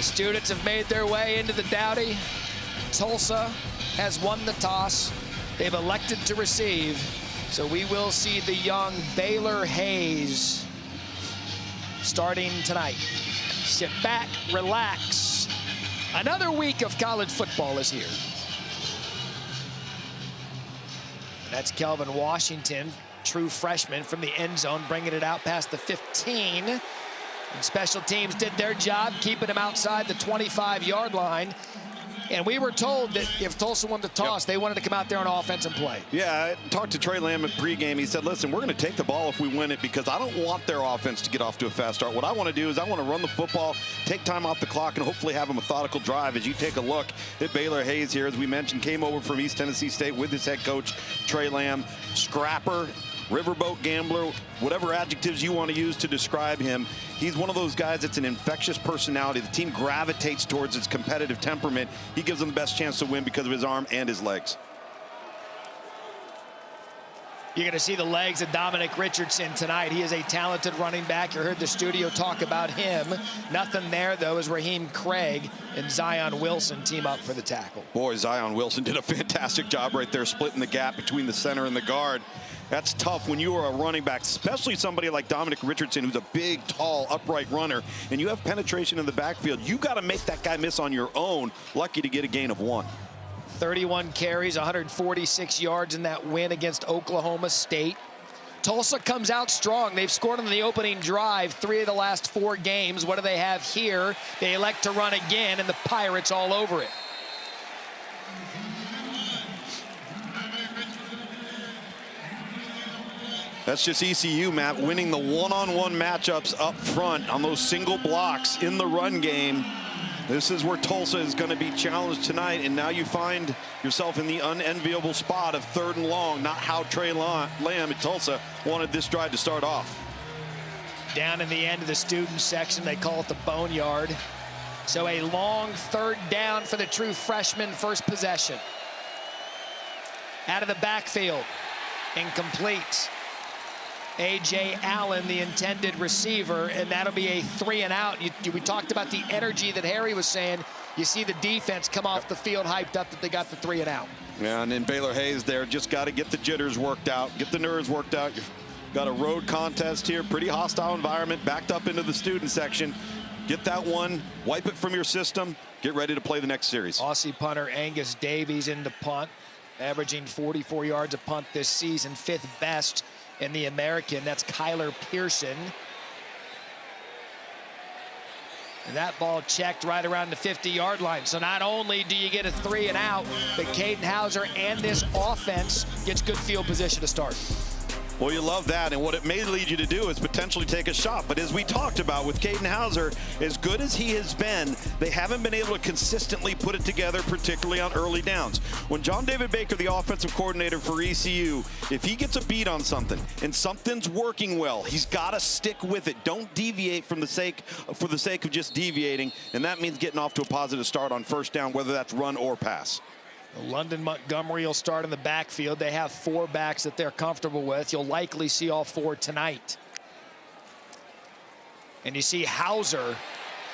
students have made their way into the Dowdy. Tulsa has won the toss. They've elected to receive. So we will see the young Baylor Hayes starting tonight. Sit back, relax. Another week of college football is here. And that's Kelvin Washington, true freshman from the end zone, bringing it out past the 15. And special teams did their job, keeping him outside the 25-yard line. And we were told that if Tulsa won the toss, they wanted to come out there on offense and play. Yeah, I talked to Trey Lamb at pregame. He said, listen, we're going to take the ball if we win it because I don't want their offense to get off to a fast start. What I want to do is I want to run the football, take time off the clock, and hopefully have a methodical drive. As you take a look at Baylor Hayes here, as we mentioned, came over from East Tennessee State with his head coach, Trey Lamb, scrapper, riverboat gambler, whatever adjectives you want to use to describe him. He's one of those guys that's an infectious personality. The team gravitates towards his competitive temperament. He gives them the best chance to win because of his arm and his legs. You're going to see the legs of Dominic Richardson tonight. He is a talented running back. You heard the studio talk about him. Nothing there, though, as Raheem Craig and Zion Wilson team up for the tackle. Boy, Zion Wilson did a fantastic job right there, splitting the gap between the center and the guard. That's tough when you are a running back, especially somebody like Dominic Richardson, who's a big, tall, upright runner, and you have penetration in the backfield. You got to make that guy miss on your own. Lucky to get a gain of 1. 31 carries, 146 yards in that win against Oklahoma State. Tulsa comes out strong. They've scored on the opening drive 3 of the last 4 games. What do they have here? They elect to run again, and the Pirates all over it. That's just ECU, Matt, winning the one-on-one matchups up front on those single blocks in the run game. This is where Tulsa is going to be challenged tonight, and now you find yourself in the unenviable spot of 3rd and long, not how Trey Lamb at Tulsa wanted this drive to start off. Down in the end of the student section, they call it the boneyard. So a long 3rd down for the true freshman, first possession. Out of the backfield, incomplete. A.J. Allen, the intended receiver, and that'll be a 3 and out. We talked about the energy that Harry was saying. You see the defense come off the field hyped up that they got the 3 and out. Yeah, and then Baylor Hayes there just got to get the jitters worked out, get the nerves worked out. You've got a road contest here, pretty hostile environment, backed up into the student section. Get that one, wipe it from your system, get ready to play the next series. Aussie punter Angus Davies in the punt, averaging 44 yards a punt this season, 5th best in the American. That's Kyler Pearson. And that ball checked right around the 50-yard line. So not only do you get a 3 and out, but Caden Hauser and this offense gets good field position to start. Well, you love that, and what it may lead you to do is potentially take a shot. But as we talked about with Caden Hauser, as good as he has been, they haven't been able to consistently put it together, particularly on early downs. When John David Baker, the offensive coordinator for ECU, if he gets a beat on something and something's working well, he's got to stick with it. Don't deviate for the sake of just deviating, and that means getting off to a positive start on 1st down, whether that's run or pass. London Montgomery will start in the backfield. They have 4 backs that they're comfortable with. You'll likely see all 4 tonight. And you see Hauser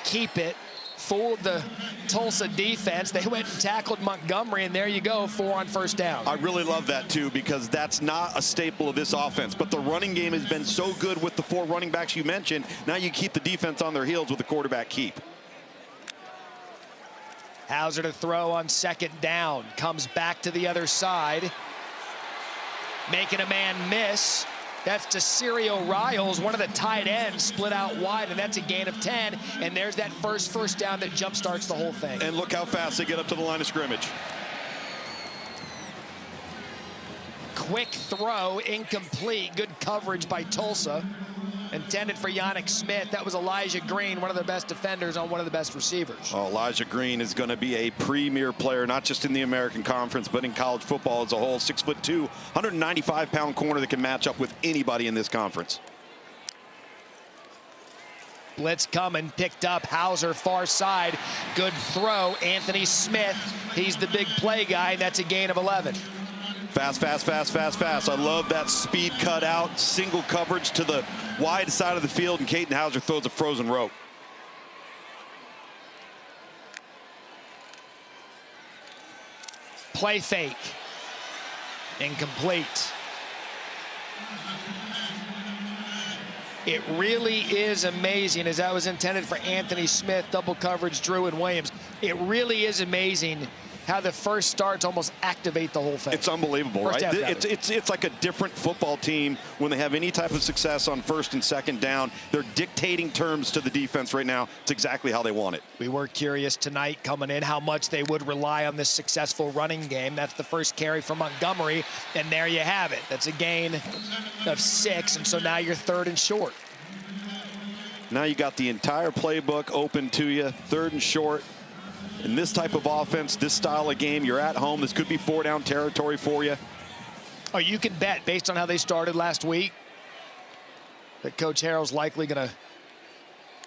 keep it, fooled the Tulsa defense. They went and tackled Montgomery, and there you go, 4 on 1st down. I really love that, too, because that's not a staple of this offense. But the running game has been so good with the 4 running backs you mentioned. Now you keep the defense on their heels with the quarterback keep. Hauser to throw on 2nd down. Comes back to the other side. Making a man miss. That's Desirio Riles, one of the tight ends, split out wide, and that's a gain of 10. And there's that first down that jump starts the whole thing. And look how fast they get up to the line of scrimmage. Quick throw, incomplete. Good coverage by Tulsa. Intended for Yannick Smith. That was Elijah Green, one of the best defenders on one of the best receivers. Oh, Elijah Green is going to be a premier player, not just in the American Conference, but in college football as a whole. 6'2", 195-pound corner that can match up with anybody in this conference. Blitz coming, picked up. Hauser, far side. Good throw. Anthony Smith, he's the big play guy. That's a gain of 11. Fast, fast, fast, fast, fast. I love that speed cut out, single coverage to the wide side of the field, and Caden Hauser throws a frozen rope. Play fake. Incomplete. It really is amazing, as that was intended for Anthony Smith, double coverage, Drew and Williams. It really is amazing how the first starts almost activate the whole thing. It's unbelievable, right? It's like a different football team when they have any type of success on first and second down. They're dictating terms to the defense right now. It's exactly how they want it. We were curious tonight coming in how much they would rely on this successful running game. That's the first carry for Montgomery, and there you have it. That's a gain of 6, and so now you're 3rd and short. Now you got the entire playbook open to you, 3rd and short. In this type of offense, this style of game, you're at home. This could be 4-down territory for you. Oh, you can bet, based on how they started last week, that Coach Harrell's likely going to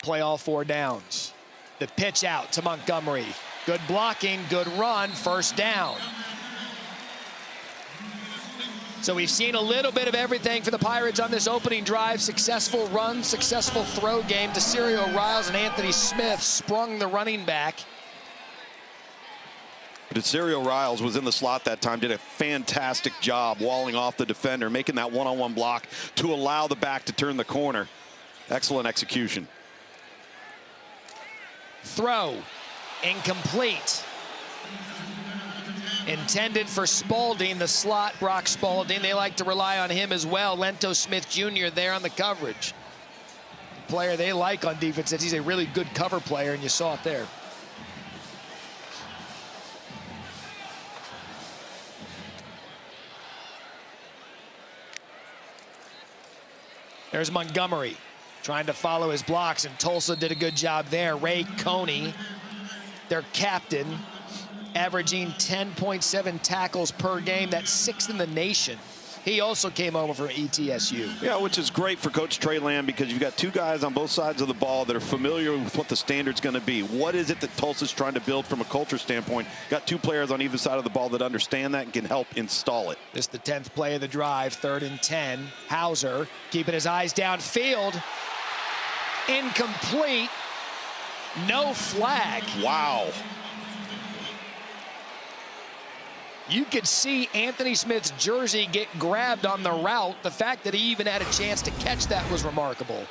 play all 4 downs. The pitch out to Montgomery. Good blocking, good run, 1st down. So we've seen a little bit of everything for the Pirates on this opening drive. Successful run, successful throw game. DeCirio Riles and Anthony Smith sprung the running back. DeCirio Riles was in the slot that time, did a fantastic job walling off the defender, making that one-on-one block to allow the back to turn the corner. Excellent execution. Throw, incomplete. Intended for Spalding, the slot, Brock Spalding. They like to rely on him as well. Lento Smith Jr. there on the coverage. The player they like on defense, he's a really good cover player, and you saw it there. There's Montgomery trying to follow his blocks, and Tulsa did a good job there. Ray Coney, their captain, averaging 10.7 tackles per game. That's 6th in the nation. He also came over from ETSU. Yeah, which is great for Coach Trey Lamb, because you've got 2 guys on both sides of the ball that are familiar with what the standard's going to be. What is it that Tulsa's trying to build from a culture standpoint? Got 2 players on either side of the ball that understand that and can help install it. This is the 10th play of the drive, 3rd and 10. Hauser keeping his eyes downfield. Incomplete. No flag. Wow. You could see Anthony Smith's jersey get grabbed on the route. The fact that he even had a chance to catch that was remarkable.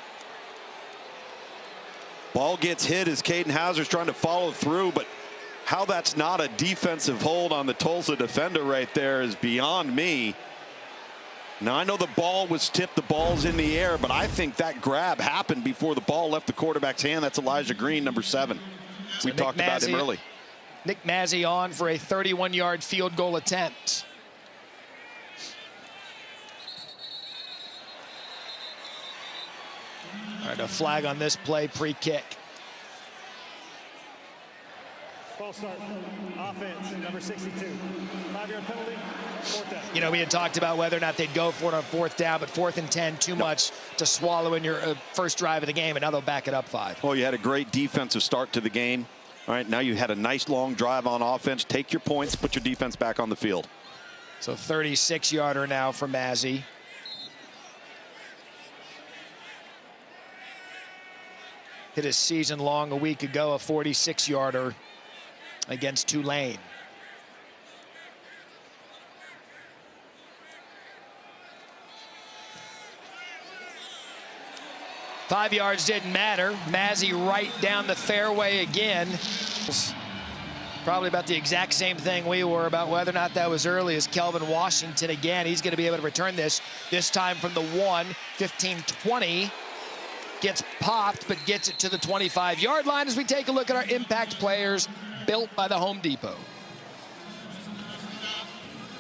Ball gets hit as Caden Hauser's trying to follow through, but how that's not a defensive hold on the Tulsa defender right there is beyond me. Now, I know the ball was tipped, the ball's in the air, but I think that grab happened before the ball left the quarterback's hand. That's Elijah Green, number 7. We talked about him early. Nick Mazzy on for a 31-yard field goal attempt. All right, a flag on this play, pre-kick. False start, offense, number 62. 5-yard penalty, 4th down. You know, we had talked about whether or not they'd go for it on 4th down, but 4th and 10, too much to swallow in your first drive of the game, and now they'll back it up 5. Well, you had a great defensive start to the game. All right, now you had a nice long drive on offense. Take your points, put your defense back on the field. So 36-yarder now for Mazzy. Hit his season long a week ago, a 46-yarder against Tulane. Five yards didn't matter. Mazzy right down the fairway again. Probably about the exact same thing we were about whether or not that was early as Kelvin Washington again. He's going to be able to return this time from the 1, 15-20. Gets popped, but gets it to the 25-yard line as we take a look at our impact players built by the Home Depot.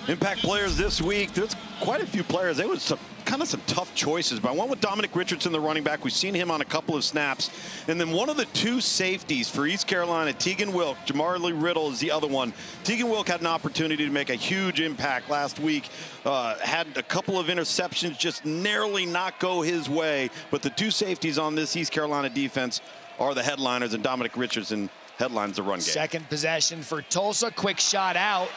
Impact players this week, there's quite a few players. There was some tough choices, but I went with Dominic Richardson, the running back. We've seen him on a couple of snaps. And then one of the 2 safeties for East Carolina, Tegan Wilk, Jamarlee Riddle is the other one. Tegan Wilk had an opportunity to make a huge impact last week. Had a couple of interceptions, just narrowly not go his way. But the 2 safeties on this East Carolina defense are the headliners, and Dominic Richardson headlines the run game. Second possession for Tulsa. Quick shot out.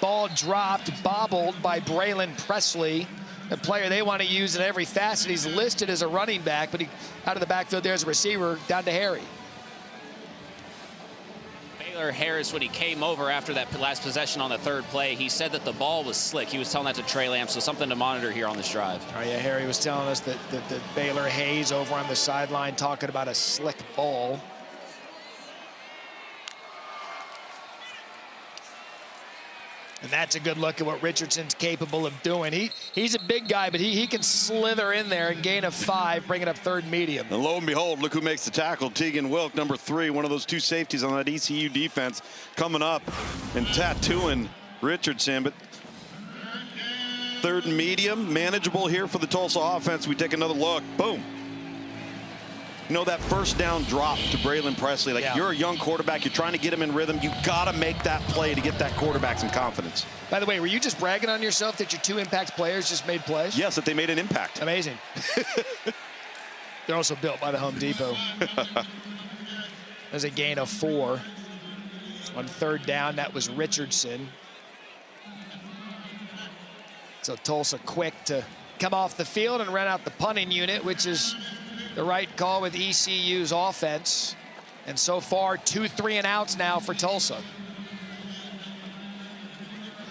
Ball dropped, bobbled by Braylon Presley, a player they want to use in every facet. He's listed as a running back, but he out of the backfield there as a receiver, down to Harry. Taylor Harris, when he came over after that last possession on the third play, he said that the ball was slick. He was telling that to Trey Lamb, so something to monitor here on this drive. Oh, yeah, Harry was telling us that Baylor Hayes over on the sideline talking about a slick ball. And that's a good look at what Richardson's capable of doing. He's a big guy, but he can slither in there and gain a 5, bring it up third medium. And lo and behold, look who makes the tackle. Tegan Wilk, number 3, one of those 2 safeties on that ECU defense, coming up and tattooing Richardson. But third and medium, manageable here for the Tulsa offense. We take another look. Boom. You know, that first down drop to Braylon Presley, like, you're a young quarterback, you're trying to get him in rhythm, you got to make that play to get that quarterback some confidence. By the way, were you just bragging on yourself that your 2 impact players just made plays? Yes, that they made an impact. Amazing. They're also built by the Home Depot. There's a gain of 4 on third down. That was Richardson. So Tulsa quick to come off the field and run out the punting unit, which is the right call with ECU's offense. And so far, 2 3-and-outs now for Tulsa.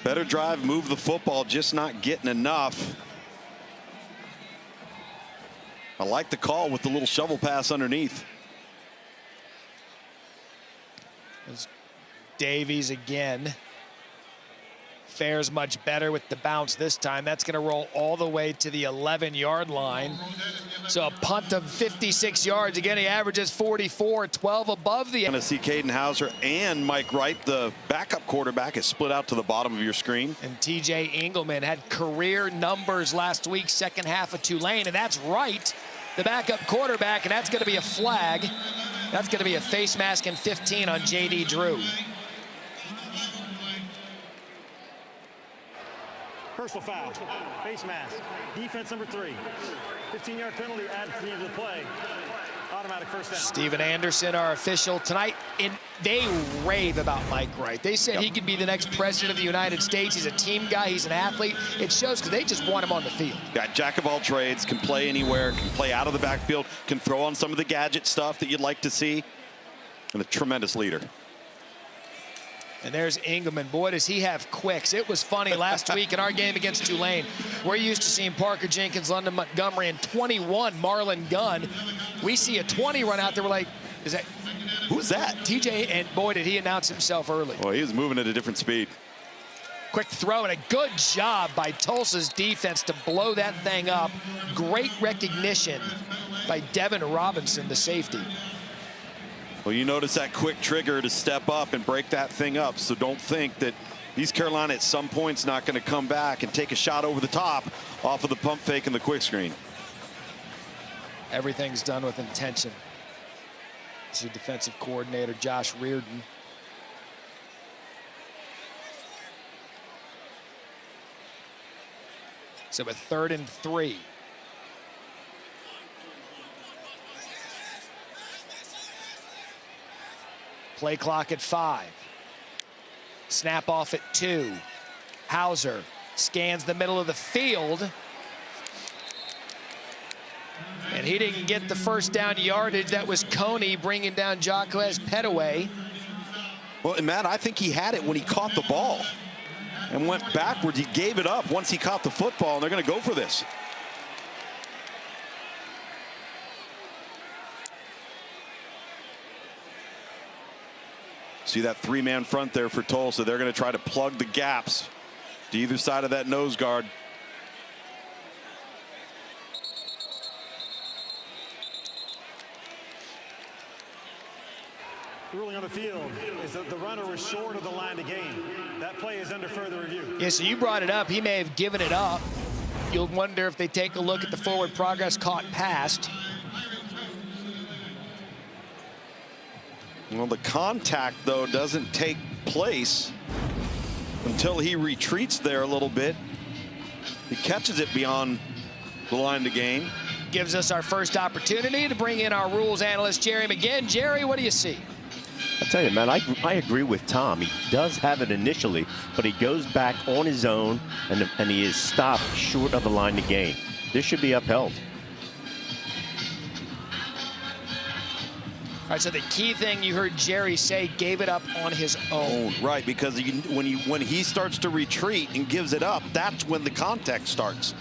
Better drive, move the football, just not getting enough. I like the call with the little shovel pass underneath. There's Davies again. Fares much better with the bounce this time. That's going to roll all the way to the 11-yard line. So a punt of 56 yards. Again, he averages 44, 12 above the. Going to see Caden Hauser and Mike Wright, the backup quarterback, is split out to the bottom of your screen. And TJ Engelman had career numbers last week, second half of Tulane, and that's Wright, the backup quarterback, and that's going to be a flag. That's going to be a face mask and 15 on J.D. Drew. Personal foul, face mask, defense number 3. 15-yard penalty added to the end of the play. Automatic first down. Steven Anderson, our official tonight, they rave about Mike Wright. They said he could be the next president of the United States. He's a team guy. He's an athlete. It shows because they just want him on the field. Yeah, jack of all trades, can play anywhere, can play out of the backfield, can throw on some of the gadget stuff that you'd like to see, and a tremendous leader. And there's Engelman. Boy, does he have quicks. It was funny last week in our game against Tulane. We're used to seeing Parker Jenkins, London Montgomery, and 21, Marlon Gunn. We see a 20 run out there. We're like, is that? Who's that? TJ, and boy, did he announce himself early. Well, he was moving at a different speed. Quick throw, and a good job by Tulsa's defense to blow that thing up. Great recognition by Devin Robinson, the safety. Well, you notice that quick trigger to step up and break that thing up, so don't think that East Carolina at some point's not going to come back and take a shot over the top off of the pump fake and the quick screen. Everything's done with intention. This is defensive coordinator Josh Reardon. So a 3rd and 3. Play clock at 5. Snap off at 2. Hauser scans the middle of the field. And he didn't get the first down yardage. That was Coney bringing down Jaquez Petaway. Well, and Matt, I think he had it when he caught the ball and went backwards. He gave it up once he caught the football, and they're going to go for this. See that 3-man front there for Tulsa. They're going to try to plug the gaps to either side of that nose guard. The ruling on the field is that the runner was short of the line to gain. That play is under further review. Yeah, so you brought it up. He may have given it up. You'll wonder if they take a look at the forward progress caught past. Well, the contact, though, doesn't take place until he retreats there a little bit. He catches it beyond the line to gain. Gives us our first opportunity to bring in our rules analyst, Jerry McGinn. Jerry, what do you see? I'll tell you, man, I agree with Tom. He does have it initially, but he goes back on his own, and he is stopped short of the line to gain. This should be upheld. All right, so the key thing you heard Jerry say, gave it up on his own. Right, because when he starts to retreat and gives it up, that's when the contact starts.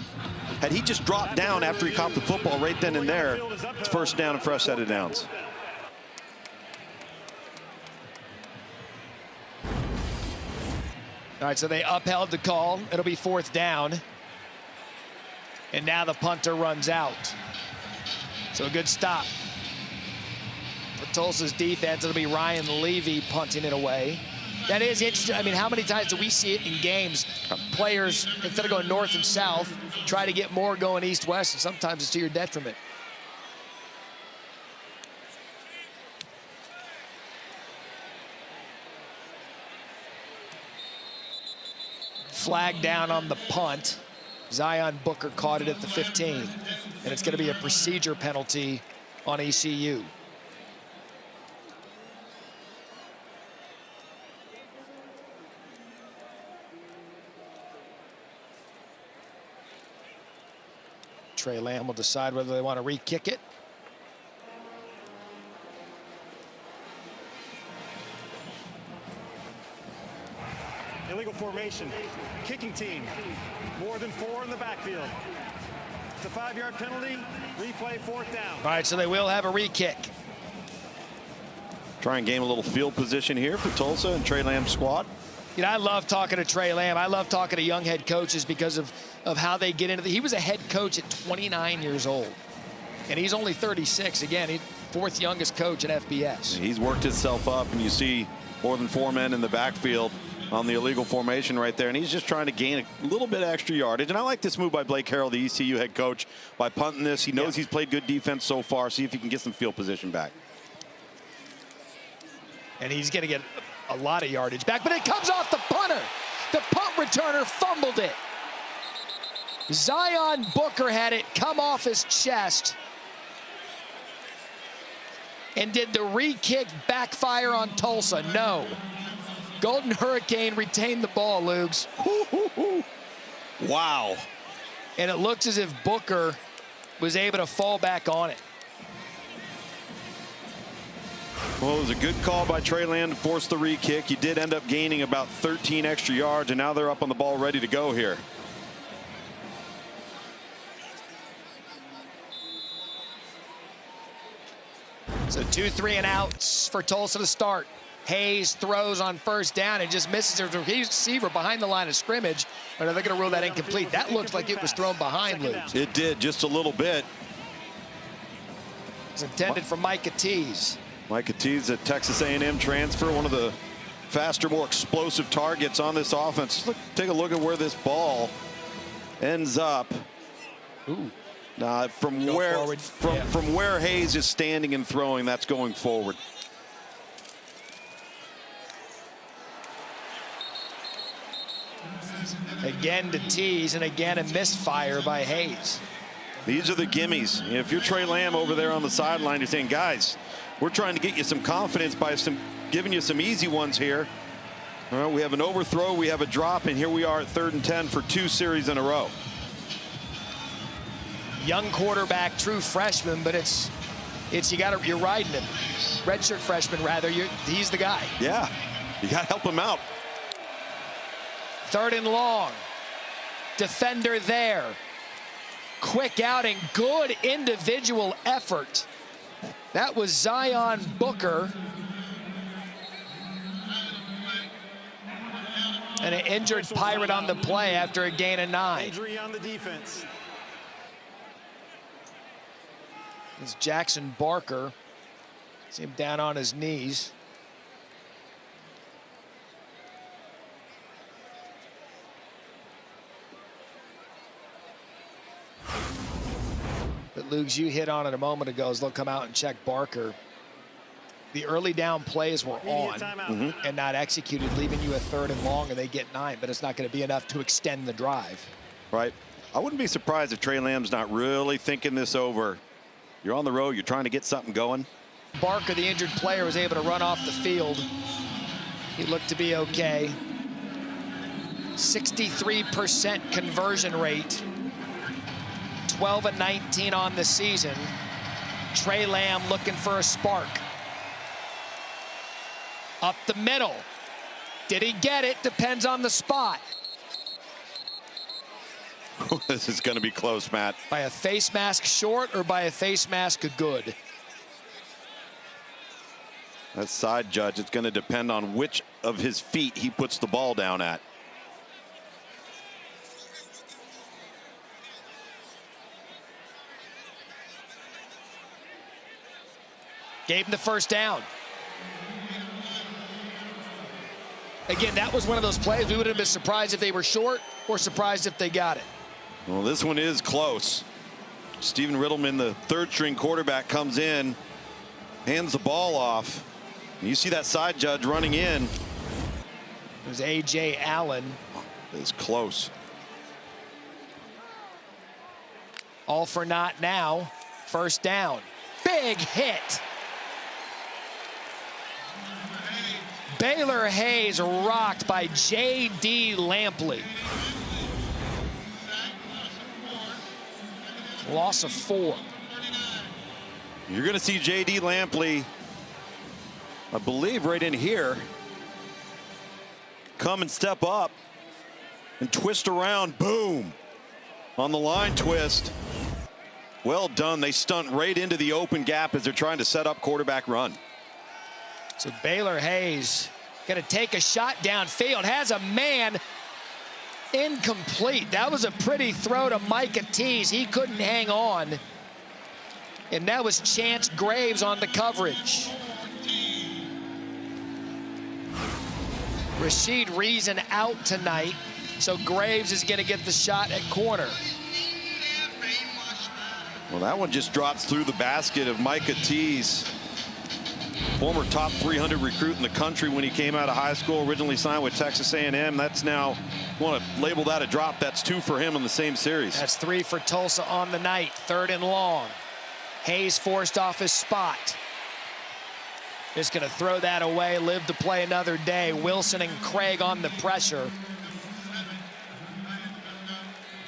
Had he just dropped down after he caught the football right then and there, it's first down and fresh set of downs. All right, so they upheld the call. It'll be fourth down. And now the punter runs out. So a good stop for Tulsa's defense. It'll be Ryan Levy punting it away. That is interesting. I mean, how many times do we see it in games? Players, instead of going north and south, try to get more going east-west, and sometimes it's to your detriment. Flag down on the punt. Zion Booker caught it at the 15. And it's going to be a procedure penalty on ECU. Trey Lamb will decide whether they want to re-kick it. Illegal formation. Kicking team. More than 4 in the backfield. It's a 5-yard penalty. Replay, fourth down. All right, so they will have a re-kick. Try and gain a little field position here for Tulsa and Trey Lamb's squad. You know, I love talking to Trey Lamb. I love talking to young head coaches because of how they get into the. He was a head coach at 29 years old. And he's only 36. Again, he's fourth youngest coach in FBS. He's worked himself up, and you see more than 4 men in the backfield on the illegal formation right there, and he's just trying to gain a little bit extra yardage. And I like this move by Blake Harrell, the ECU head coach, by punting this. He knows he's played good defense so far. See if he can get some field position back. And he's going to get a lot of yardage back, but it comes off the punter. The punt returner fumbled it. Zion Booker had it come off his chest. And did the re-kick backfire on Tulsa? No. Golden Hurricane retained the ball, Lugs. Wow. And it looks as if Booker was able to fall back on it. Well, it was a good call by Trey Lamb to force the re-kick. You did end up gaining about 13 extra yards, and now they're up on the ball ready to go here. So 2 3 and outs for Tulsa to start. Hayes throws on first down and just misses the receiver behind the line of scrimmage. Or are they going to rule that incomplete? That looked like it was thrown behind, Luke. It did, just a little bit. It's intended for Micah Tees. Micah Tees, a Texas A&M transfer, one of the faster, more explosive targets on this offense. Take a look at where this ball ends up. Ooh. From where Hayes is standing and throwing, that's going forward. Again to Tees, and again a misfire by Hayes. These are the gimmies. If you're Trey Lamb over there on the sideline, you're saying, guys, we're trying to get you some confidence by giving you some easy ones here. Well, we have an overthrow, we have a drop, and here we are at 3rd and 10 for 2 series in a row. Young quarterback, true freshman, but you're riding him. Redshirt freshman, rather. He's the guy. Yeah, you got to help him out. 3rd and long. Defender there. Quick outing, good individual effort. That was Zion Booker. And an injured Pirate on the play after a gain of 9. Injury on the defense. It's Jackson Barker. See him down on his knees. But Lugs, you hit on it a moment ago as they'll come out and check Barker. The early down plays were on and not executed, leaving you a 3rd and long, and they get 9, but it's not going to be enough to extend the drive. Right. I wouldn't be surprised if Trey Lamb's not really thinking this over. You're on the road, you're trying to get something going. Barker, the injured player, was able to run off the field. He looked to be okay. 63% conversion rate. 12 and 19 on the season. Trey Lamb looking for a spark. Up the middle. Did he get it? Depends on the spot. This is going to be close, Matt. By a face mask short or by a face mask good? That side judge, it's going to depend on which of his feet he puts the ball down at. Gave him the first down. Again, that was one of those plays we would have been surprised if they were short or surprised if they got it. Well, this one is close. Steven Riddleman, the third-string quarterback, comes in, hands the ball off. And you see that side judge running in. It was A.J. Allen. It's close. All for naught now. First down. Big hit. Baylor Hayes rocked by J.D. Lampley. Loss of 4. You're going to see J.D. Lampley, I believe right in here, come and step up and twist around. Boom. On the line twist. Well done. They stunt right into the open gap as they're trying to set up quarterback run. So Baylor Hayes going to take a shot downfield. Has a man. Incomplete. That was a pretty throw to Micah Tease. He couldn't hang on. And that was Chance Graves on the coverage. Rashid Reason out tonight, so Graves is going to get the shot at corner. Well, that one just drops through the basket of Micah Tease. Former top 300 recruit in the country when he came out of high school, originally signed with Texas A&M. That's now, want to label that a drop. That's 2 for him in the same series. That's 3 for Tulsa on the night. 3rd and long. Hayes forced off his spot. Just going to throw that away, live to play another day. Wilson and Craig on the pressure.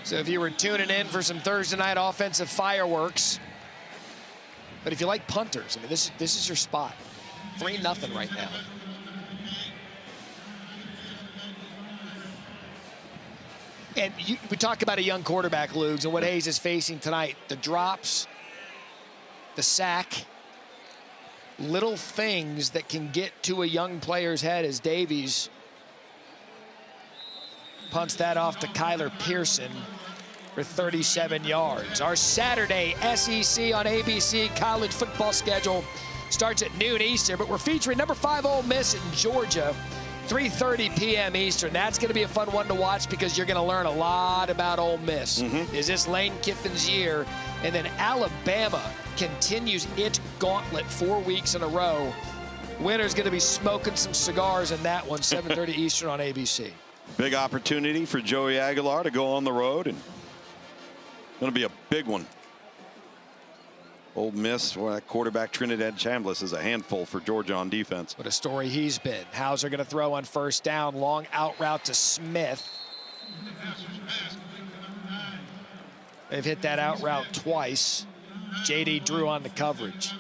So if you were tuning in for some Thursday night offensive fireworks, but if you like punters, I mean, this is your spot. 3-0 right now. And we talk about a young quarterback, Lugs, and what Hayes is facing tonight. The drops, the sack, little things that can get to a young player's head as Davies punts that off to Kyler Pearson for 37 yards. Our Saturday SEC on ABC college football schedule starts at noon Eastern, but we're featuring number 5 Ole Miss in Georgia, 3:30 p.m. Eastern. That's going to be a fun one to watch because you're going to learn a lot about Ole Miss. Is this Lane Kiffin's year? And then Alabama continues its gauntlet 4 weeks in a row. Winner's going to be smoking some cigars in that one, 7:30 Eastern on ABC. Big opportunity for Joey Aguilar to go on the road, and going to be a big one. Ole Miss, well, that quarterback Trinidad Chambliss is a handful for Georgia on defense. What a story he's been. Hauser going to throw on first down. Long out route to Smith. They've hit that out route twice. J.D. Drew on the coverage.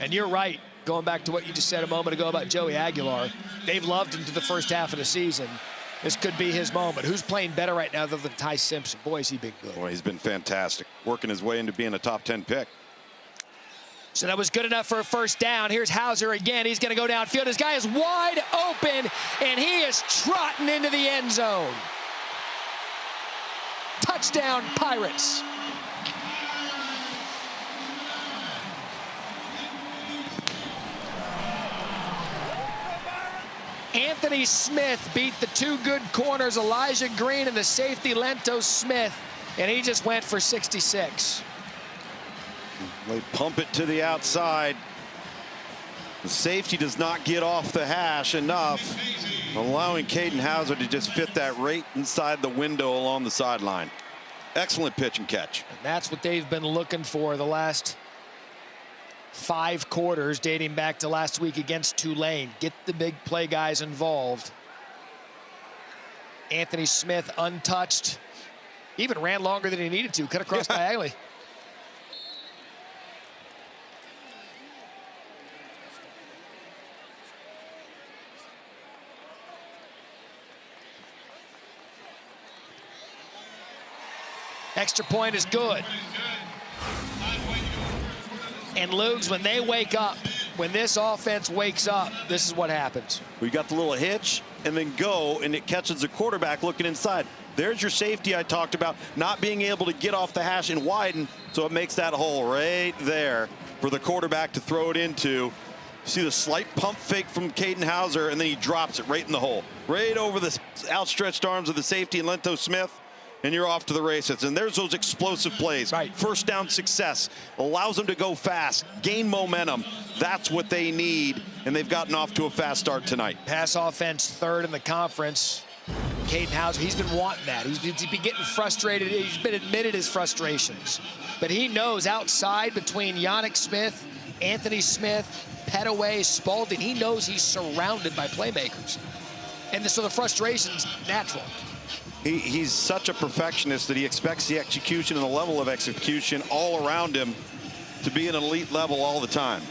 And you're right, going back to what you just said a moment ago about Joey Aguilar. They've loved him to the first half of the season. This could be his moment. Who's playing better right now other than Ty Simpson? Boy, has he been good. Boy, he's been fantastic, working his way into being a top 10 pick. So that was good enough for a first down. Here's Hauser again. He's going to go downfield. This guy is wide open, and he is trotting into the end zone. Touchdown, Pirates. Anthony Smith beat the 2 good corners, Elijah Green and the safety Lento Smith, and he just went for 66. They pump it to the outside. The safety does not get off the hash enough, allowing Caden Hauser to just fit that right inside the window along the sideline. Excellent pitch and catch. And that's what they've been looking for the last 5 quarters, dating back to last week against Tulane. Get the big play guys involved. Anthony Smith untouched. Even ran longer than he needed to. Cut across diagonally. Extra point is good. And Lugs, when they wake up, when this offense wakes up, this is what happens. We got the little hitch and then go, and it catches the quarterback looking inside. There's your safety I talked about, not being able to get off the hash and widen, so it makes that hole right there for the quarterback to throw it into. See the slight pump fake from Caden Hauser, and then he drops it right in the hole, right over the outstretched arms of the safety and Lento Smith, and you're off to the races. And there's those explosive plays. Right. First down success allows them to go fast, gain momentum. That's what they need, and they've gotten off to a fast start tonight. Pass offense third in the conference. Caden Hauser, he's been wanting that. He's been getting frustrated. He's been admitted his frustrations. But he knows outside between Yannick Smith, Anthony Smith, Petaway, Spalding, he knows he's surrounded by playmakers. And so the frustration's natural. He's such a perfectionist that he expects the execution and the level of execution all around him to be an elite level all the time.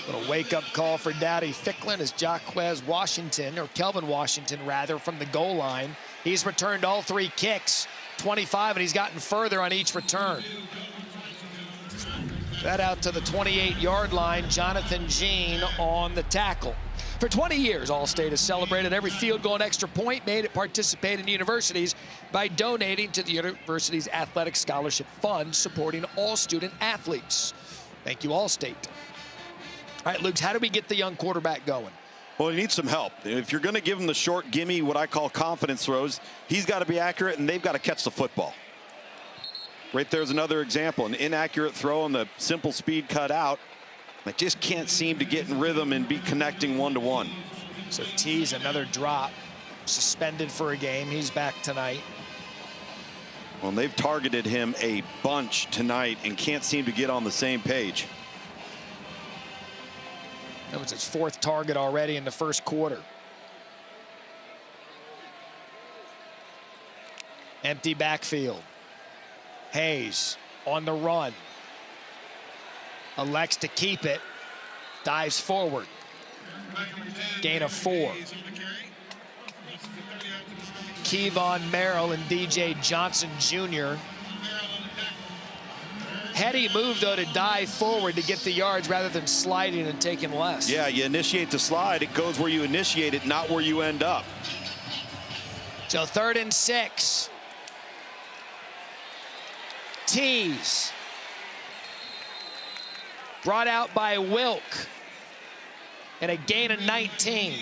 Little wake-up call for Daddy Ficklin as Jaquez Washington, or Kelvin Washington rather, from the goal line. He's returned all 3 kicks, 25, and he's gotten further on each return. That out to the 28-yard line, Jonathan Jean on the tackle. For 20 years, Allstate has celebrated every field goal and extra point made at participating universities by donating to the university's athletic scholarship fund, supporting all student athletes. Thank you, Allstate. All right, Luke, how do we get the young quarterback going? Well, he needs some help. If you're going to give him the short gimme, what I call confidence throws, he's got to be accurate, and they've got to catch the football. Right there's another example, an inaccurate throw on the simple speed cut out. They just can't seem to get in rhythm and be connecting one-to-one. So T's another drop, suspended for a game. He's back tonight. Well, they've targeted him a bunch tonight and can't seem to get on the same page. That was his 4th target already in the first quarter. Empty backfield. Hayes on the run. Elects to keep it. Dives forward. Gain of 4. Kevon Merrill and DJ Johnson Jr. Heady move, though, to dive forward to get the yards rather than sliding and taking less. Yeah, you initiate the slide. It goes where you initiate it, not where you end up. So 3rd and 6. Tees. Brought out by Wilk. And a gain of 19.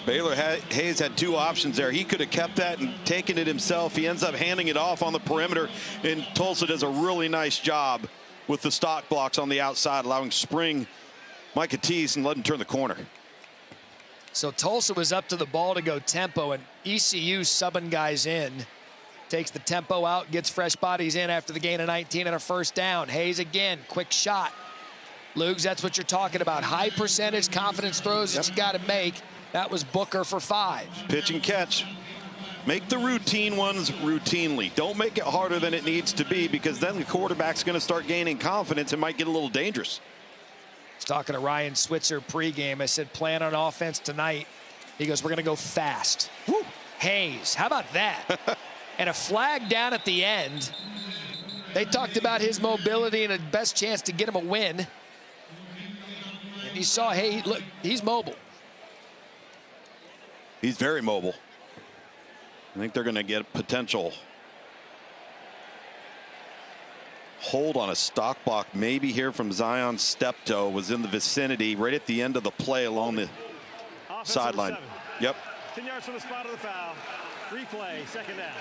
Baylor Hayes had 2 options there. He could have kept that and taken it himself. He ends up handing it off on the perimeter, and Tulsa does a really nice job with the stock blocks on the outside, allowing Spring, Micah Tees, and let him turn the corner. So Tulsa was up to the ball to go tempo, and ECU subbing guys in. Takes the tempo out, gets fresh bodies in after the gain of 19 and a first down. Hayes again, quick shot. Lugs, that's what you're talking about. High percentage confidence throws that you got to make. That was Booker for 5. Pitch and catch. Make the routine ones routinely. Don't make it harder than it needs to be, because then the quarterback's going to start gaining confidence and might get a little dangerous. I was talking to Ryan Switzer pregame. I said, plan on offense tonight. He goes, we're going to go fast. Woo. Hayes, how about that? And a flag down at the end. They talked about his mobility and a best chance to get him a win. And you saw, hey, look, he's mobile. He's very mobile. I think they're going to get a potential hold on a stock block maybe here from Zion Steptoe. Was in the vicinity right at the end of the play along the sideline. Yep. 10 yards from the spot of the foul. Replay, 2nd down.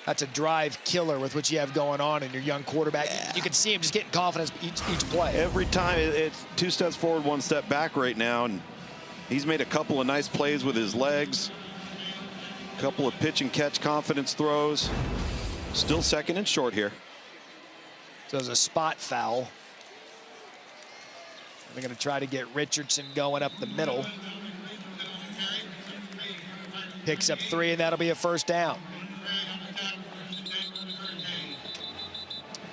That's a drive killer with what you have going on in your young quarterback. Yeah. You can see him just getting confidence each play. Every time it's 2 steps forward, 1 step back right now. And he's made a couple of nice plays with his legs. A couple of pitch and catch confidence throws. Still 2nd and short here. So there's a spot foul. They're going to try to get Richardson going up the middle. Picks up 3, and that'll be a first down.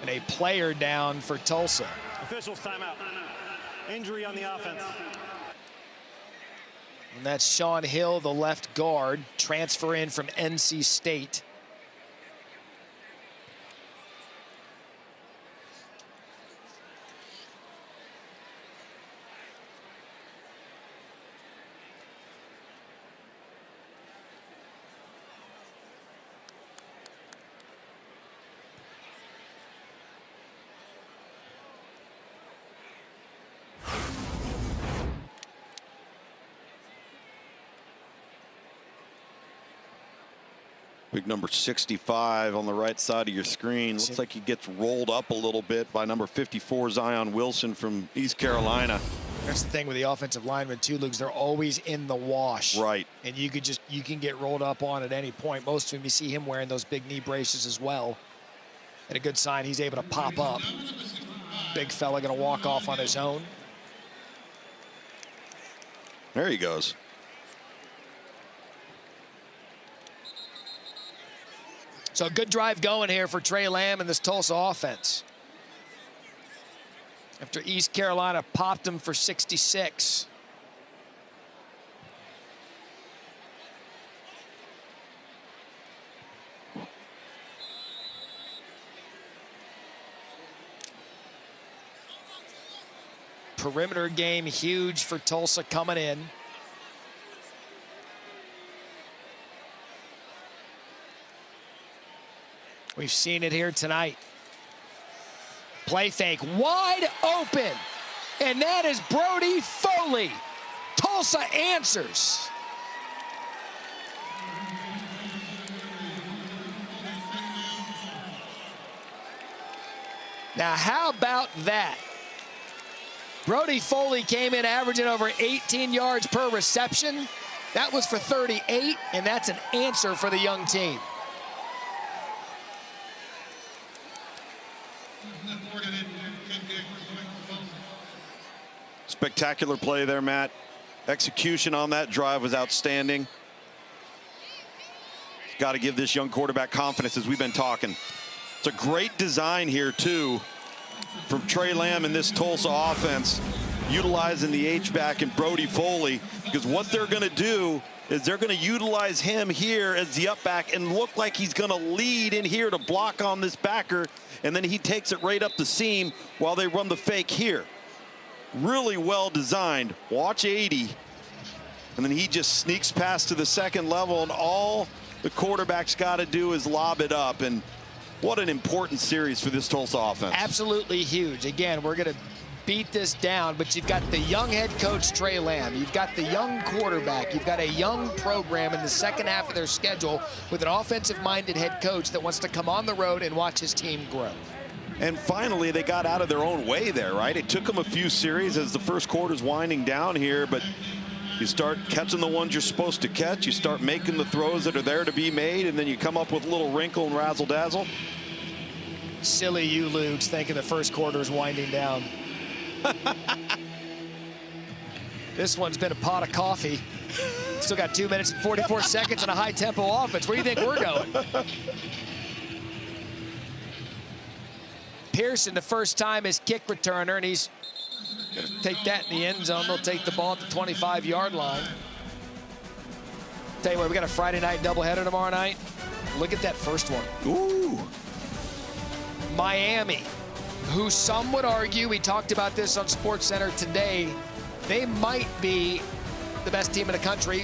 And a player down for Tulsa. Officials timeout. Injury on the offense. And that's Sean Hill, the left guard, transfer in from NC State. Big number 65 on the right side of your screen. Looks like he gets rolled up a little bit by number 54, Zion Wilson from East Carolina. That's the thing with the offensive linemen too, Luke. They're always in the wash. Right. And you can get rolled up on at any point. Most of them, you see him wearing those big knee braces as well. And a good sign he's able to pop up. Big fella going to walk off on his own. There he goes. So a good drive going here for Trey Lamb and this Tulsa offense. After East Carolina popped him for 66. Perimeter game huge for Tulsa coming in. We've seen it here tonight. Play fake, wide open. And that is Brody Foley. Tulsa answers. Now, how about that? Brody Foley came in averaging over 18 yards per reception. That was for 38, and that's an answer for the young team. Spectacular play there, Matt. Execution on that drive was outstanding. Got to give this young quarterback confidence, as we've been talking. It's a great design here, too, from Trey Lamb and this Tulsa offense, utilizing the H-back and Brody Foley, because what they're going to do is they're going to utilize him here as the up-back and look like he's going to lead in here to block on this backer, and then he takes it right up the seam while they run the fake here. Really well designed. Watch 80. And then he just sneaks past to the second level, and all the quarterback's got to do is lob it up. And what an important series for this Tulsa offense. Absolutely huge. Again, we're going to beat this down, but you've got the young head coach, Trey Lamb. You've got the young quarterback. You've got a young program in the second half of their schedule with an offensive-minded head coach that wants to come on the road and watch his team grow. And finally, they got out of their own way there, right? It took them a few series as the first quarter's winding down here, but you start catching the ones you're supposed to catch. You start making the throws that are there to be made, and then you come up with a little wrinkle and razzle-dazzle. Silly you, Luke, thinking the first quarter is winding down. This one's been a pot of coffee. Still got 2 minutes and 44 seconds and a high-tempo offense. Where do you think we're going? Pearson, the first time his kick returner, and he's going to take that in the end zone. They'll take the ball at the 25-yard line. Tell you what, we got a Friday night doubleheader tomorrow night. Look at that first one. Ooh. Miami, who some would argue, we talked about this on SportsCenter today, they might be the best team in the country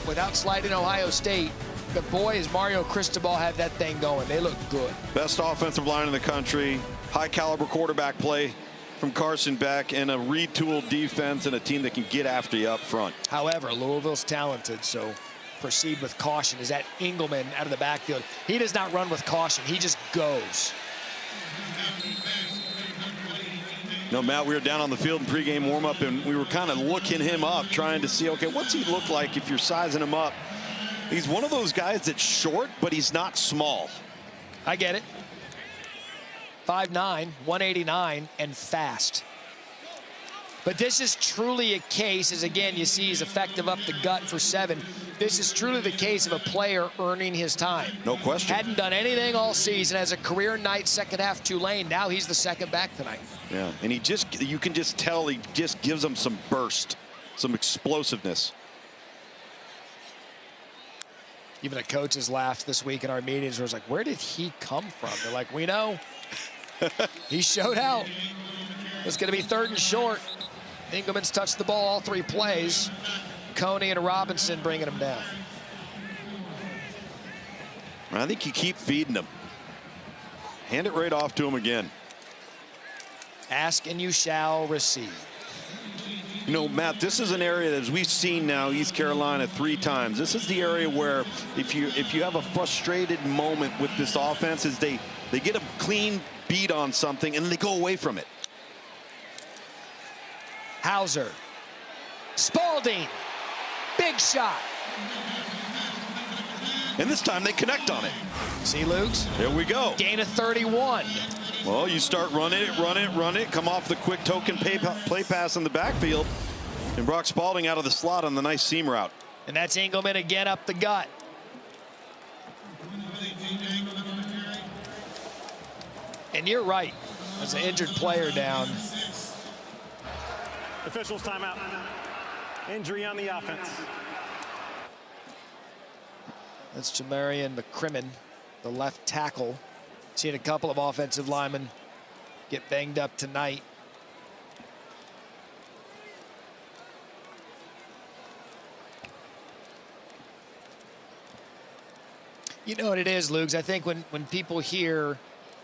without sliding Ohio State. But boy, is Mario Cristobal have that thing going. They look good. Best offensive line in the country. High caliber quarterback play from Carson Beck, and a retooled defense and a team that can get after you up front. However, Louisville's talented, so proceed with caution. Is that Engelman out of the backfield? He does not run with caution. He just goes. No, Matt, we were down on the field in pregame warm-up, and we were kind of looking him up, trying to see, okay, what's he look like if you're sizing him up? He's one of those guys that's short, but he's not small. I get it. 5'9", 189, and fast. But this is truly a case, as again, you see he's effective up the gut for 7. This is truly the case of a player earning his time. No question. Hadn't done anything all season, as a career night second half Tulane. Now he's the second back tonight. Yeah, and you can just tell he just gives them some burst, some explosiveness. Even the coaches laughed this week in our meetings. Where it was like, where did he come from? They're like, we know. He showed out. It's going to be 3rd and short. Engelman's touched the ball all 3 plays. Coney and Robinson bringing him down. I think you keep feeding him. Hand it right off to him again. Ask and you shall receive. You know, Matt, this is an area that, as we've seen now, East Carolina 3 times. This is the area where if you have a frustrated moment with this offense, is they get a clean beat on something and they go away from it. Hauser. Spalding. Big shot. And this time they connect on it. See, Luke's? There we go. Gain of 31. Well, you start running it, come off the quick token play pass in the backfield. And Brock Spalding out of the slot on the nice seam route. And that's Engelman again up the gut. And you're right. There's an injured player down. Officials timeout. Injury on the offense. That's Jamarian McCrimmon, the left tackle. Seen a couple of offensive linemen get banged up tonight. You know what it is, Luke? I think when people hear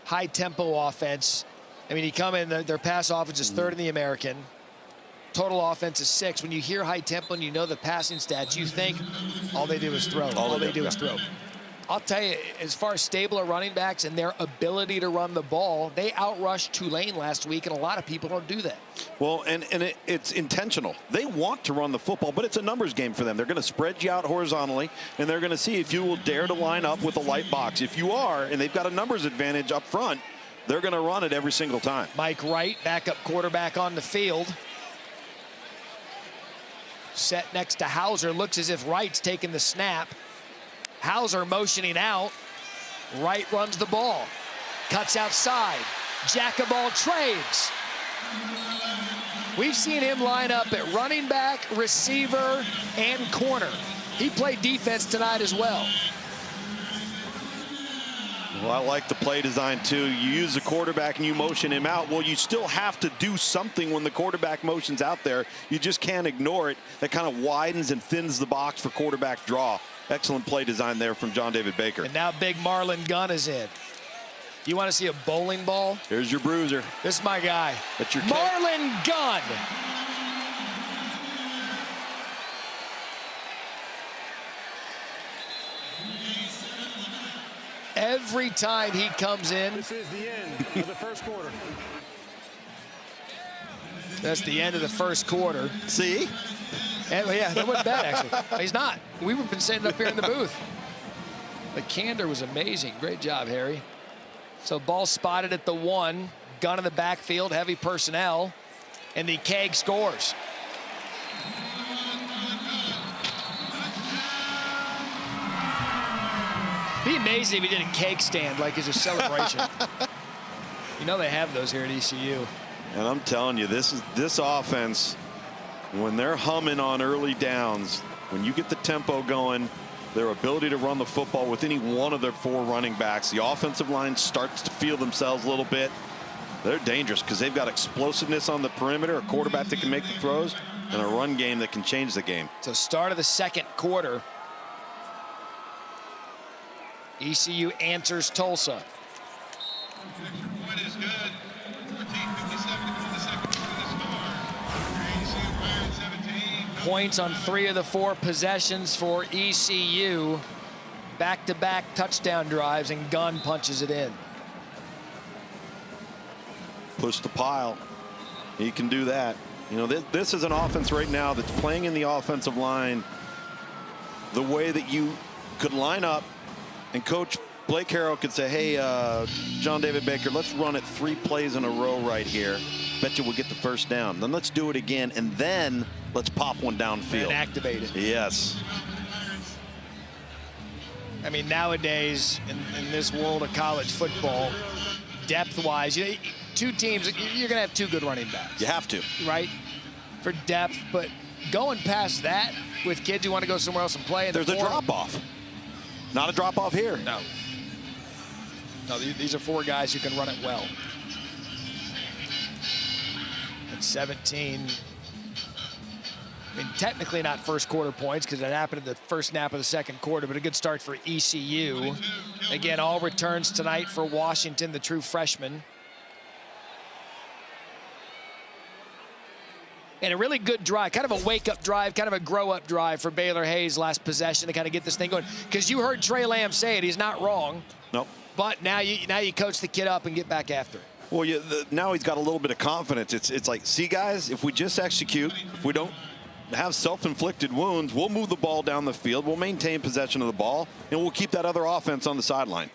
high tempo offense, I mean, you come in, their pass offense is 3rd in the American. Total offense is 6. When you hear high tempo and you know the passing stats, you think all they do is throw. All they do is throw. I'll tell you, as far as stable running backs and their ability to run the ball, they outrushed Tulane last week, and a lot of people don't do that. Well, and it's intentional. They want to run the football, but it's a numbers game for them. They're going to spread you out horizontally, and they're going to see if you will dare to line up with a light box. If you are, and they've got a numbers advantage up front, they're going to run it every single time. Mike Wright, backup quarterback on the field. Set next to Hauser. Looks as if Wright's taking the snap. Hauser motioning out. Wright runs the ball. Cuts outside. Jack of all trades. We've seen him line up at running back, receiver, and corner. He played defense tonight as well. Well, I like the play design, too. You use the quarterback and you motion him out. Well, you still have to do something when the quarterback motion's out there. You just can't ignore it. That kind of widens and thins the box for quarterback draw. Excellent play design there from John David Baker. And now big Marlon Gunn is in. You want to see a bowling ball? Here's your bruiser. This is my guy. That's your Marlon Gunn. Every time he comes in. This is the end of the first quarter. That's the end of the first quarter. See? And, yeah, that wasn't bad, actually. He's not. We've been sitting up here in the booth. The candor was amazing. Great job, Harry. So ball spotted at the 1. Gun in the backfield, heavy personnel. And the Keg scores. Be amazing if he did a cake stand like as a celebration. You know they have those here at ECU. And I'm telling you, this offense, when they're humming on early downs, when you get the tempo going, their ability to run the football with any one of their 4 running backs, the offensive line starts to feel themselves a little bit. They're dangerous because they've got explosiveness on the perimeter, a quarterback that can make the throws, and a run game that can change the game. So start of the second quarter. ECU answers Tulsa. Points on 3 of the 4 possessions for ECU. Back-to-back touchdown drives, and Gunn punches it in. Push the pile. He can do that. You know, this is an offense right now that's playing in the offensive line the way that you could line up and coach Blake Harrell could say, hey, John David Baker, let's run it 3 plays in a row right here. Bet you we'll get the first down. Then let's do it again, and then let's pop one downfield. And activate it. Yes. I mean, nowadays, in this world of college football, depth-wise, you know, 2 teams, you're going to have 2 good running backs. You have to. Right? For depth, but going past that with kids who want to go somewhere else and play. There's a drop-off. Not a drop-off here. No. No, these are 4 guys who can run it well. At 17, I mean, technically not first quarter points because it happened at the first snap of the second quarter, but a good start for ECU. Again, all returns tonight for Washington, the true freshman. And a really good drive, kind of a wake-up drive, kind of a grow-up drive for Baylor Hayes last possession to kind of get this thing going. Because you heard Trey Lamb say it, he's not wrong. Nope. But now you coach the kid up and get back after it. Well, now he's got a little bit of confidence. It's like, see, guys, if we just execute, if we don't have self-inflicted wounds, we'll move the ball down the field, we'll maintain possession of the ball, and we'll keep that other offense on the sideline.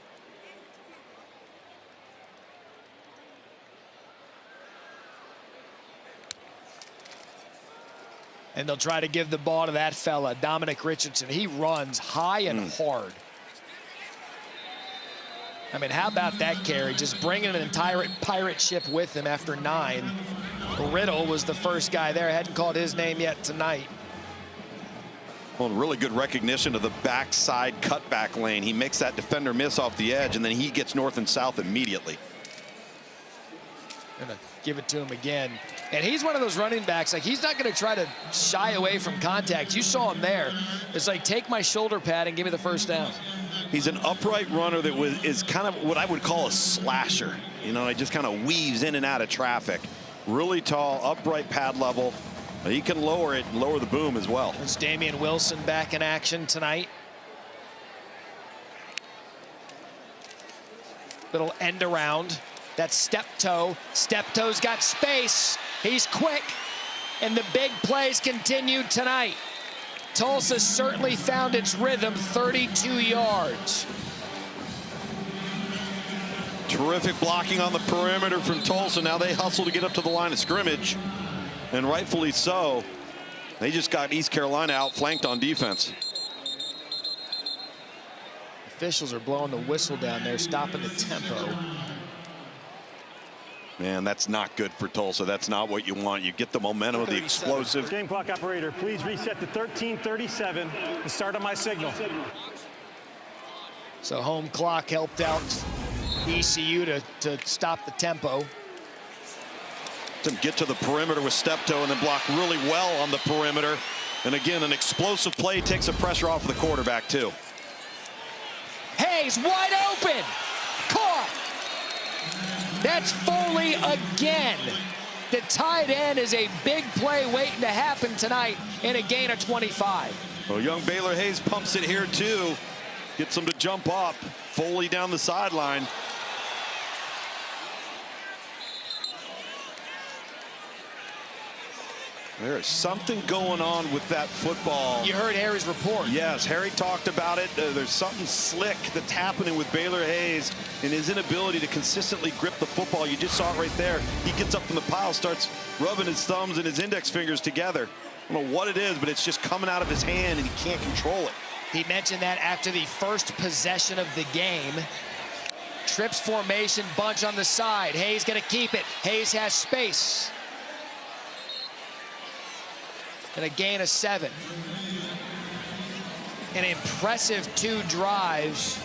And they'll try to give the ball to that fella, Dominic Richardson. He runs high and hard. I mean, how about that carry? Just bringing an entire pirate ship with him after 9. Riddle was the first guy there. Hadn't called his name yet tonight. Well, really good recognition of the backside cutback lane. He makes that defender miss off the edge, and then he gets north and south immediately. Gonna give it to him again. And he's one of those running backs, like, he's not going to try to shy away from contact. You saw him there. It's like, take my shoulder pad and give me the first down. He's an upright runner that is kind of what I would call a slasher. You know, he just kind of weaves in and out of traffic. Really tall, upright pad level. He can lower it and lower the boom as well. It's Damian Wilson back in action tonight. Little end around. That's step toe. Step toe's got space. He's quick. And the big plays continue tonight. Tulsa certainly found its rhythm, 32 yards. Terrific blocking on the perimeter from Tulsa. Now they hustle to get up to the line of scrimmage, and rightfully so. They just got East Carolina outflanked on defense. Officials are blowing the whistle down there, stopping the tempo. Man, that's not good for Tulsa. That's not what you want. You get the momentum of the explosive. Game clock operator, please reset to 13:37 and start on my signal. So home clock helped out ECU to stop the tempo. To get to the perimeter with step toe and then block really well on the perimeter. And again, an explosive play takes the pressure off of the quarterback too. Hayes wide open. Caught. That's Foley again. The tight end is a big play waiting to happen tonight in a gain of 25. Well, young Baylor Hayes pumps it here too. Gets him to jump up. Foley down the sideline. There is something going on with that football. You heard Harry's report. Yes, Harry talked about it. There's something slick that's happening with Baylor Hayes and his inability to consistently grip the football. You just saw it right there. He gets up from the pile, starts rubbing his thumbs and his index fingers together. I don't know what it is, but it's just coming out of his hand and he can't control it. He mentioned that after the first possession of the game. Trips formation, bunch on the side. Hayes gonna keep it. Hayes has space. And a gain of 7. An impressive 2 drives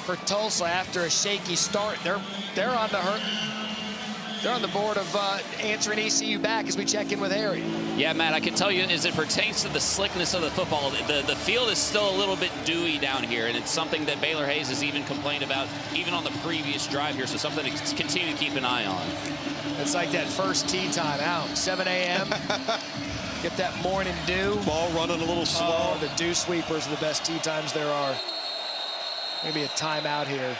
for Tulsa after a shaky start. They're on the board of answering ECU back as we check in with Harry. Yeah, Matt, I can tell you as it pertains to the slickness of the football, the field is still a little bit dewy down here, and it's something that Baylor Hayes has even complained about even on the previous drive here, so something to continue to keep an eye on. It's like that first tee time out, 7 a.m. Get that morning dew. Ball running a little slow. Oh, the dew sweepers are the best tee times there are. Maybe a timeout here.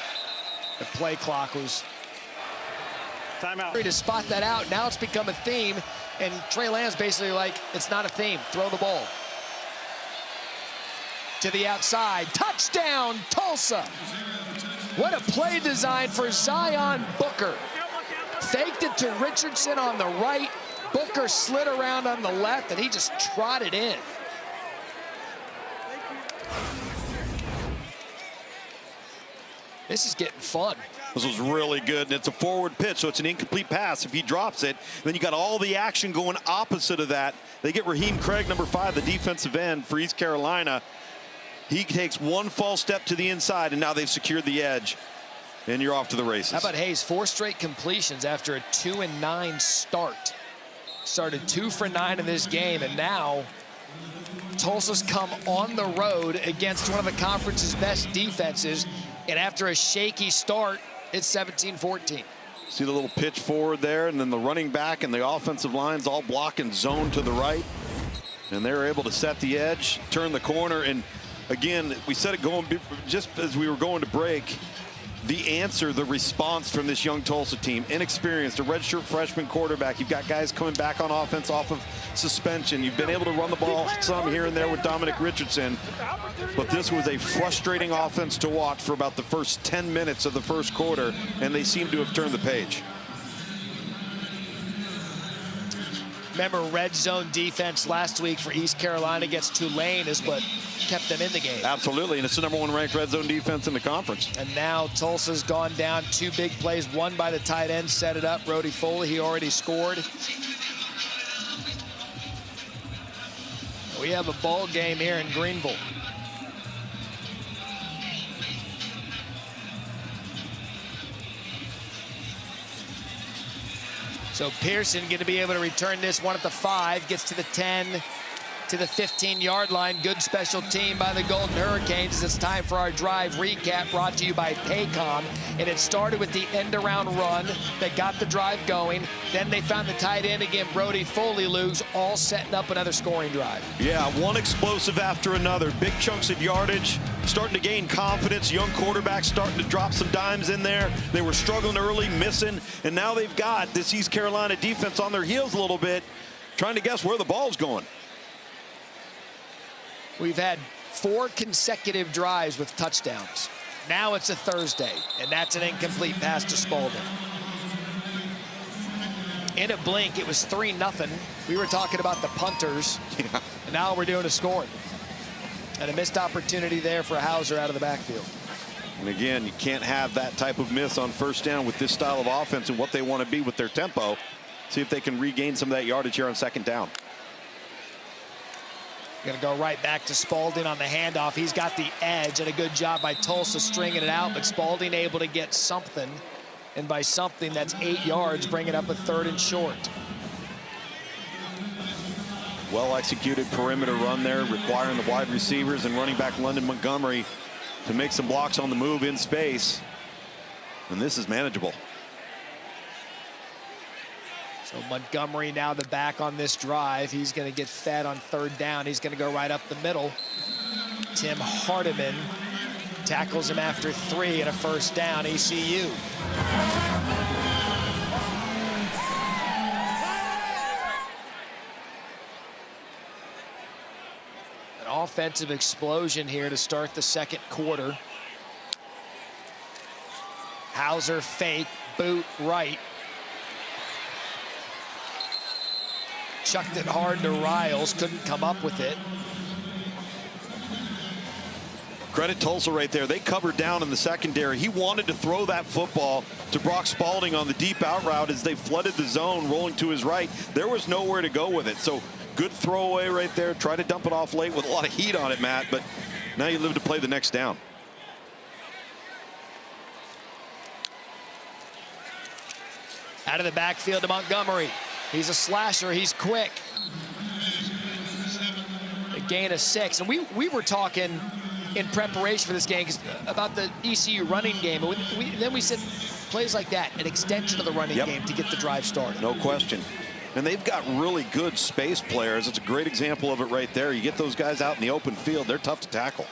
The play clock was timeout. to spot that out. Now it's become a theme, and Trey Lamb's basically like, it's not a theme. Throw the ball. To the outside. Touchdown, Tulsa. What a play design for Zion Booker. Faked it to Richardson on the right. Booker slid around on the left, and he just trotted in. This is getting fun. This was really good, and it's a forward pitch, so it's an incomplete pass if he drops it. Then you got all the action going opposite of that. They get Raheem Craig, number 5, the defensive end for East Carolina. He takes one false step to the inside, and now they've secured the edge, and you're off to the races. How about Hayes? 4 straight completions after a 2-9 start. Started 2 for 9 in this game, and now Tulsa's come on the road against one of the conference's best defenses, and after a shaky start, it's 17-14. See the little pitch forward there, and then the running back and the offensive lines all blocking zone to the right, and they're able to set the edge, turn the corner, and again, we said it going just as we were going to break. The answer, the response from this young Tulsa team, inexperienced, a redshirt freshman quarterback. You've got guys coming back on offense off of suspension. You've been able to run the ball some here and there with Dominic Richardson. But this was a frustrating offense to watch for about the first 10 minutes of the first quarter, and they seem to have turned the page. Remember, red zone defense last week for East Carolina against Tulane is what kept them in the game. Absolutely, and it's the #1 ranked red zone defense in the conference. And now Tulsa's gone down 2 big plays, one by the tight end, set it up. Brody Foley, he already scored. We have a ball game here in Greenville. So Pearson going to be able to return this one at the 5, gets to the 10, to the 15-yard line. Good special team by the Golden Hurricanes. It's time for our drive recap, brought to you by Paycom. And it started with the end-around run that got the drive going. Then they found the tight end again, Brody Foley, all setting up another scoring drive. Yeah, one explosive after another. Big chunks of yardage, starting to gain confidence. Young quarterbacks starting to drop some dimes in there. They were struggling early, missing, and now they've got this East Carolina defense on their heels a little bit, trying to guess where the ball's going. We've had 4 consecutive drives with touchdowns. Now it's a Thursday, and that's an incomplete pass to Spalding. In a blink, it was 3-0. We were talking about the punters, and now we're doing a scoring. And a missed opportunity there for Hauser out of the backfield. And again, you can't have that type of miss on first down with this style of offense and what they want to be with their tempo. See if they can regain some of that yardage here on second down. Going to go right back to Spalding on the handoff. He's got the edge, and a good job by Tulsa stringing it out, but Spalding able to get something, and by something, that's 8 yards, bringing up a 3rd and short. Well-executed perimeter run there, requiring the wide receivers and running back London Montgomery to make some blocks on the move in space, and this is manageable. So Montgomery now the back on this drive. He's going to get fed on 3rd down. He's going to go right up the middle. Tim Hardiman tackles him after 3 and a 1st down, ECU. An offensive explosion here to start the second quarter. Hauser fake, boot right. Chucked it hard to Riles, couldn't come up with it. Credit Tulsa right there. They covered down in the secondary. He wanted to throw that football to Brock Spalding on the deep out route as they flooded the zone, rolling to his right. There was nowhere to go with it. So good throwaway right there. Try to dump it off late with a lot of heat on it, Matt, but now you live to play the next down. Out of the backfield to Montgomery. He's a slasher, he's quick. A gain of 6, and we were talking in preparation for this game about the ECU running game. Then we said plays like that, an extension of the running game to get the drive started. No question. And they've got really good space players. It's a great example of it right there. You get those guys out in the open field, they're tough to tackle.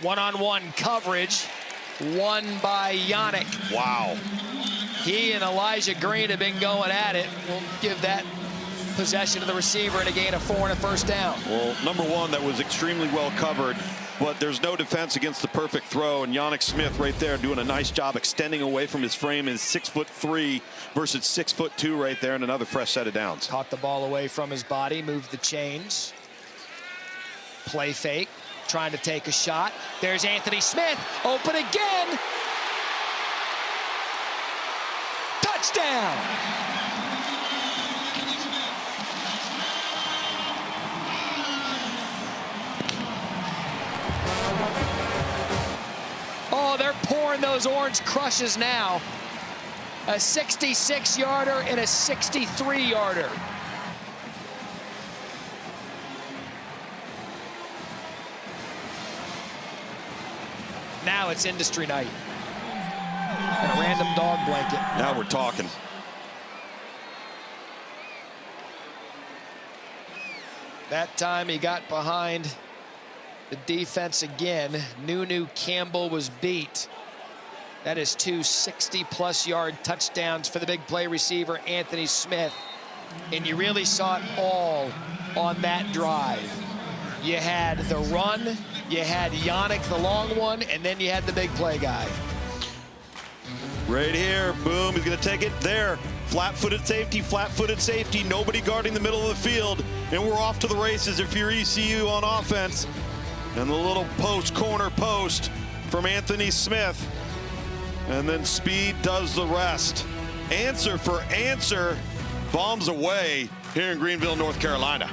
One-on-one coverage. won by Yannick. Wow. He and Elijah Green have been going at it. We'll give that possession to the receiver and a gain of 4 and a first down. Well, number one, that was extremely well covered, but there's no defense against the perfect throw. And Yannick Smith right there doing a nice job extending away from his frame. Is 6'3" versus 6'2" right there, and another fresh set of downs. Caught the ball away from his body, moved the chains. Play fake, trying to take a shot. There's Anthony Smith, open again. Touchdown! Oh, they're pouring those orange crushes now. A 66-yarder and a 63-yarder. Now it's industry night. And a random dog blanket. Now we're talking. That time he got behind the defense again. Nunu Campbell was beat. That is 2 60-plus yard touchdowns for the big play receiver, Anthony Smith. And you really saw it all on that drive. You had the run, you had Yannick, the long one, and then you had the big play guy. Right here, boom, he's gonna take it there. Flat-footed safety, nobody guarding the middle of the field, and we're off to the races if you're ECU on offense. And the little post, corner post from Anthony Smith. And then speed does the rest. Answer for answer, bombs away here in Greenville, North Carolina.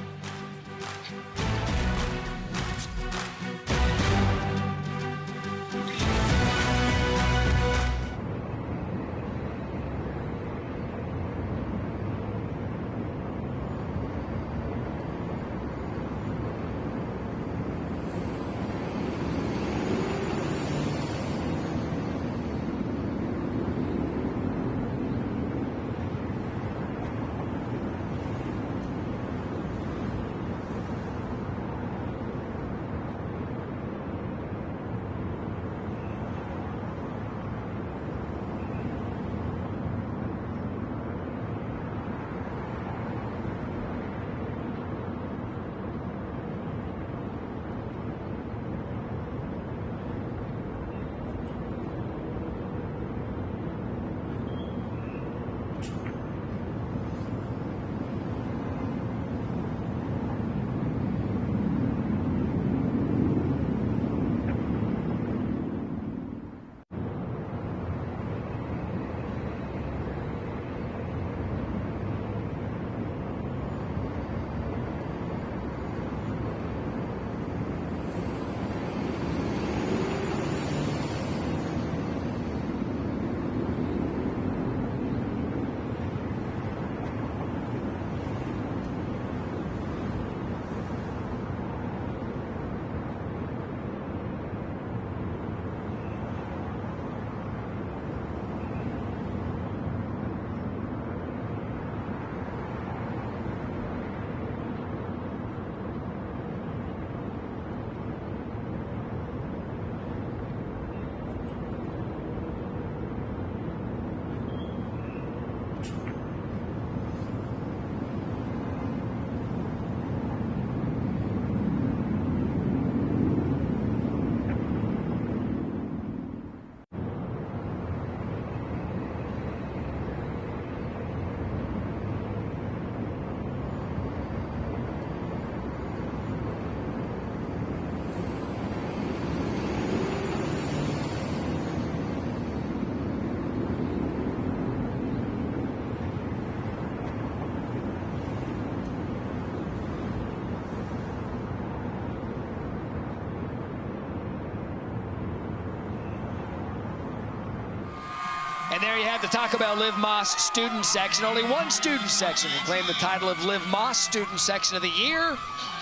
And there you have the Taco Bell Liv Moss student section. Only one student section will claim the title of Liv Moss Student Section of the Year,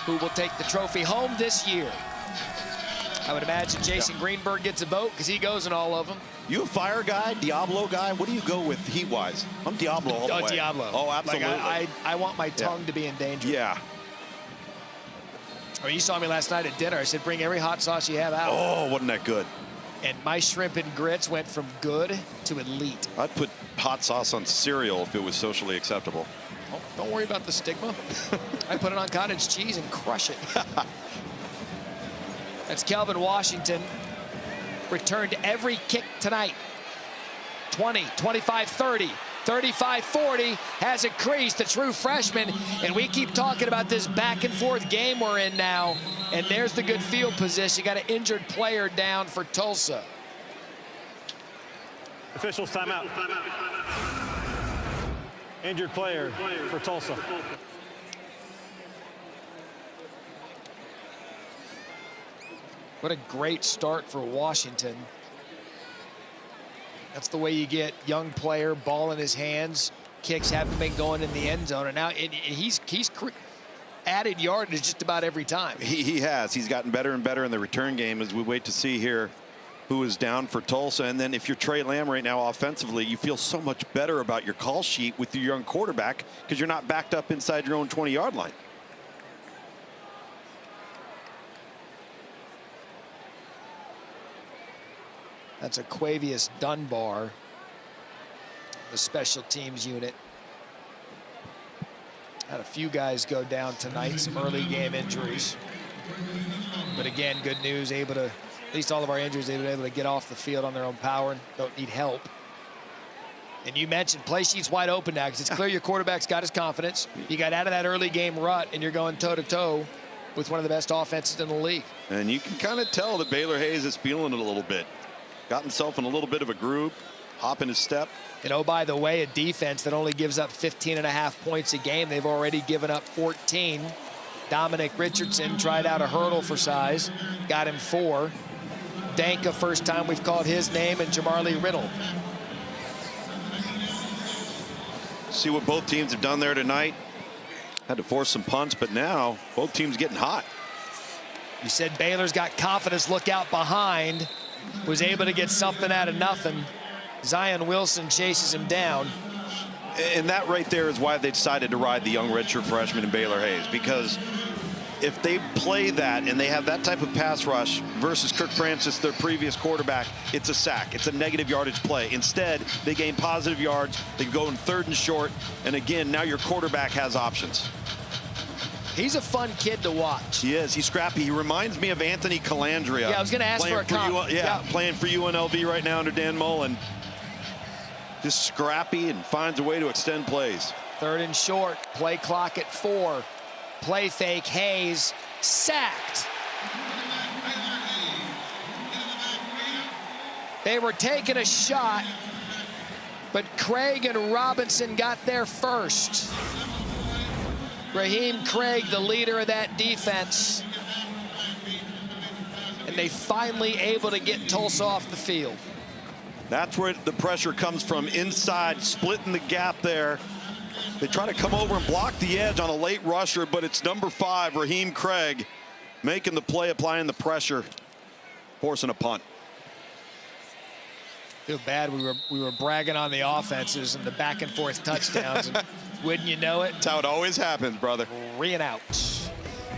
who will take the trophy home this year. I would imagine Jason Greenberg gets a vote because he goes in all of them. You a fire guy, Diablo guy? What do you go with heat-wise? I'm Diablo all the way. Oh, Diablo. Oh, absolutely. Like I want my tongue to be in danger. Yeah. Oh, you saw me last night at dinner. I said, bring every hot sauce you have out. Oh, wasn't that good? And my shrimp and grits went from good to elite. I'd put hot sauce on cereal if it was socially acceptable. Oh, don't worry about the stigma. I put it on cottage cheese and crush it. That's Kelvin Washington. Returned every kick tonight. 20, 25, 30, 35, 40. Has increased, the true freshman. And we keep talking about this back and forth game we're in now. And there's the good field position. Got an injured player down for Tulsa. Officials timeout. Injured player for Tulsa. What a great start for Washington. That's the way you get young player, ball in his hands. Kicks haven't been going in the end zone. And now he's added yardage just about every time. He has. He's gotten better and better in the return game as we wait to see here who is down for Tulsa. And then if you're Trey Lamb right now offensively, you feel so much better about your call sheet with your young quarterback because you're not backed up inside your own 20-yard line. That's Aquavius Dunbar, the special teams unit. Had a few guys go down tonight, some early game injuries. But again, good news, able to, at least all of our injuries, they were able to get off the field on their own power and don't need help. And you mentioned play sheet's wide open now because it's clear your quarterback's got his confidence. You got out of that early game rut and you're going toe-to-toe with one of the best offenses in the league. And you can kind of tell that Baylor Hayes is feeling it a little bit. Got himself in a little bit of a groove, hop in his step. And oh, by the way, a defense that only gives up 15.5 points a game. They've already given up 14. Dominic Richardson tried out a hurdle for size, got him 4. Danka, first time we've called his name, and Jamarlee Riddle. See what both teams have done there tonight. Had to force some punts, but now both teams getting hot. You said Baylor's got confidence, look out behind. Was able to get something out of nothing. Zion Wilson chases him down. And that right there is why they decided to ride the young redshirt freshman in Baylor Hayes, because if they play that and they have that type of pass rush versus Kirk Francis, their previous quarterback, it's a sack. It's a negative yardage play. Instead, they gain positive yards. They go in 3rd and short. And again, now your quarterback has options. He's a fun kid to watch. He is. He's scrappy. He reminds me of Anthony Calandria. Yeah, I was going to ask for a comp. Playing for UNLV right now under Dan Mullen. Just scrappy and finds a way to extend plays. 3rd and short. Play clock at 4. Play fake. Hayes sacked. They were taking a shot, but Craig and Robinson got there first. Raheem Craig, the leader of that defense. And they finally able to get Tulsa off the field. That's where the pressure comes from, inside, splitting the gap there. They try to come over and block the edge on a late rusher, but it's number 5, Raheem Craig, making the play, applying the pressure, forcing a punt. Feel bad we were bragging on the offenses and the back and forth touchdowns. And wouldn't you know it? That's how it always happens, brother. 3 and out.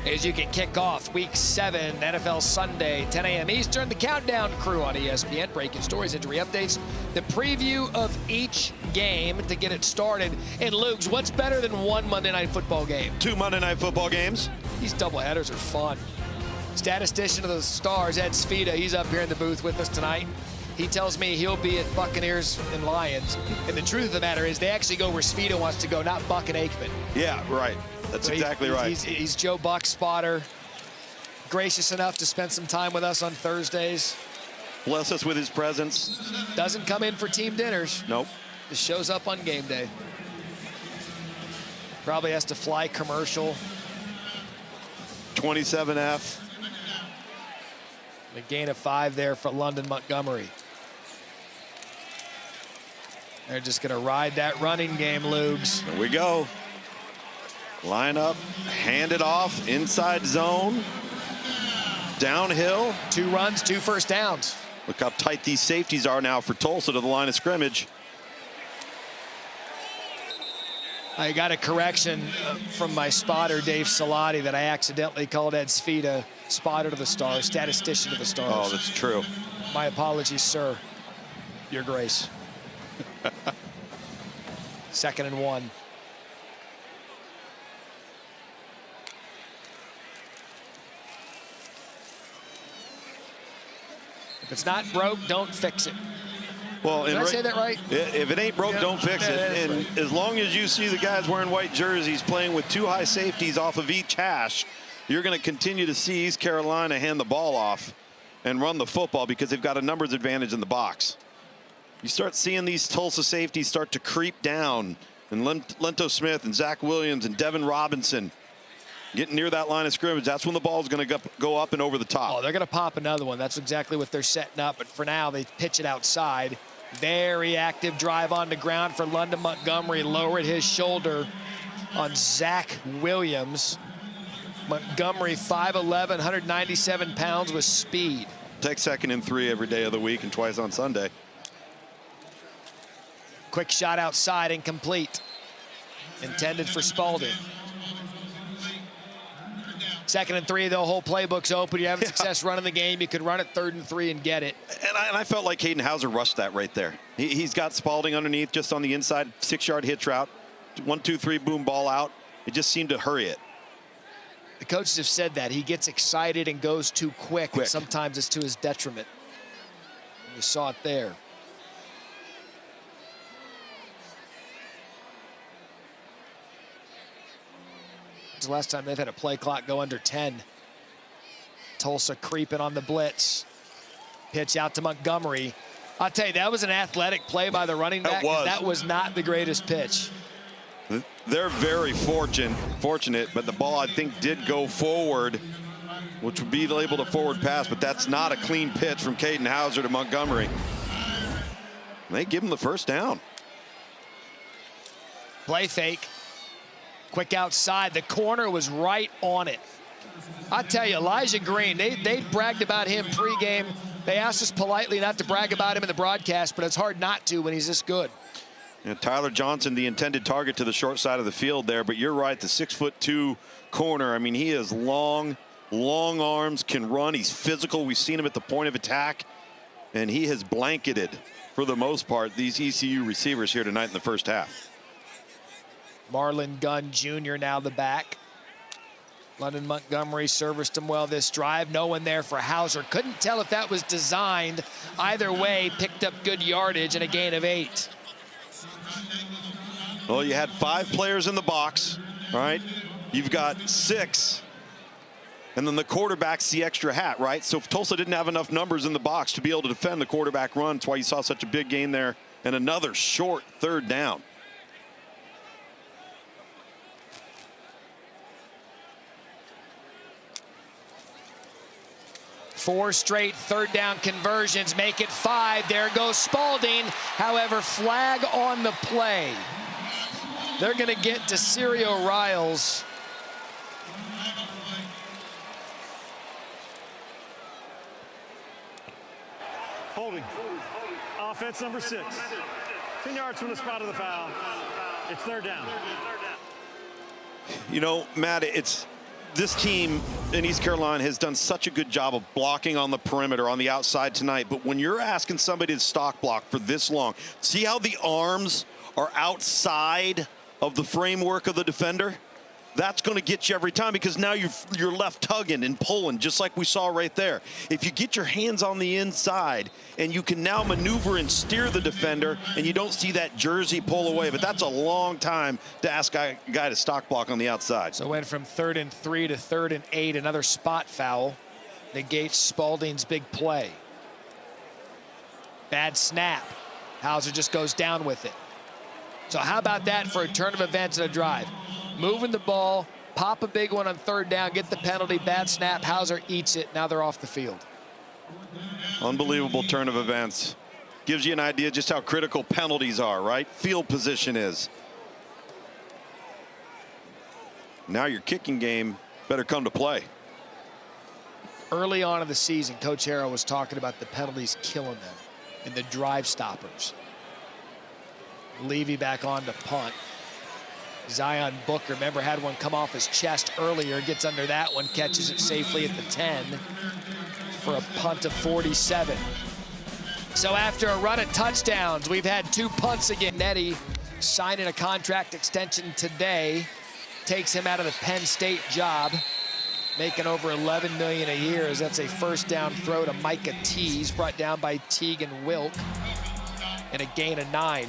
As you can kick off Week 7, NFL Sunday, 10 a.m. Eastern. The Countdown crew on ESPN, breaking stories, injury updates, the preview of each game to get it started. And Luke's, what's better than one Monday Night Football game? 2 Monday Night Football games. These doubleheaders are fun. Statistician of the Stars, Ed Svita, he's up here in the booth with us tonight. He tells me he'll be at Buccaneers and Lions. And the truth of the matter is they actually go where Svita wants to go, not Buck and Aikman. Yeah, right. That's so exactly right. He's Joe Buck's spotter. Gracious enough to spend some time with us on Thursdays. Bless us with his presence. Doesn't come in for team dinners. Nope. Just shows up on game day. Probably has to fly commercial. 27F. A gain of 5 there for London Montgomery. They're just going to ride that running game, Lugs. Here we go. Line up, hand it off, inside zone, downhill. 2 runs, 2 first downs. Look how tight these safeties are now for Tulsa to the line of scrimmage. I got a correction from my spotter, Dave Salati, that I accidentally called Ed Svita Spotter to the stars, statistician to the stars. Oh, that's true. My apologies, sir. Your grace. 2nd and 1. If it's not broke, don't fix it. Well, Did I say that right? If it ain't broke, don't fix it. And right. as long as you see the guys wearing white jerseys playing with 2 high safeties off of each hash, you're going to continue to see East Carolina hand the ball off and run the football because they've got a numbers advantage in the box. You start seeing these Tulsa safeties start to creep down, and Lento Smith and Zach Williams and Devin Robinson getting near that line of scrimmage. That's when the ball is going to go up and over the top. Oh, they're going to pop another one. That's exactly what they're setting up. But for now, they pitch it outside. Very active drive on the ground for London Montgomery. Lowered his shoulder on Zach Williams. Montgomery, 5'11", 197 pounds with speed. Take 2nd and 3 every day of the week and twice on Sunday. Quick shot outside, incomplete. Intended for Spalding. 2nd and 3, the whole playbook's open. You have success running the game. You could run it 3rd and 3 and get it. And I felt like Hayden Hauser rushed that right there. He's got Spalding underneath just on the inside, 6-yard hitch route. 1, 2, 3, boom, ball out. It just seemed to hurry it. The coaches have said that. He gets excited and goes too quick. And sometimes it's to his detriment. And you saw it there. It's the last time they've had a play clock go under 10. Tulsa creeping on the blitz. Pitch out to Montgomery. I'll tell you, that was an athletic play by the running back. That was not the greatest pitch. They're very fortunate, but the ball, I think, did go forward, which would be labeled a forward pass, but that's not a clean pitch from Caden Hauser to Montgomery. And they give him the 1st down. Play fake. Quick outside. The corner was right on it. I tell you, Elijah Green, they bragged about him pregame. They asked us politely not to brag about him in the broadcast, but it's hard not to when he's this good. Yeah, Tyler Johnson, the intended target to the short side of the field there, but you're right, the 6'2" corner. I mean, he has long arms, can run. He's physical. We've seen him at the point of attack, and he has blanketed, for the most part, these ECU receivers here tonight in the 1st half. Marlon Gunn Jr. now the back. London Montgomery serviced him well this drive. No one there for Hauser. Couldn't tell if that was designed. Either way, picked up good yardage and a gain of 8. Well, you had 5 players in the box, right? You've got 6. And then the quarterback's the extra hat, right? So if Tulsa didn't have enough numbers in the box to be able to defend the quarterback run, that's why you saw such a big gain there. And another short 3rd down. Four straight 3rd down conversions make it 5. There goes Spalding. However, flag on the play. They're going to get Desiree Riles. Holding. Offense number 6. 10 yards from the spot of the foul. It's 3rd down. You know, Matt, this team in East Carolina has done such a good job of blocking on the perimeter on the outside tonight. But when you're asking somebody to stock block for this long, see how the arms are outside of the framework of the defender? That's going to get you every time, because now you're left tugging and pulling, just like we saw right there. If you get your hands on the inside and you can now maneuver and steer the defender, and you don't see that jersey pull away, but that's a long time to ask a guy to stock block on the outside. So went from 3rd and 3 to 3rd and 8. Another spot foul negates Spalding's big play. Bad snap. Hauser just goes down with it. So how about that for a turn of events and a drive? Moving the ball, pop a big one on 3rd down, get the penalty, bad snap, Hauser eats it, now they're off the field. Unbelievable turn of events. Gives you an idea just how critical penalties are, right? Field position is. Now your kicking game better come to play. Early on in the season, Coach Harrow was talking about the penalties killing them and the drive stoppers. Levy back on to punt. Zion Booker, remember, had one come off his chest earlier, gets under that one, catches it safely at the 10 for a punt of 47. So after a run of touchdowns, we've had 2 punts again. Nettie signing a contract extension today, takes him out of the Penn State job, making over $11 million a year, as that's a first down throw to Micah Tees, brought down by Teagan Wilk, and a gain of 9.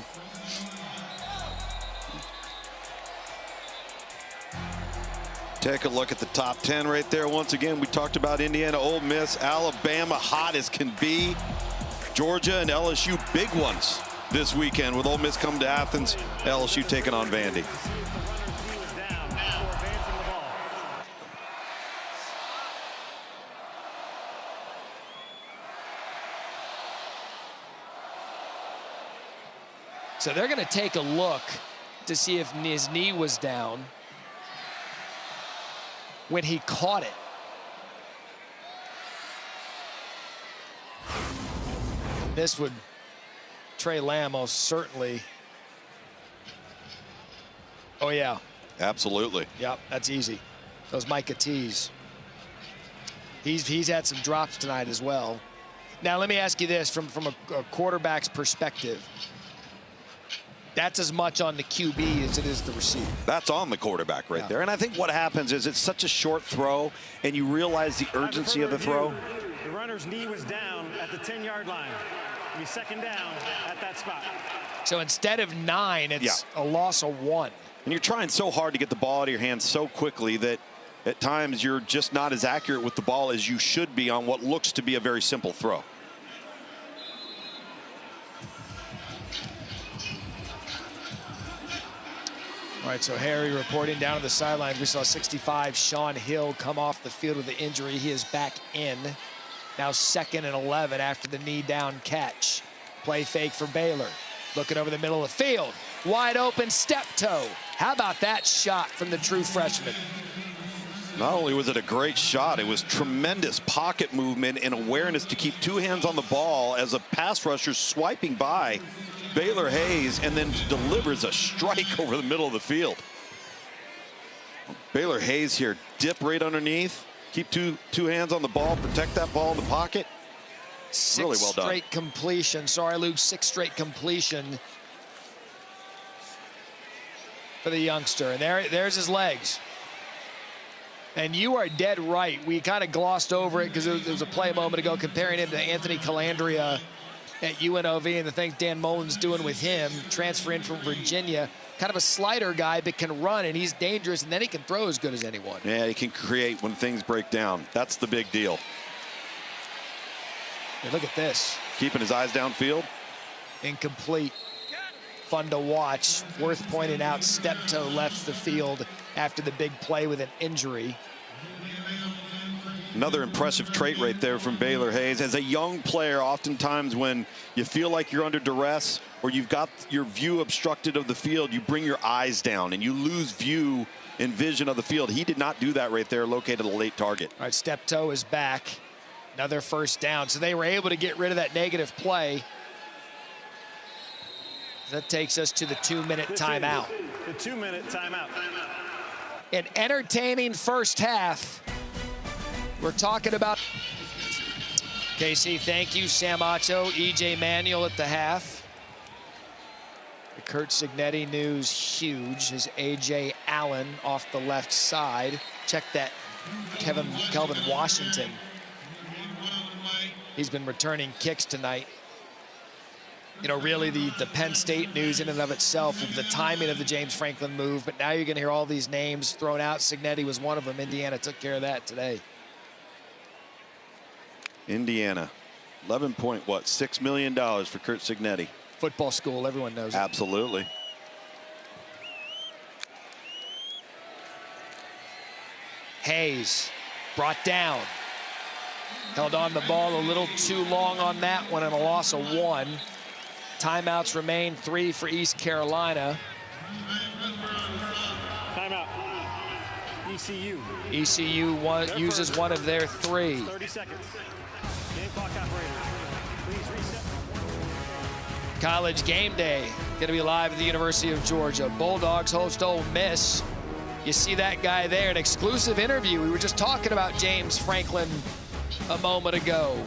Take a look at the top 10 right there. Once again, we talked about Indiana, Ole Miss, Alabama, hot as can be. Georgia and LSU, big ones this weekend with Ole Miss coming to Athens, LSU taking on Vandy. So they're going to take a look to see if his knee was down when he caught it. This would, Trey Lamb most certainly. Oh, yeah. Absolutely. Yep, that's easy. Those Micah Tees. He's had some drops tonight as well. Now, let me ask you this from a quarterback's perspective. That's as much on the QB as it is the receiver. That's on the quarterback right there. And I think what happens is it's such a short throw, and you realize the urgency of the throw. The runner's knee was down at the 10-yard line. Be second down at that spot. So instead of 9, it's a loss of 1. And you're trying so hard to get the ball out of your hands so quickly that at times you're just not as accurate with the ball as you should be on what looks to be a very simple throw. All right, so Harry reporting down to the sidelines. We saw 65 Sean Hill come off the field with the injury. He is back in. Now 2nd and 11 after the knee down catch. Play fake for Baylor. Looking over the middle of the field. Wide open step toe. How about that shot from the true freshman? Not only was it a great shot, it was tremendous pocket movement and awareness to keep 2 hands on the ball as a pass rusher swiping by Baylor Hayes and then delivers a strike over the middle of the field. Baylor Hayes here, dip right underneath, keep two hands on the ball, protect that ball in the pocket. Really well done. 6 straight completion. Sorry, Luke, 6 straight completion for the youngster. And there's his legs. And you are dead right. We kind of glossed over it because there was a play a moment ago comparing him to Anthony Calandria at UNLV and the things Dan Mullen's doing with him, transferring from Virginia. Kind of a slider guy, but can run, and he's dangerous, and then he can throw as good as anyone. Yeah, he can create when things break down. That's the big deal. Hey, look at this. Keeping his eyes downfield. Incomplete. Fun to watch. Worth pointing out, step toe left the field after the big play with an injury. Another impressive trait right there from Baylor Hayes. As a young player, oftentimes when you feel like you're under duress or you've got your view obstructed of the field, you bring your eyes down and you lose view and vision of the field. He did not do that right there, located a late target. All right, step toe is back. Another first down. So they were able to get rid of that negative play. That takes us to the 2-minute timeout. The 2-minute timeout. An entertaining first half. We're talking about KC, thank you. Sam Acho, EJ Manuel at the half. The Kurt Cignetti news huge is AJ Allen off the left side. Check that, Kelvin Washington. He's been returning kicks tonight. You know, really the Penn State news in and of itself, the timing of the James Franklin move, but now you're going to hear all these names thrown out. Cignetti was one of them. Indiana took care of that today. Indiana, $11.6 million for Kurt Cignetti. Football school, everyone knows it. Absolutely. Hayes brought down. Held on the ball a little too long on that one and a loss of 1. Timeouts remain, 3 for East Carolina. Timeout. ECU. ECU uses one of their 3. 30 seconds. Game clock operator. Please reset. College game day Going to be live at the University of Georgia. Bulldogs host Ole Miss. You see that guy there, an exclusive interview. We were just talking about James Franklin a moment ago.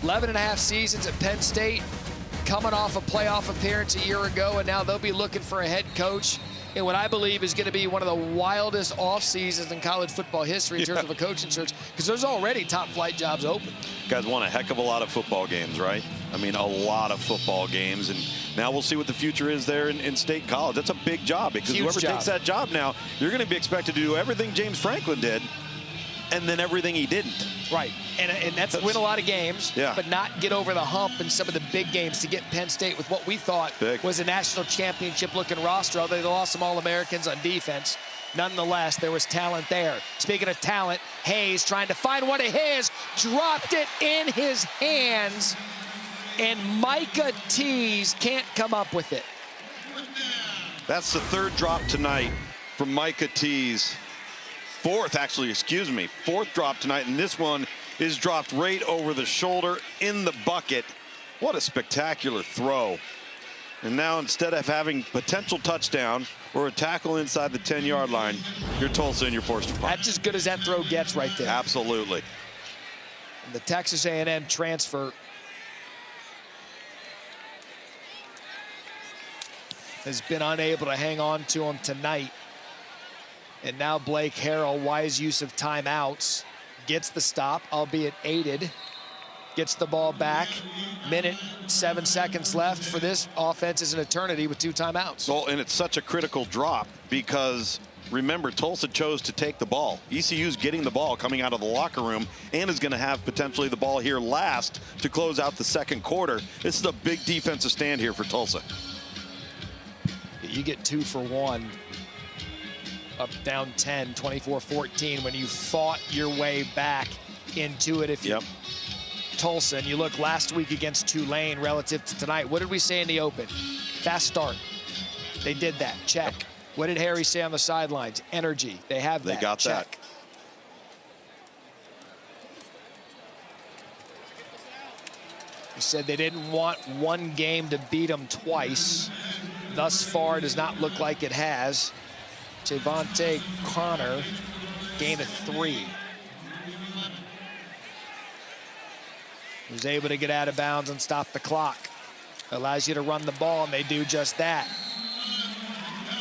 11.5 seasons at Penn State, coming off a playoff appearance a year ago, and now they'll be looking for a head coach in what I believe is going to be one of the wildest off seasons in college football history in terms of a coaching search, because there's already top flight jobs open. You guys won a heck of a lot of football games, right? I mean, a lot of football games, and now we'll see what the future is there in State College. That's a big job, because whoever takes that job now, you're going to be expected to do everything James Franklin did, and then everything he didn't. Right, and that's win a lot of games, but not get over the hump in some of the big games to get Penn State with what we thought was a national championship-looking roster, although they lost some All-Americans on defense. Nonetheless, there was talent there. Speaking of talent, Hayes trying to find one of his, dropped it in his hands, and Micah Tease can't come up with it. That's the third drop tonight from Micah Tease. Fourth drop tonight, and this one is dropped right over the shoulder in the bucket. What a spectacular throw. And now, instead of having potential touchdown or a tackle inside the 10-yard line, you're Tulsa and you're forced to punt. That's as good as that throw gets right there. Absolutely. And the Texas A&M transfer has been unable to hang on to him tonight. And now Blake Harrell, wise use of timeouts, gets the stop, albeit aided, gets the ball back. Minute, 7 seconds left for this offense is an eternity with 2 timeouts. Well, and it's such a critical drop because, remember, Tulsa chose to take the ball. ECU's getting the ball coming out of the locker room and is going to have potentially the ball here last to close out the second quarter. This is a big defensive stand here for Tulsa. You get 2 for 1. Up down 10, 24-14 when you fought your way back into it. If you Tulsa, and you look last week against Tulane relative to tonight, what did we say in the open? Fast start. They did that. Check. What did Harry say on the sidelines? Energy. They have that. They got check. that. He said they didn't want one game to beat them twice. Thus far, it does not look like it has. Javante Connor, gain of 3. Was able to get out of bounds and stop the clock. Allows you to run the ball, and they do just that.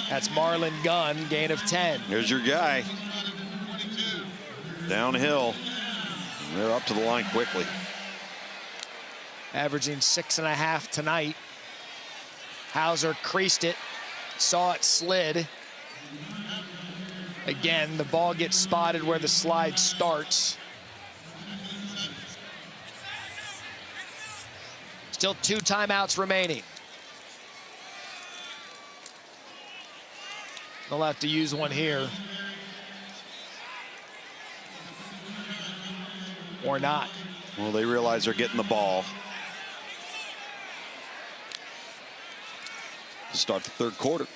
That's Marlon Gunn, gain of 10. Here's your guy. Downhill. They're up to the line quickly. Averaging 6.5 tonight. Hauser creased it, saw it slid. Again, the ball gets spotted where the slide starts. Still 2 timeouts remaining. They'll have to use one here. Or not. Well, they realize they're getting the ball to start the third quarter.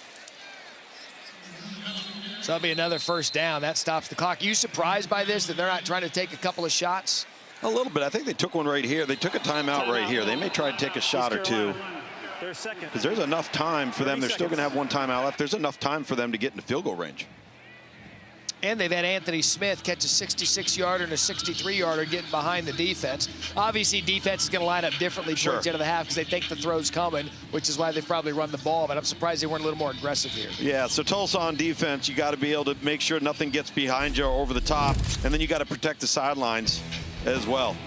So that'll be another first down. That stops the clock. You surprised by this, that they're not trying to take a couple of shots? A little bit. I think they took one right here. They took a timeout right here. They may try to take a shot or two. Because there's enough time for them. They're still going to have 1 timeout left. There's enough time for them to get into field goal range. And they've had Anthony Smith catch a 66-yarder and a 63-yarder getting behind the defense. Obviously, defense is going to line up differently towards the end of the half because they think the throw's coming, which is why they've probably run the ball. But I'm surprised they weren't a little more aggressive here. Yeah, so Tulsa on defense, you got to be able to make sure nothing gets behind you or over the top, and then you got to protect the sidelines as well.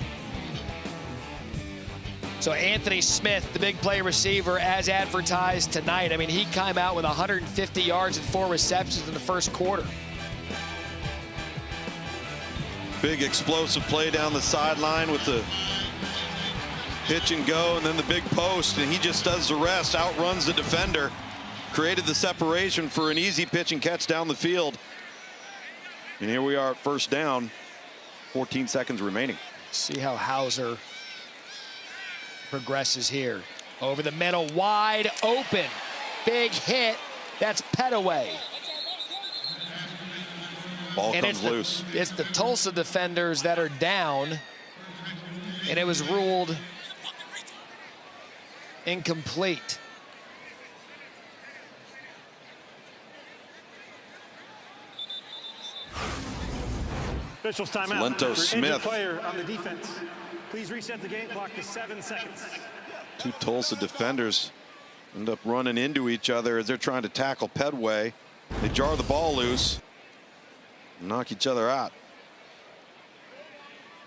So Anthony Smith, the big play receiver, as advertised tonight. I mean, he came out with 150 yards and 4 receptions in the first quarter. Big explosive play down the sideline with the pitch and go, and then the big post, and he just does the rest, outruns the defender, created the separation for an easy pitch and catch down the field. And here we are at first down, 14 seconds remaining. See how Hauser progresses here. Over the middle, wide open. Big hit. That's Petaway. Ball comes loose. It's the Tulsa defenders that are down, and it was ruled incomplete. Officials timeout. Lento For injured Smith. player on the defense. Please reset the game clock to 7 seconds. Two Tulsa defenders end up running into each other as they're trying to tackle Pedway. They jar the ball loose, knock each other out.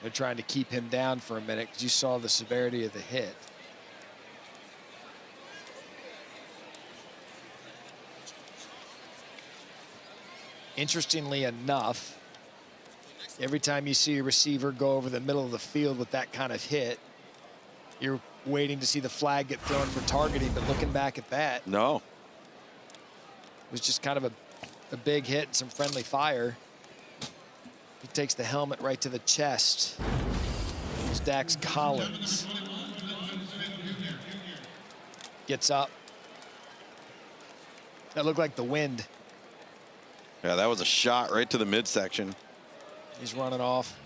They're trying to keep him down for a minute because you saw the severity of the hit. Interestingly enough, every time you see a receiver go over the middle of the field with that kind of hit, you're waiting to see the flag get thrown for targeting, but looking back at that, No. it was just kind of a big hit and some friendly fire. He takes the helmet right to the chest. It's Dax Collins. Gets up. That looked like the wind. Yeah, that was a shot right to the midsection. He's running off.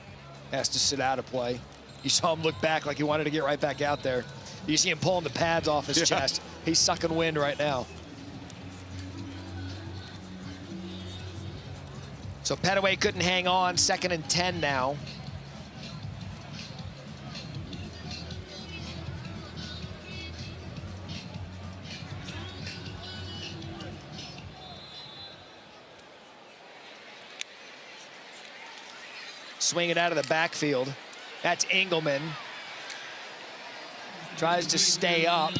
Has to sit out of play. You saw him look back like he wanted to get right back out there. You see him pulling the pads off his chest. He's sucking wind right now. So Petaway couldn't hang on. 2nd and 10 now. Swing it out of the backfield. That's Engelman. Tries to stay up.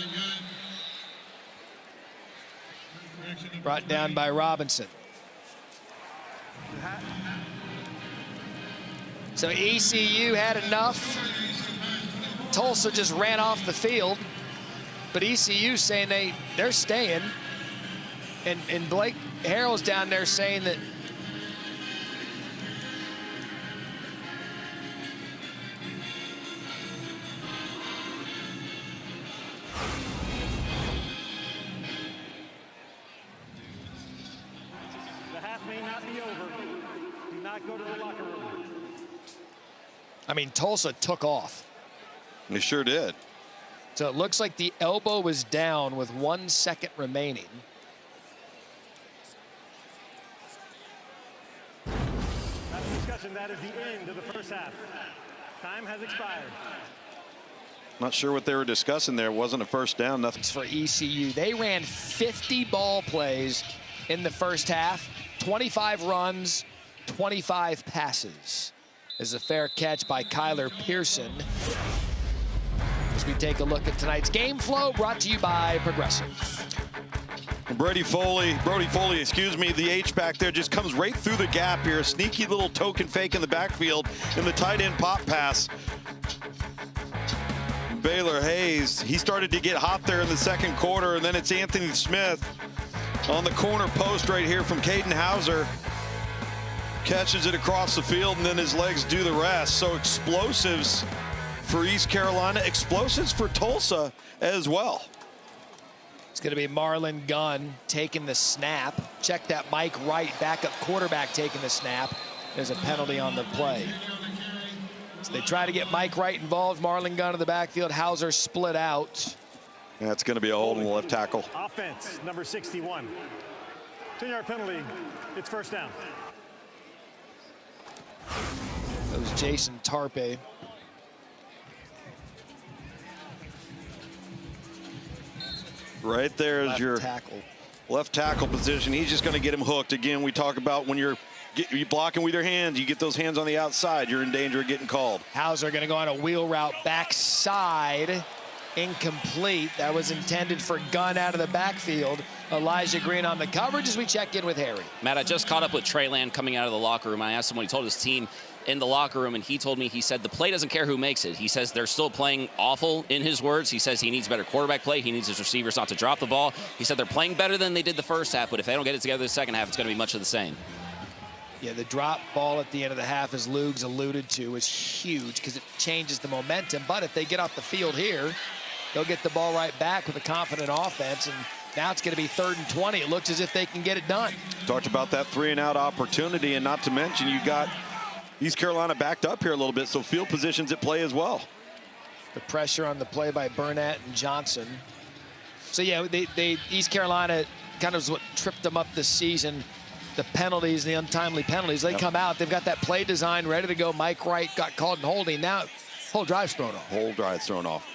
Brought down by Robinson. So ECU had enough. Tulsa just ran off the field. But ECU saying they're staying. And Blake Harrell's down there saying that Go to the locker room. I mean, Tulsa took off. They sure did. So it looks like the elbow was down with 1 second remaining. That's a discussion. That is the end of the first half. Time has expired. Not sure what they were discussing there. It wasn't a first down, nothing. For ECU, they ran 50 ball plays in the first half, 25 runs, 25 passes. Is a fair catch by Kyler Pearson. As we take a look at tonight's game flow, brought to you by Progressive. Brody Foley, excuse me, the H-back there just comes right through the gap here. A sneaky little token fake in the backfield in the tight end pop pass. Baylor Hayes, he started to get hot there in the second quarter, and then it's Anthony Smith on the corner post right here from Caden Hauser. Catches it across the field, and then his legs do the rest. So explosives for East Carolina, explosives for Tulsa as well. It's going to be Marlon Gunn taking the snap. Check that Mike Wright, backup quarterback, taking the snap. There's a penalty on the play. So they try to get Mike Wright involved. Marlon Gunn in the backfield. Hauser split out. That's going to be a hold on the left tackle. Offense, number 61. 10-yard penalty. It's first down. That was Jason Tarpe. Right there is your left tackle position. He's just going to get him hooked. Again, we talk about when you're blocking with your hands, you get those hands on the outside, you're in danger of getting called. Hauser going to go on a wheel route backside. Incomplete. That was intended for Gunn out of the backfield. Elijah Green on the coverage as we check in with Harry. Matt, I just caught up with Trey Land coming out of the locker room. I asked him what he told his team in the locker room, and he told me, he said the play doesn't care who makes it. He says they're still playing awful, in his words. He says he needs better quarterback play. He needs his receivers not to drop the ball. He said they're playing better than they did the first half, but if they don't get it together the second half, it's going to be much of the same. Yeah, the drop ball at the end of the half, as Lugs alluded to, is huge because it changes the momentum. But if they get off the field here, they'll get the ball right back with a confident offense, and now it's going to be 3rd and 20. It looks as if they can get it done. Talked about that 3-and-out opportunity, and not to mention you got East Carolina backed up here a little bit, so field positions at play as well. The pressure on the play by Burnett and Johnson. So yeah, East Carolina kind of is what tripped them up this season. the penalties, the untimely penalties. They come out. They've got that play design ready to go. Mike Wright got called in holding. Now, whole drive's thrown off. Whole drive's thrown off.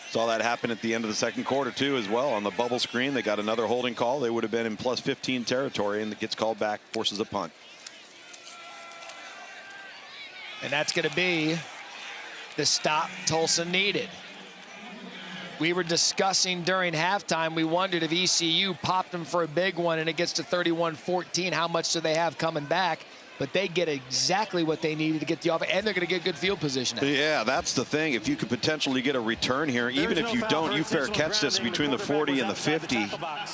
Saw that happen at the end of the second quarter, too, as well. On the bubble screen, they got another holding call. They would have been in plus 15 territory, and it gets called back, forces a punt. And that's going to be the stop Tulsa needed. We were discussing during halftime, we wondered if ECU popped them for a big one and it gets to 31-14, how much do they have coming back? But they get exactly what they needed to get the offense, and they're going to get good field position. Yeah, that's the thing. If you could potentially get a return here, even if you don't, you fair catch this between the 40 and the 50,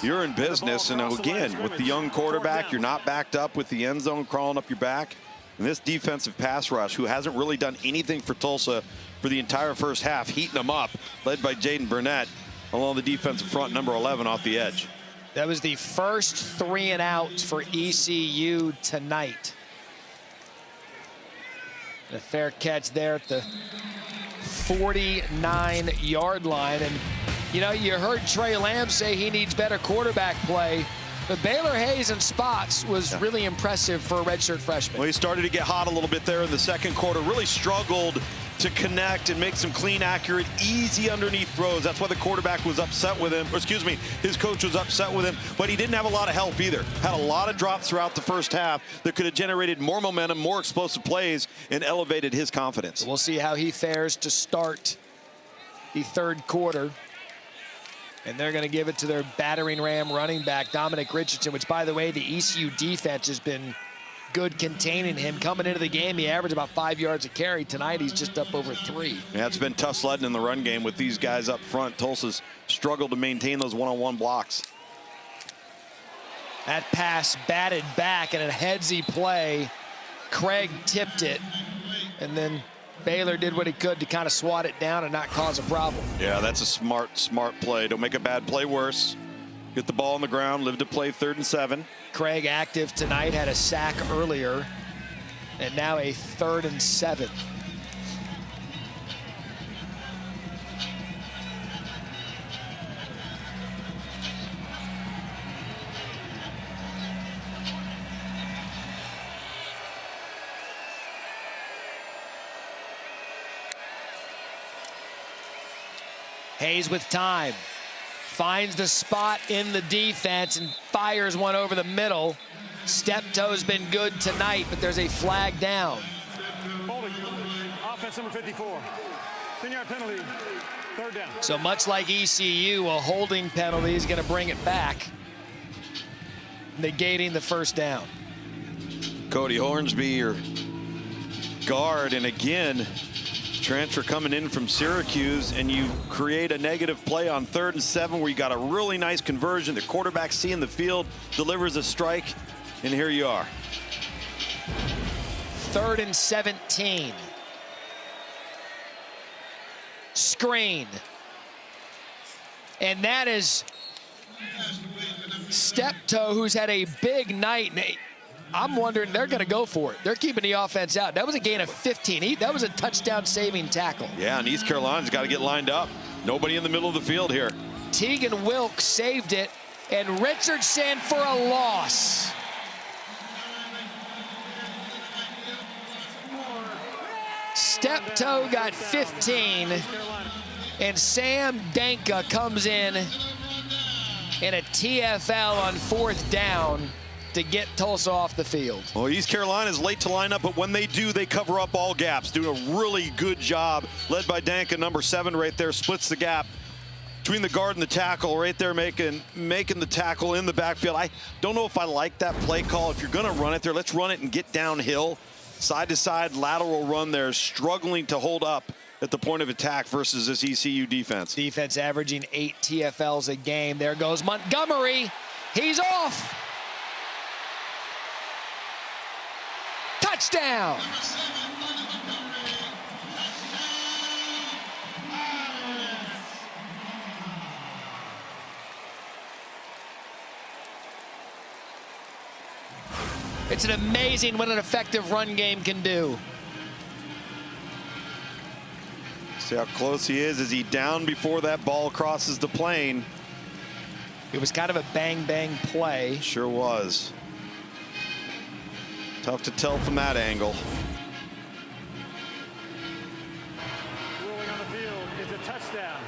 you're in business. And again, with the young quarterback, you're not backed up with the end zone crawling up your back. And this defensive pass rush, who hasn't really done anything for Tulsa for the entire first half, heating them up, led by Jaden Burnett along the defensive front, number 11 off the edge. That was the first 3 and out for ECU tonight. A fair catch there at the 49-yard line. And, you know, you heard Trey Lamb say he needs better quarterback play. But Baylor Hayes in spots was really impressive for a redshirt freshman. Well, he started to get hot a little bit there in the second quarter. Really struggled to connect and make some clean, accurate, easy underneath throws. That's why the quarterback was upset with him. Or excuse me, his coach was upset with him. But he didn't have a lot of help either. Had a lot of drops throughout the first half that could have generated more momentum, more explosive plays, and elevated his confidence. We'll see how he fares to start the third quarter. And they're going to give it to their battering ram running back, Dominic Richardson, which, by the way, the ECU defense has been good containing him. Coming into the game, he averaged about 5 yards a carry. Tonight, he's just up over 3. Yeah, it's been tough sledding in the run game with these guys up front. Tulsa's struggled to maintain those one-on-one blocks. That pass batted back in a headsy play. Craig tipped it, and then Baylor did what he could to kind of swat it down and not cause a problem. Yeah, that's a smart play. Don't make a bad play worse. Get the ball on the ground, live to play 3rd and 7. Craig active tonight, had a sack earlier, and now a 3rd and 7. Hayes with time, finds the spot in the defense and fires one over the middle. Steptoe's been good tonight, but there's a flag down. Holding, offense number 54, 10-yard penalty, 3rd down. So much like ECU, a holding penalty is going to bring it back, negating the 1st down. Cody Hornsby, your guard, and again, transfer coming in from Syracuse, and you create a negative play on 3rd and 7 where you got a really nice conversion. The quarterback seeing the field, delivers a strike, and here you are. 3rd and 17. Screen. And that is Steptoe, who's had a big night. I'm wondering, they're going to go for it. They're keeping the offense out. That was a gain of 15. That was a touchdown-saving tackle. Yeah, and East Carolina's got to get lined up. Nobody in the middle of the field here. Tegan Wilkes saved it, and Richardson for a loss. Steptoe got 15, and Sam Danka comes in a TFL on 4th down to get Tulsa off the field. Well, East Carolina is late to line up, but when they do, they cover up all gaps. Do a really good job, led by Danka, number 7 right there, splits the gap between the guard and the tackle right there, making the tackle in the backfield. I don't know if I like that play call. If you're going to run it there, let's run it and get downhill. Side-to-side lateral run there, struggling to hold up at the point of attack versus this ECU defense. Defense averaging 8 TFLs a game. There goes Montgomery. He's off. Touchdown! It's an amazing what an effective run game can do. See how close he is. Is he down before that ball crosses the plane? It was kind of a bang-bang play. Sure was. Tough to tell from that angle. Ruling on the field is a touchdown.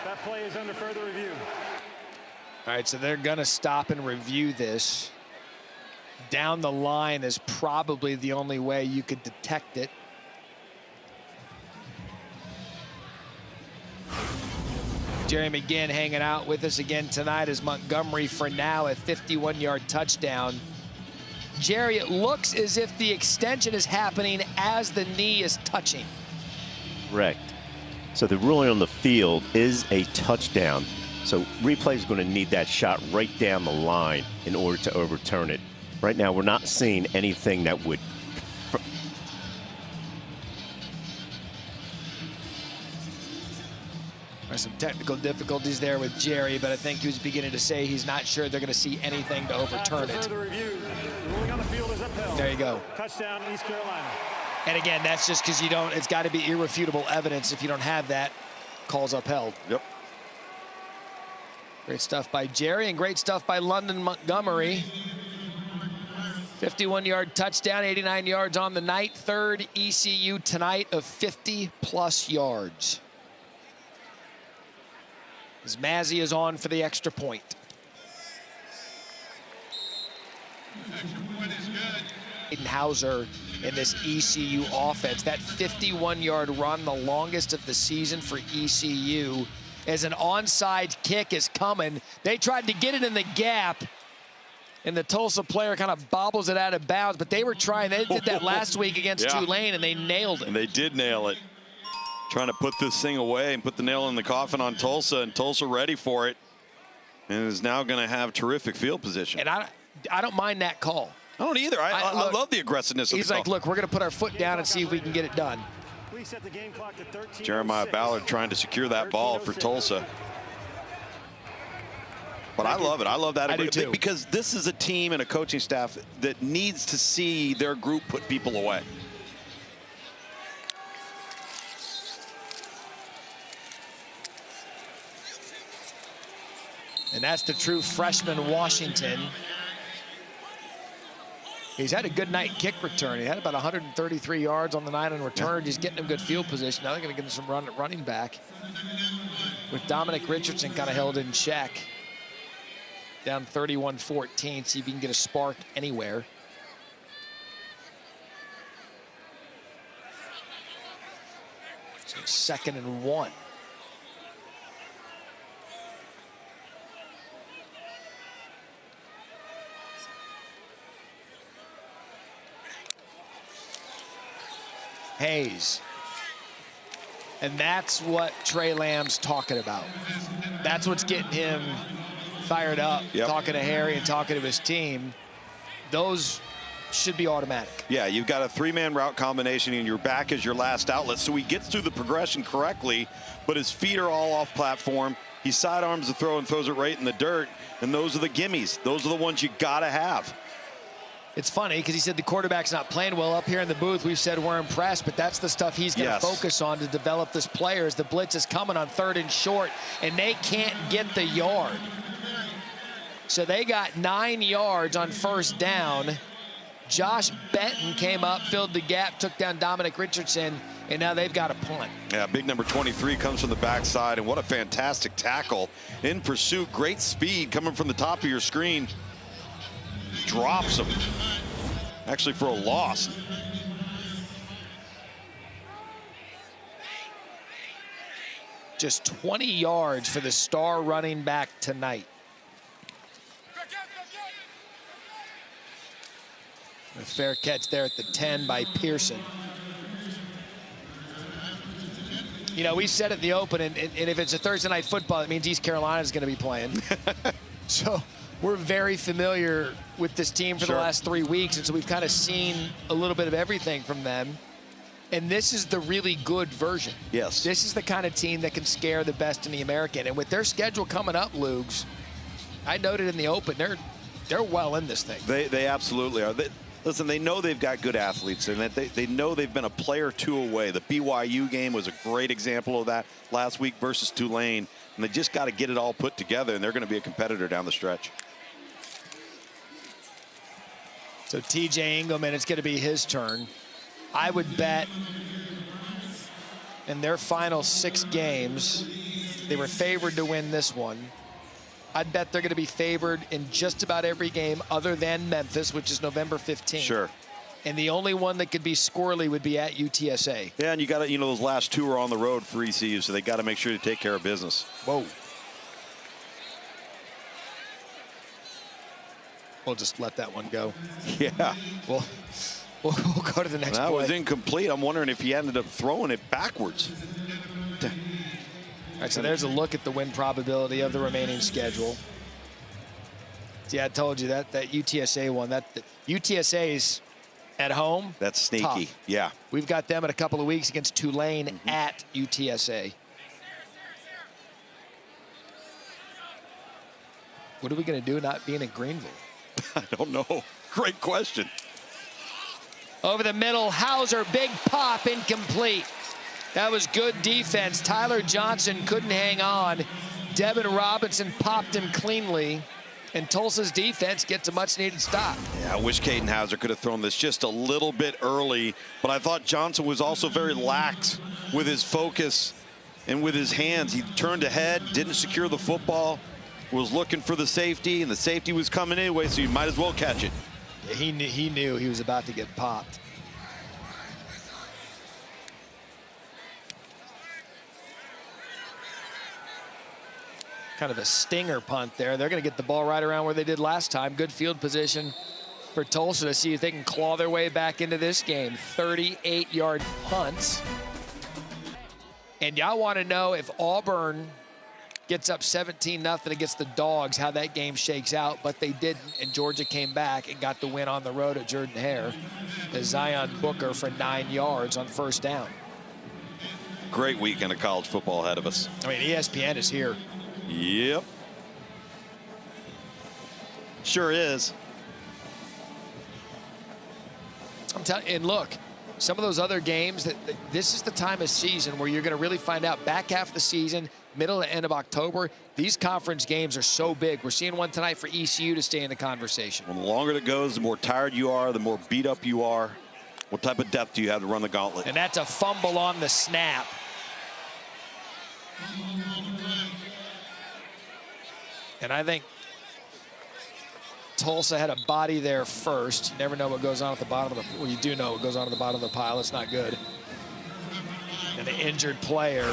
That play is under further review. All right, so they're going to stop and review this. Down the line is probably the only way you could detect it. Jerry McGinn hanging out with us again tonight as Montgomery, for now, a 51-yard touchdown. Jerry, it looks as if the extension is happening as the knee is touching. Correct. So the ruling on the field is a touchdown. So replay is going to need that shot right down the line in order to overturn it. Right now, we're not seeing anything that would. There's some technical difficulties there with Jerry, but I think he was beginning to say he's not sure they're going to see anything to overturn it. Further review. Ruling on the field is upheld. There you go. Touchdown, East Carolina. And again, that's just because you don't, it's got to be irrefutable evidence. If you don't have that, call's upheld. Yep. Great stuff by Jerry and great stuff by London Montgomery. 51-yard touchdown, 89 yards on the night. Third ECU tonight of 50-plus yards. As Mazzy is on for the extra point. Aiden Hauser in this ECU offense. That 51-yard run, the longest of the season for ECU. As an onside kick is coming. They tried to get it in the gap, and the Tulsa player kind of bobbles it out of bounds, but they were trying. They did that last week against Tulane, and they nailed it. And they did nail it. Trying to put this thing away and put the nail in the coffin on Tulsa, and Tulsa ready for it, and is now going to have terrific field position. And I don't mind that call. I don't either. I love the aggressiveness of the call. He's like, look, we're going to put our foot down and see if we can get it done. We set the game clock to 13. Jeremiah Ballard trying to secure that ball for Tulsa. But I love it. I love that. I do too. Because this is a team and a coaching staff that needs to see their group put people away. And that's the true freshman Washington. He's had a good night kick return. He had about 133 yards on the night on return. He's getting him good field position. Now they're going to get him some running back. With Dominic Richardson kind of held in check. Down 31-14. See if he can get a spark anywhere. So 2nd and 1. Hayes. And that's what Trey Lamb's talking about. That's what's getting him fired up, talking to Harry and talking to his team. Those should be automatic. Yeah, you've got a 3-man route combination, and your back is your last outlet. So he gets through the progression correctly, but his feet are all off platform. He sidearms the throw and throws it right in the dirt, and those are the gimmies. Those are the ones you got to have. It's funny because he said the quarterback's not playing well. Up here in the booth, we've said we're impressed, but that's the stuff he's going to focus on to develop this player as the blitz is coming on 3rd and short, and they can't get the yard. So they got 9 yards on 1st down. Josh Benton came up, filled the gap, took down Dominic Richardson, and now they've got a punt. Yeah, big number 23 comes from the backside, and what a fantastic tackle. In pursuit, great speed coming from the top of your screen. Drops him, actually for a loss. Just 20 yards for the star running back tonight. A fair catch there at the 10 by Pearson. You know, we said it in the open, and if it's a Thursday night football, it means East Carolina is going to be playing. So we're very familiar with this team for the last 3 weeks, and so we've kind of seen a little bit of everything from them. And this is the really good version. Yes. This is the kind of team that can scare the best in the American. And with their schedule coming up, Lugs, I noted in the open, they're well in this thing. They absolutely are. Listen, they know they've got good athletes, and that they know they've been a player or two away. The BYU game was a great example of that last week versus Tulane, and they just got to get it all put together, and they're going to be a competitor down the stretch. So TJ Engelman, it's going to be his turn. I would bet in their final 6 games, they were favored to win this one. I'd bet they're going to be favored in just about every game other than Memphis, which is November 15th. Sure. And the only one that could be squirrely would be at UTSA. Yeah, and you got to, those last 2 are on the road for ECU, so they got to make sure to take care of business. Whoa. We'll just let that one go. Yeah. We'll go to the next That play. was incomplete. I'm wondering if he ended up throwing it backwards. All right, so there's a look at the win probability of the remaining schedule. See, I told you that UTSA one. That UTSA's at home. That's sneaky. Tough. Yeah. We've got them in a couple of weeks against Tulane at UTSA. What are we going to do not being in Greenville? I don't know. Great question. Over the middle, Hauser, big pop, incomplete. That was good defense. Tyler Johnson couldn't hang on. Devin Robinson popped him cleanly. And Tulsa's defense gets a much-needed stop. Yeah, I wish Caden Hauser could have thrown this just a little bit early, but I thought Johnson was also very lax with his focus and with his hands. He turned ahead, didn't secure the football, was looking for the safety, and the safety was coming anyway, so you might as well catch it. Yeah, he knew he was about to get popped. Kind of a stinger punt there. They're going to get the ball right around where they did last time. Good field position for Tulsa to see if they can claw their way back into this game. 38-yard punts. And y'all want to know if Auburn gets up 17-0 against the Dogs, how that game shakes out, but they didn't, and Georgia came back and got the win on the road at Jordan-Hare as Zion Booker for 9 yards on first down. Great weekend of college football ahead of us. I mean, ESPN is here. Yep. Sure is. I'm telling you, and look, some of those other games, this is the time of season where you're going to really find out. Back half of the season, middle to end of October, these conference games are so big. We're seeing one tonight for ECU to stay in the conversation. Well, the longer it goes, the more tired you are, the more beat up you are. What type of depth do you have to run the gauntlet? And that's a fumble on the snap. And I think Tulsa had a body there first. You never know what goes on at the bottom of the, well, you do know what goes on at the bottom of the pile. It's not good. And the injured player,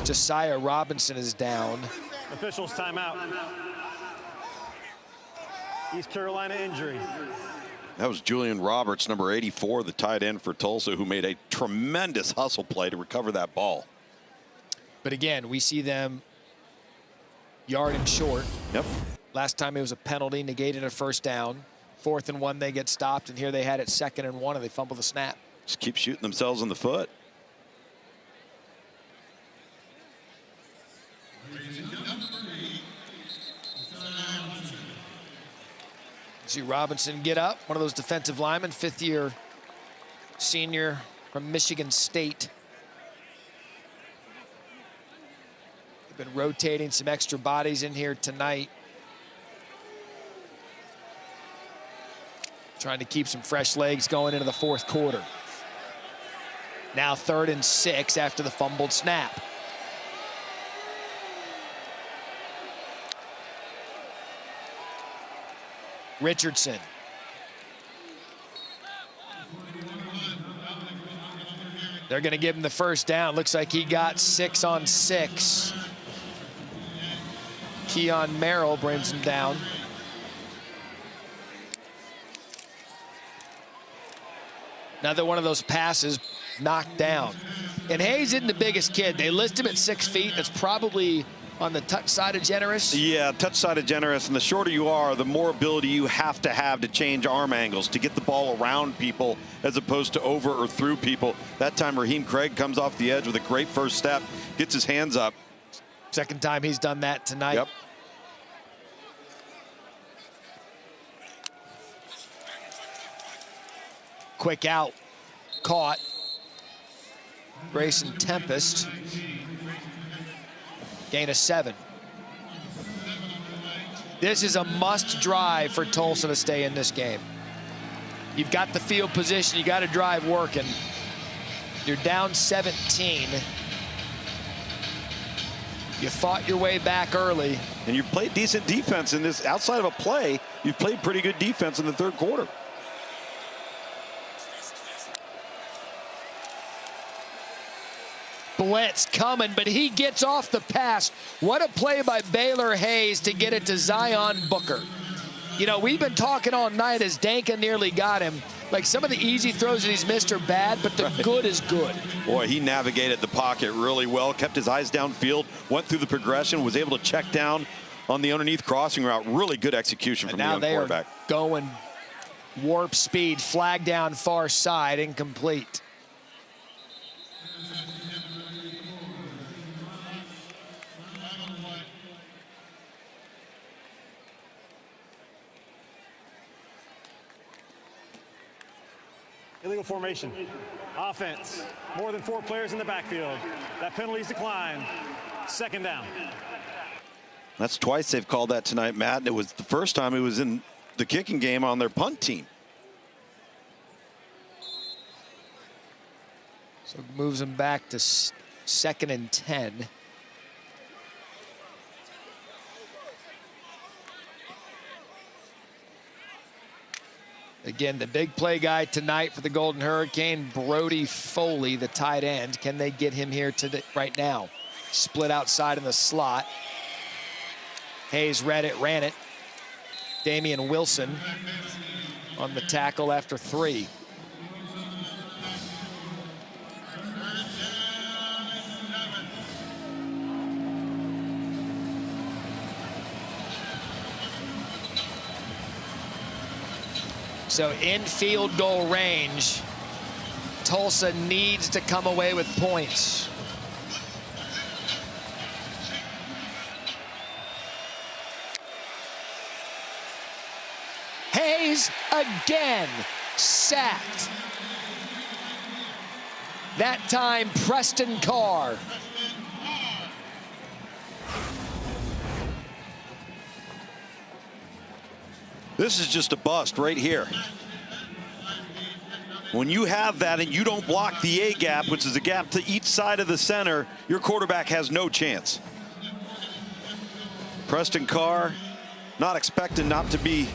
Josiah Robinson, is down. Officials timeout. East Carolina injury. That was Julian Roberts, number 84, the tight end for Tulsa, who made a tremendous hustle play to recover that ball. But again, we see them yard and short. Yep. Last time it was a penalty, negated a first down. 4th and 1, they get stopped, and here they had it 2nd and 1, and they fumble the snap. Just keep shooting themselves in the foot. See Robinson get up, one of those defensive linemen, 5th-year senior from Michigan State. They've been rotating some extra bodies in here tonight. Trying to keep some fresh legs going into the 4th quarter. Now 3rd and 6 after the fumbled snap. Richardson. They're going to give him the first down. Looks like he got 6 on 6. Keon Merrill brings him down. Another one of those passes knocked down. And Hayes isn't the biggest kid. They list him at 6 feet. That's probably on the touch side of generous. Yeah, touch side of generous. And the shorter you are, the more ability you have to change arm angles to get the ball around people as opposed to over or through people. That time, Raheem Craig comes off the edge with a great first step, gets his hands up. Second time he's done that tonight. Yep. quick out. Caught. Grayson Tempest. Gain of 7. This is a must drive for Tulsa to stay in this game. You've got the field position. You got to drive working. You're down 17. You fought your way back early. And you've played decent defense in this. Outside of a play, you've played pretty good defense in the third quarter. Blitz coming, but he gets off the pass. What a play by Baylor Hayes to get it to Zion Booker. You know, we've been talking all night as Danka nearly got him. Like, some of the easy throws that he's missed are bad, but the good is good. Boy, he navigated the pocket really well, kept his eyes downfield, went through the progression, was able to check down on the underneath crossing route. Really good execution from the young quarterback. Now they are going warp speed, flag down far side, incomplete. Illegal formation. Offense. More than 4 players in the backfield. That penalty's declined. 2nd down. That's twice they've called that tonight, Matt. And it was the first time it was in the kicking game on their punt team. So moves them back to 2nd and 10. Again, the big play guy tonight for the Golden Hurricane, Brody Foley, the tight end. Can they get him here right now? Split outside in the slot. Hayes read it, ran it. Damian Wilson on the tackle after 3. So in field goal range, Tulsa needs to come away with points. Hayes again sacked. That time Preston Carr. This is just a bust right here. When you have that and you don't block the A gap, which is a gap to each side of the center, your quarterback has no chance. Preston Carr not expecting not to be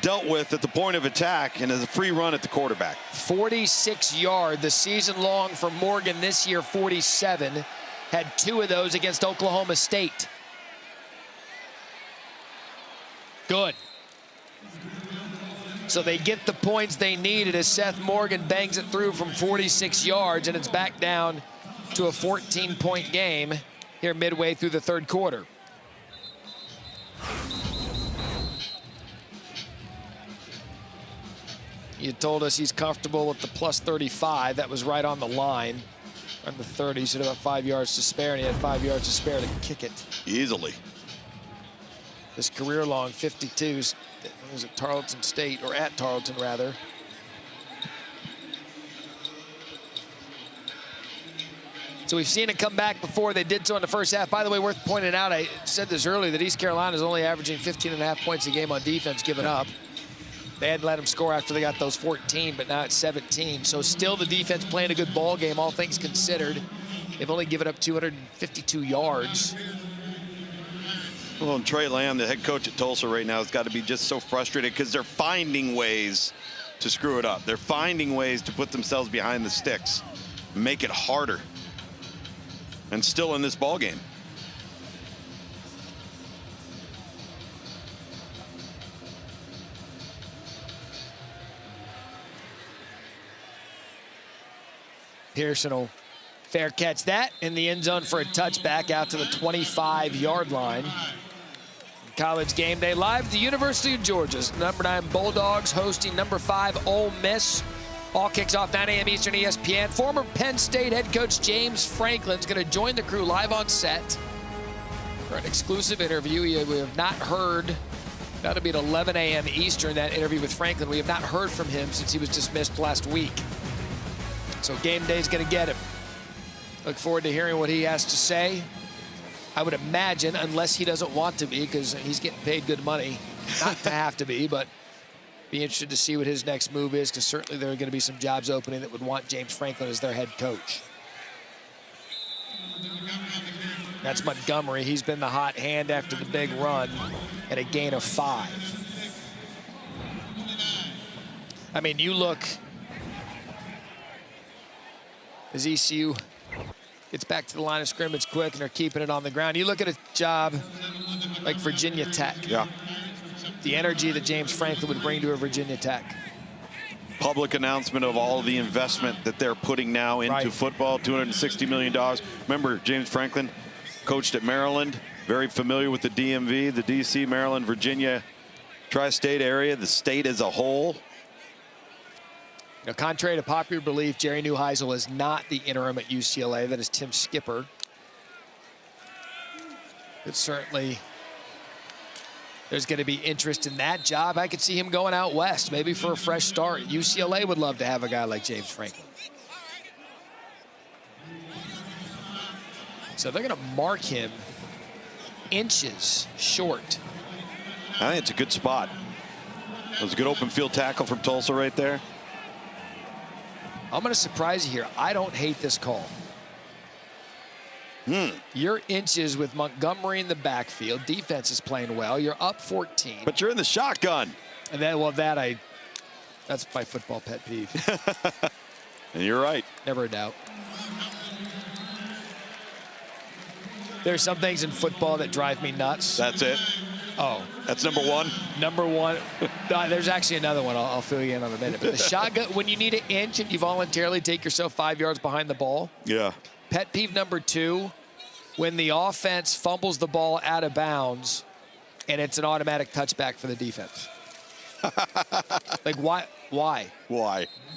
dealt with at the point of attack, and as a free run at the quarterback. 46-yard, the season long for Morgan this year, 47. Had 2 of those against Oklahoma State. Good. So they get the points they needed as Seth Morgan bangs it through from 46 yards, and it's back down to a 14-point game here midway through the third quarter. You told us he's comfortable with the plus 35. That was right on the line. On the 30, so about 5 yards to spare, and he had 5 yards to spare to kick it. Easily. His career-long 52s, was at Tarleton State, or at Tarleton, rather. So we've seen it come back before. They did so in the first half. By the way, worth pointing out, I said this earlier, that East Carolina is only averaging 15.5 points a game on defense given up. They hadn't let them score after they got those 14, but now it's 17. So still the defense playing a good ball game, all things considered. They've only given up 252 yards. Well, and Trey Lamb, the head coach at Tulsa right now, has got to be just so frustrated because they're finding ways to screw it up. They're finding ways to put themselves behind the sticks, make it harder, and still in this ball game. Pearson will fair catch that in the end zone for a touchback out to the 25-yard line. College Game Day live, the University of Georgia's number 9 Bulldogs hosting number 5 Ole Miss. All kicks off 9 a.m. Eastern, ESPN. Former Penn State head coach James Franklin's going to join the crew live on set for an exclusive interview. We have not heard That'll be at 11 a.m. Eastern, that interview with Franklin. We have not heard from him since he was dismissed last week. So game day's going to get him. Look forward to hearing what he has to say. I would imagine, unless he doesn't want to be, because he's getting paid good money, not to have to be, but be interested to see what his next move is, because certainly there are going to be some jobs opening that would want James Franklin as their head coach. That's Montgomery. He's been the hot hand after the big run and a gain of 5. I mean, you look as ECU gets back to the line of scrimmage quick and they're keeping it on the ground. You look at a job like Virginia Tech. Yeah. The energy that James Franklin would bring to a Virginia Tech. Public announcement of all the investment that they're putting now into football, $260 million. Remember, James Franklin coached at Maryland, very familiar with the DMV, the DC, Maryland, Virginia, tri-state area, the state as a whole. Now, contrary to popular belief, Jerry Neuheisel is not the interim at UCLA. That is Tim Skipper. But certainly, there's going to be interest in that job. I could see him going out west, maybe for a fresh start. UCLA would love to have a guy like James Franklin. So they're going to mark him inches short. I think it's a good spot. That was a good open field tackle from Tulsa right there. I'm going to surprise you here. I don't hate this call. You're inches with Montgomery in the backfield. Defense is playing well. You're up 14. But you're in the shotgun. And then, well, that's my football pet peeve. And you're right. Never a doubt. There's some things in football that drive me nuts. That's it. Oh. That's number one? Number one. There's actually another one. I'll fill you in on a minute. But the shotgun, when you need an inch and you voluntarily take yourself 5 yards behind the ball. Yeah. Pet peeve number 2, when the offense fumbles the ball out of bounds and it's an automatic touchback for the defense. Like, why? Why?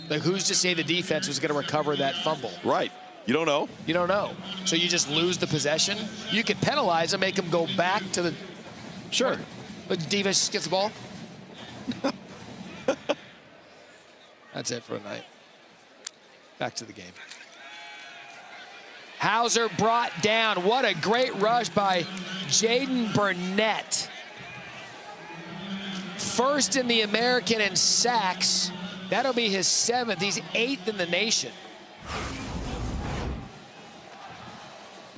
Like, who's to say the defense was going to recover that fumble? Right. You don't know. You don't know. So you just lose the possession. You could penalize them, make them go back to the... Sure. But the defense just gets the ball. That's it for the night. Back to the game. Hauser brought down. What a great rush by Jaden Burnett. First in the American in sacks. That'll be his 7th. He's 8th in the nation.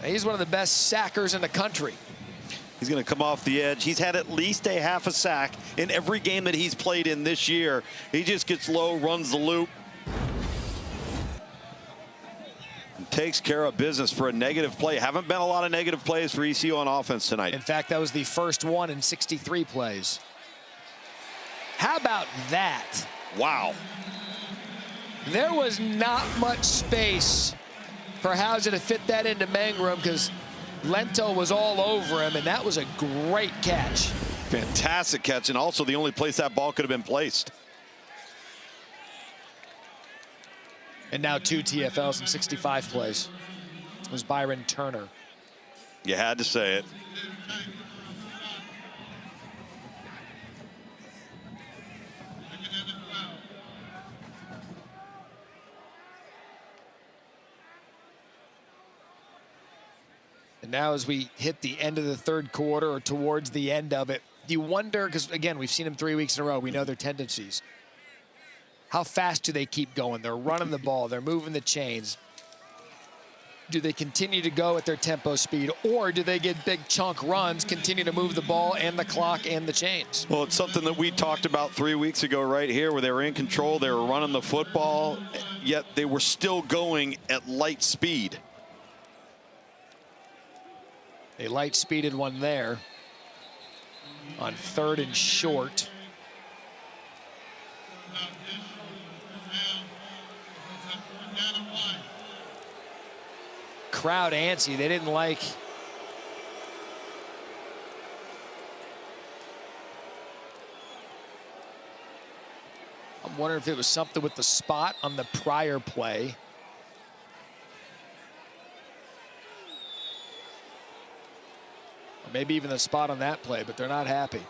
Now, he's one of the best sackers in the country. He's going to come off the edge. He's had at least a half a sack in every game that he's played in this year. He just gets low, runs the loop. And takes care of business for a negative play. Haven't been a lot of negative plays for ECU on offense tonight. In fact, that was the first one in 63 plays. How about that? Wow. There was not much space for Hauser to fit that into Mangrum because Lento was all over him, and that was a great catch. Fantastic catch, and also the only place that ball could have been placed. And now 2 TFLs in 65 plays. It was Byron Turner. You had to say it. And now as we hit the end of the third quarter or towards the end of it, you wonder, because again, we've seen them 3 weeks in a row. We know their tendencies. How fast do they keep going? They're running the ball. They're moving the chains. Do they continue to go at their tempo speed, or do they get big chunk runs, continue to move the ball and the clock and the chains? Well, it's something that we talked about 3 weeks ago right here, where they were in control. They were running the football, yet they were still going at light speed. They light-speeded one there on 3rd and short. Crowd antsy. They didn't like I'm wondering if it was something with the spot on the prior play. Maybe even the spot on that play, but they're not happy.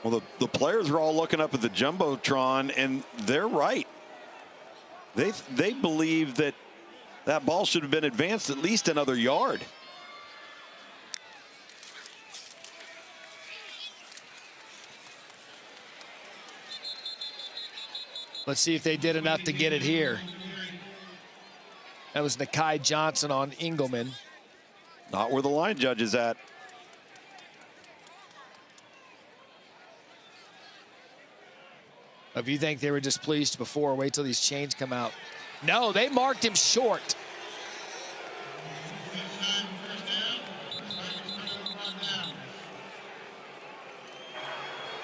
Well, the players are all looking up at the Jumbotron, and they're right. They believe that that ball should have been advanced at least another yard. Let's see if they did enough to get it here. That was Nakai Johnson on Engelman. Not where the line judge is at. If you think they were displeased before, wait till these chains come out. No, they marked him short.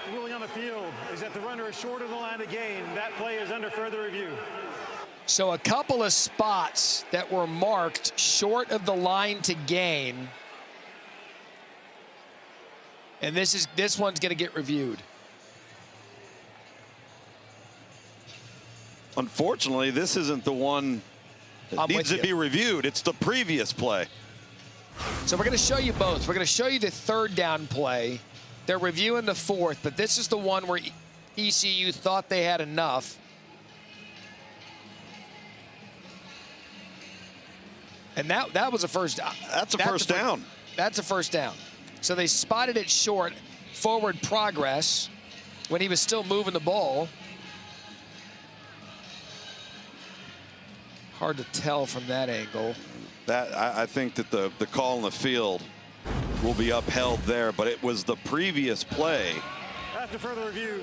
The ruling on the field is that the runner is short of the line of gain. That play is under further review. So a couple of spots that were marked short of the line to gain. And this one's going to get reviewed. Unfortunately, this isn't the one that needs to be reviewed. It's the previous play. So we're going to show you both. We're going to show you the third down play. They're reviewing the fourth, but this is the one where ECU thought they had enough. And that was a first down. That's a first down. That's a first down. So they spotted it short, forward progress, when he was still moving the ball. Hard to tell from that angle. I think that the call in the field will be upheld there, but it was the previous play. After further review,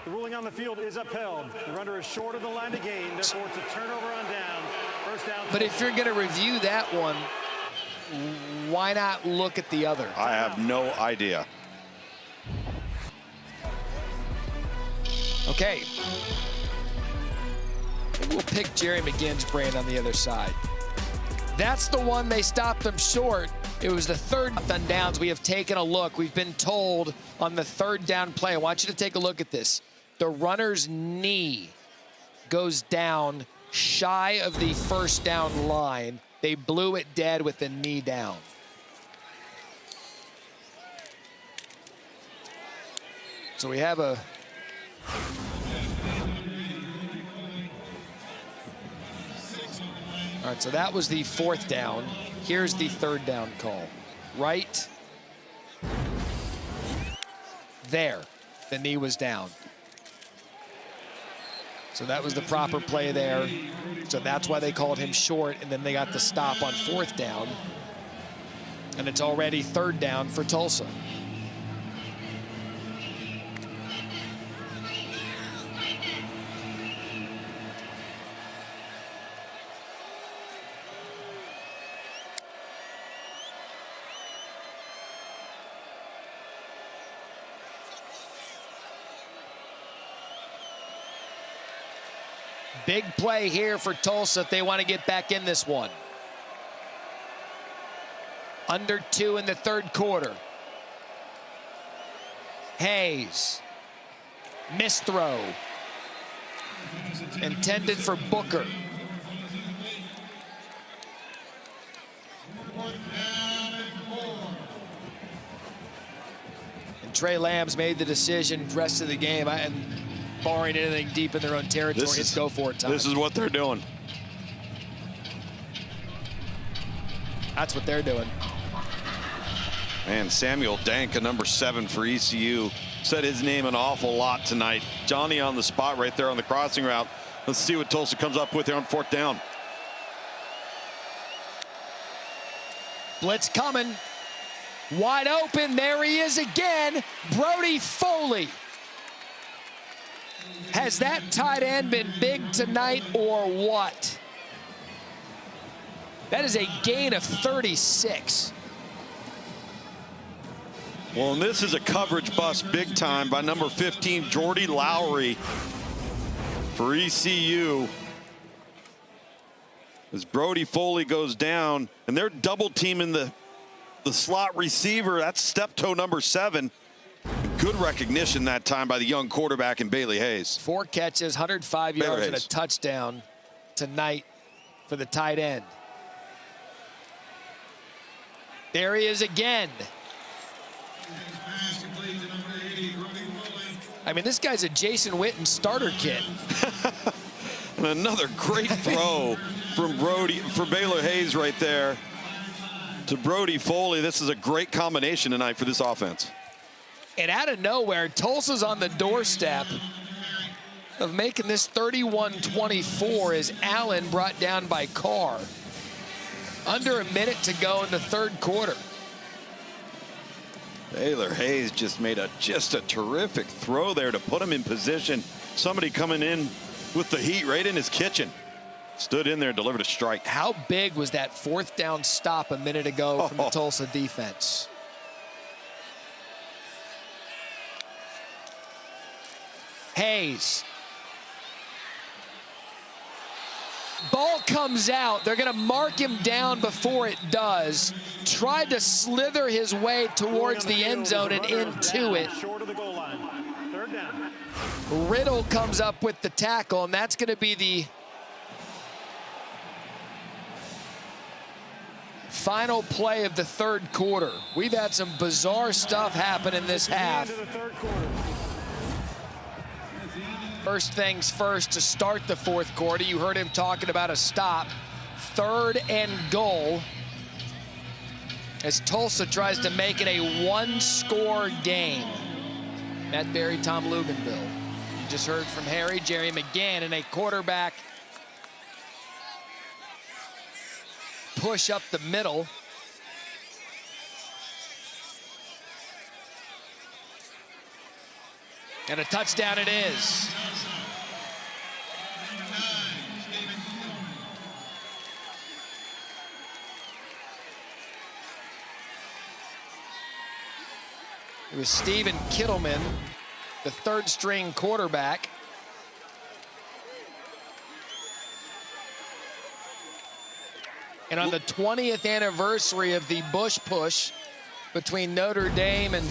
the ruling on the field is upheld. The runner is short of the line to gain, therefore it's a turnover on down. First down. But if you're going to review that one, why not look at the other? I have no idea. Okay. Maybe we'll pick Jerry McGinn's brain on the other side. That's the one they stopped him short. It was the third on downs. We have taken a look. We've been told on the third down play. I want you to take a look at this. The runner's knee goes down shy of the first down line. They blew it dead with the knee down. So we have a... All right, so that was the fourth down. Here's the third down call. Right there, the knee was down. So that was the proper play there. So that's why they called him short, and then they got the stop on fourth down. And it's already third down for Tulsa. Big play here for Tulsa if they want to get back in this one. Under 2 in the third quarter. Hayes. Missed throw. Intended for Booker. And Trey Lamb's made the decision rest of the game. And barring anything deep in their own territory, it's go for it time. This is what they're doing. That's what they're doing. Man, Samuel Danka, number 7 for ECU, said his name an awful lot tonight. Johnny on the spot right there on the crossing route. Let's see what Tulsa comes up with here on fourth down. Blitz coming. Wide open. There he is again. Brody Foley. Has that tight end been big tonight or what? That is a gain of 36. Well, and this is a coverage bust big time by number 15, Jordy Lowry for ECU. As Brody Foley goes down, and they're double teaming the slot receiver. That's step toe number 7. Good recognition that time by the young quarterback in Bailey Hayes. 4 catches, 105 yards, and a touchdown tonight for the tight end. There he is again. I mean, this guy's a Jason Witten starter kit. And another great throw from Baylor Hayes right there to Brody Foley. This is a great combination tonight for this offense. And out of nowhere, Tulsa's on the doorstep of making this 31-24 as Allen brought down by Carr. Under a minute to go in the third quarter. Baylor Hayes just made a terrific throw there to put him in position. Somebody coming in with the heat right in his kitchen. Stood in there and delivered a strike. How big was that fourth down stop a minute ago from the Tulsa defense? Hayes. Ball comes out. They're going to mark him down before it does. Tried to slither his way towards the end zone and into it. Short of the goal line. Third down. Riddle comes up with the tackle, and that's going to be the final play of the third quarter. We've had some bizarre stuff happen in this half. First things first, to start the fourth quarter, you heard him talking about a stop. 3rd and goal as Tulsa tries to make it a one-score game. Matt Berry, Tom Luganville. You just heard from Harry, Jerry McGann, and a quarterback push up the middle. And a touchdown it is. It was Steven Kittleman, the 3rd-string quarterback. And on the 20th anniversary of the Bush push between Notre Dame and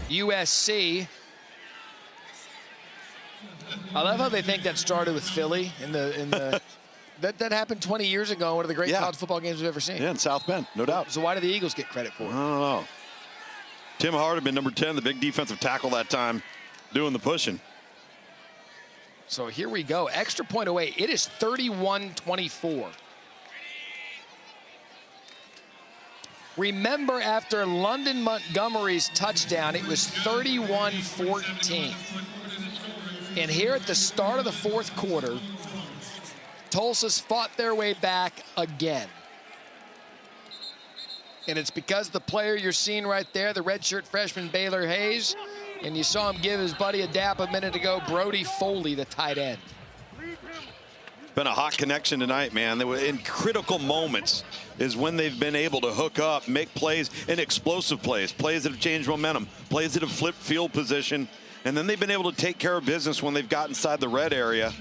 USC, I love how they think that started with Philly in the that happened 20 years ago. One of the great college football games we've ever seen. Yeah, in South Bend, no doubt. So why do the Eagles get credit for it? I don't know. Tim Hardiman, number 10, the big defensive tackle that time, doing the pushing. So here we go. Extra point away. It is 31-24. Remember, after London Montgomery's touchdown, it was 31-14. And here at the start of the fourth quarter, Tulsa's fought their way back again. And it's because the player you're seeing right there, the redshirt freshman Baylor Hayes, and you saw him give his buddy a dap a minute ago, Brody Foley, the tight end. Been a hot connection tonight, man. They were in critical moments is when they've been able to hook up, make plays, and explosive plays that have changed momentum, plays that have flipped field position, and then they've been able to take care of business when they've got inside the red area.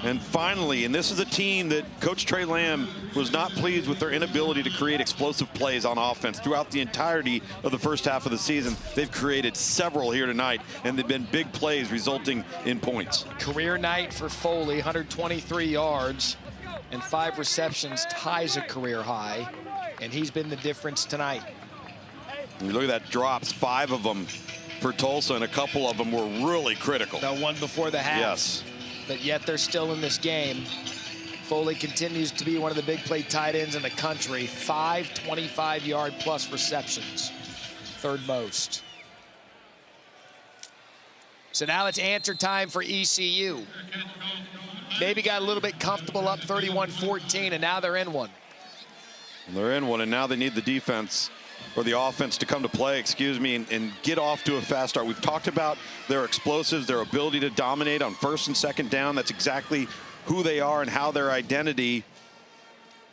And finally, and this is a team that Coach Trey Lamb was not pleased with their inability to create explosive plays on offense throughout the entirety of the first half of the season. They've created several here tonight, and they've been big plays resulting in points. Career night for Foley, 123 yards and 5 receptions, ties a career high, and he's been the difference tonight. You look at that, drops, 5 of them for Tulsa, and a couple of them were really critical. The one before the half. Yes. But yet they're still in this game. Foley continues to be one of the big play tight ends in the country. 5 25-yard-plus receptions, 3rd most. So now it's answer time for ECU. Maybe got a little bit comfortable up 31-14, and now they're in one. And they're in one, and now they need the defense or the offense to come to play, and get off to a fast start. We've talked about their explosives, their ability to dominate on 1st and 2nd down. That's exactly who they are and how their identity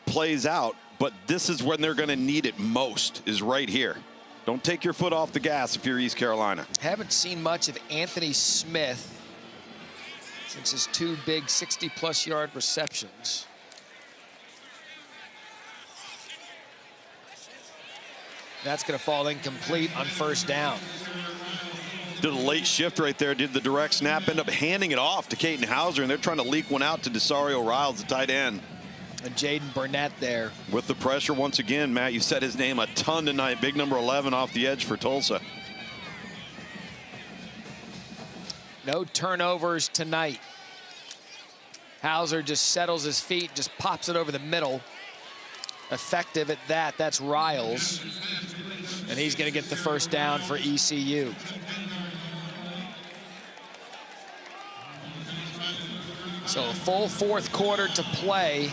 plays out. But this is when they're going to need it most, is right here. Don't take your foot off the gas if you're East Carolina. Haven't seen much of Anthony Smith since his 2 big 60-plus yard receptions. That's going to fall incomplete on 1st down. Did a late shift right there, did the direct snap, end up handing it off to Caton Hauser, and they're trying to leak one out to Desario Riles, the tight end. And Jaden Burnett there. With the pressure once again, Matt, you said his name a ton tonight. Big number 11 off the edge for Tulsa. No turnovers tonight. Hauser just settles his feet, just pops it over the middle. Effective at that. That's Riles. And he's going to get the first down for ECU. So a full fourth quarter to play.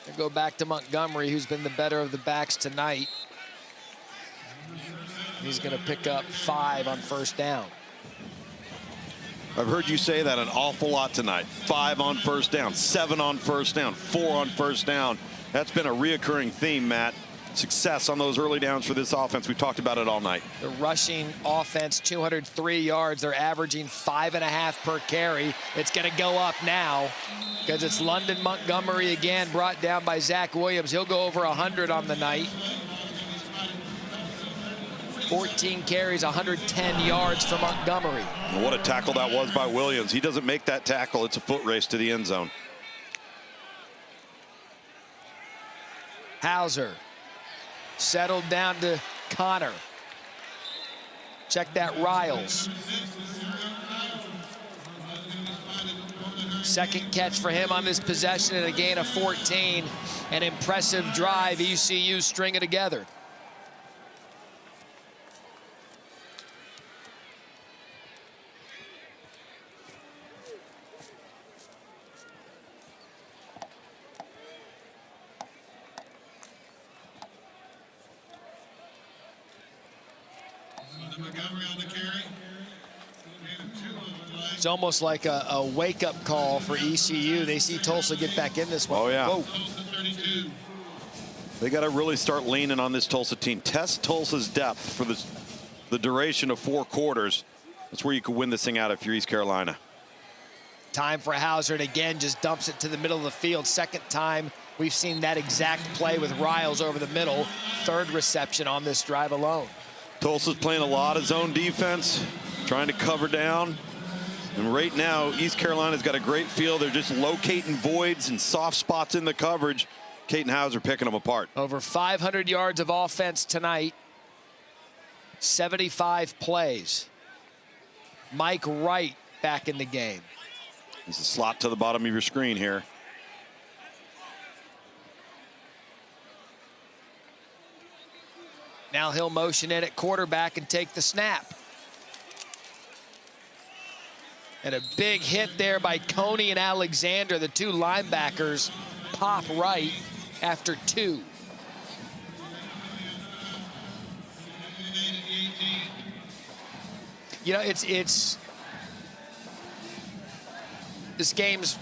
We'll go back to Montgomery, who's been the better of the backs tonight. He's going to pick up 5 on first down. I've heard you say that an awful lot tonight. 5 on first down, 7 on first down, 4 on first down. That's been a reoccurring theme, Matt. Success on those early downs for this offense. We've talked about it all night. The rushing offense, 203 yards. They're averaging 5.5 per carry. It's going to go up now because it's London Montgomery again, brought down by Zach Williams. He'll go over 100 on the night. 14 carries, 110 yards for Montgomery. And what a tackle that was by Williams. He doesn't make that tackle. It's a foot race to the end zone. Hauser settled down to Connor. Check that, Riles. Second catch for him on this possession and a gain of 14. An impressive drive. ECU string it together. It's almost like a wake-up call for ECU. They see Tulsa get back in this one. Oh, yeah. Whoa. They got to really start leaning on this Tulsa team. Test Tulsa's depth for the duration of 4 quarters. That's where you could win this thing out if you're East Carolina. Time for Hauser, and again, just dumps it to the middle of the field. Second time we've seen that exact play with Riles over the middle. 3rd reception on this drive alone. Tulsa's playing a lot of zone defense, trying to cover down. And right now, East Carolina's got a great feel. They're just locating voids and soft spots in the coverage. Caton Hauser picking them apart. Over 500 yards of offense tonight. 75 plays. Mike Wright back in the game. There's a slot to the bottom of your screen here. Now he'll motion in at quarterback and take the snap. And a big hit there by Coney and Alexander. The 2 linebackers pop right after 2. You know, it's this game's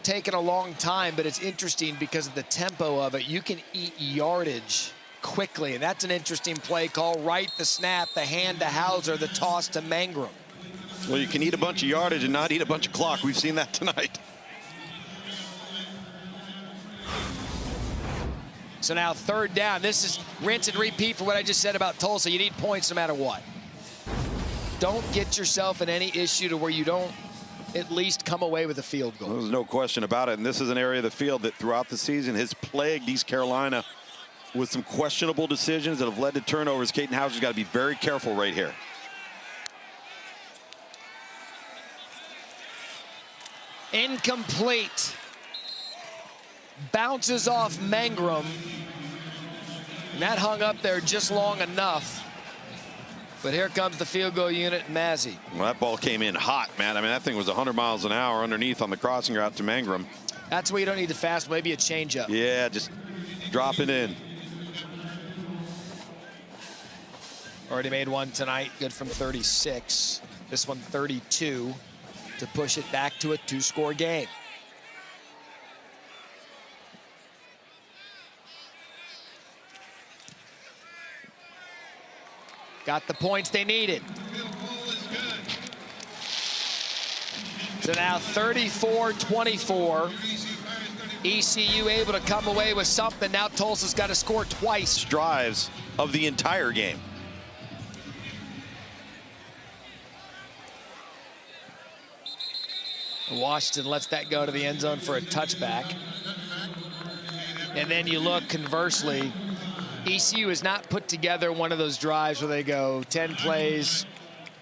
taken a long time, but it's interesting because of the tempo of it. You can eat yardage quickly, and that's an interesting play call. Right, the snap, the hand to Hauser, the toss to Mangrum. Well, you can eat a bunch of yardage and not eat a bunch of clock. We've seen that tonight. So now 3rd down. This is rinse and repeat for what I just said about Tulsa. You need points no matter what. Don't get yourself in any issue to where you don't at least come away with a field goal. There's no question about it. And this is an area of the field that throughout the season has plagued East Carolina with some questionable decisions that have led to turnovers. Caton Hauser's got to be very careful right here. Incomplete. Bounces off Mangrum. And that hung up there just long enough. But here comes the field goal unit, Mazzy. Well, that ball came in hot, man. I mean, that thing was 100 miles an hour underneath on the crossing route to Mangrum. That's where you don't need to fast, maybe a changeup. Yeah, just drop it in. Already made one tonight, good from 36. This one 32 to push it back to a 2-score game. Got the points they needed. So now 34-24. ECU able to come away with something. Now Tulsa's got to score twice. Drives of the entire game. Washington lets that go to the end zone for a touchback. And then you look conversely, ECU has not put together one of those drives where they go 10 plays,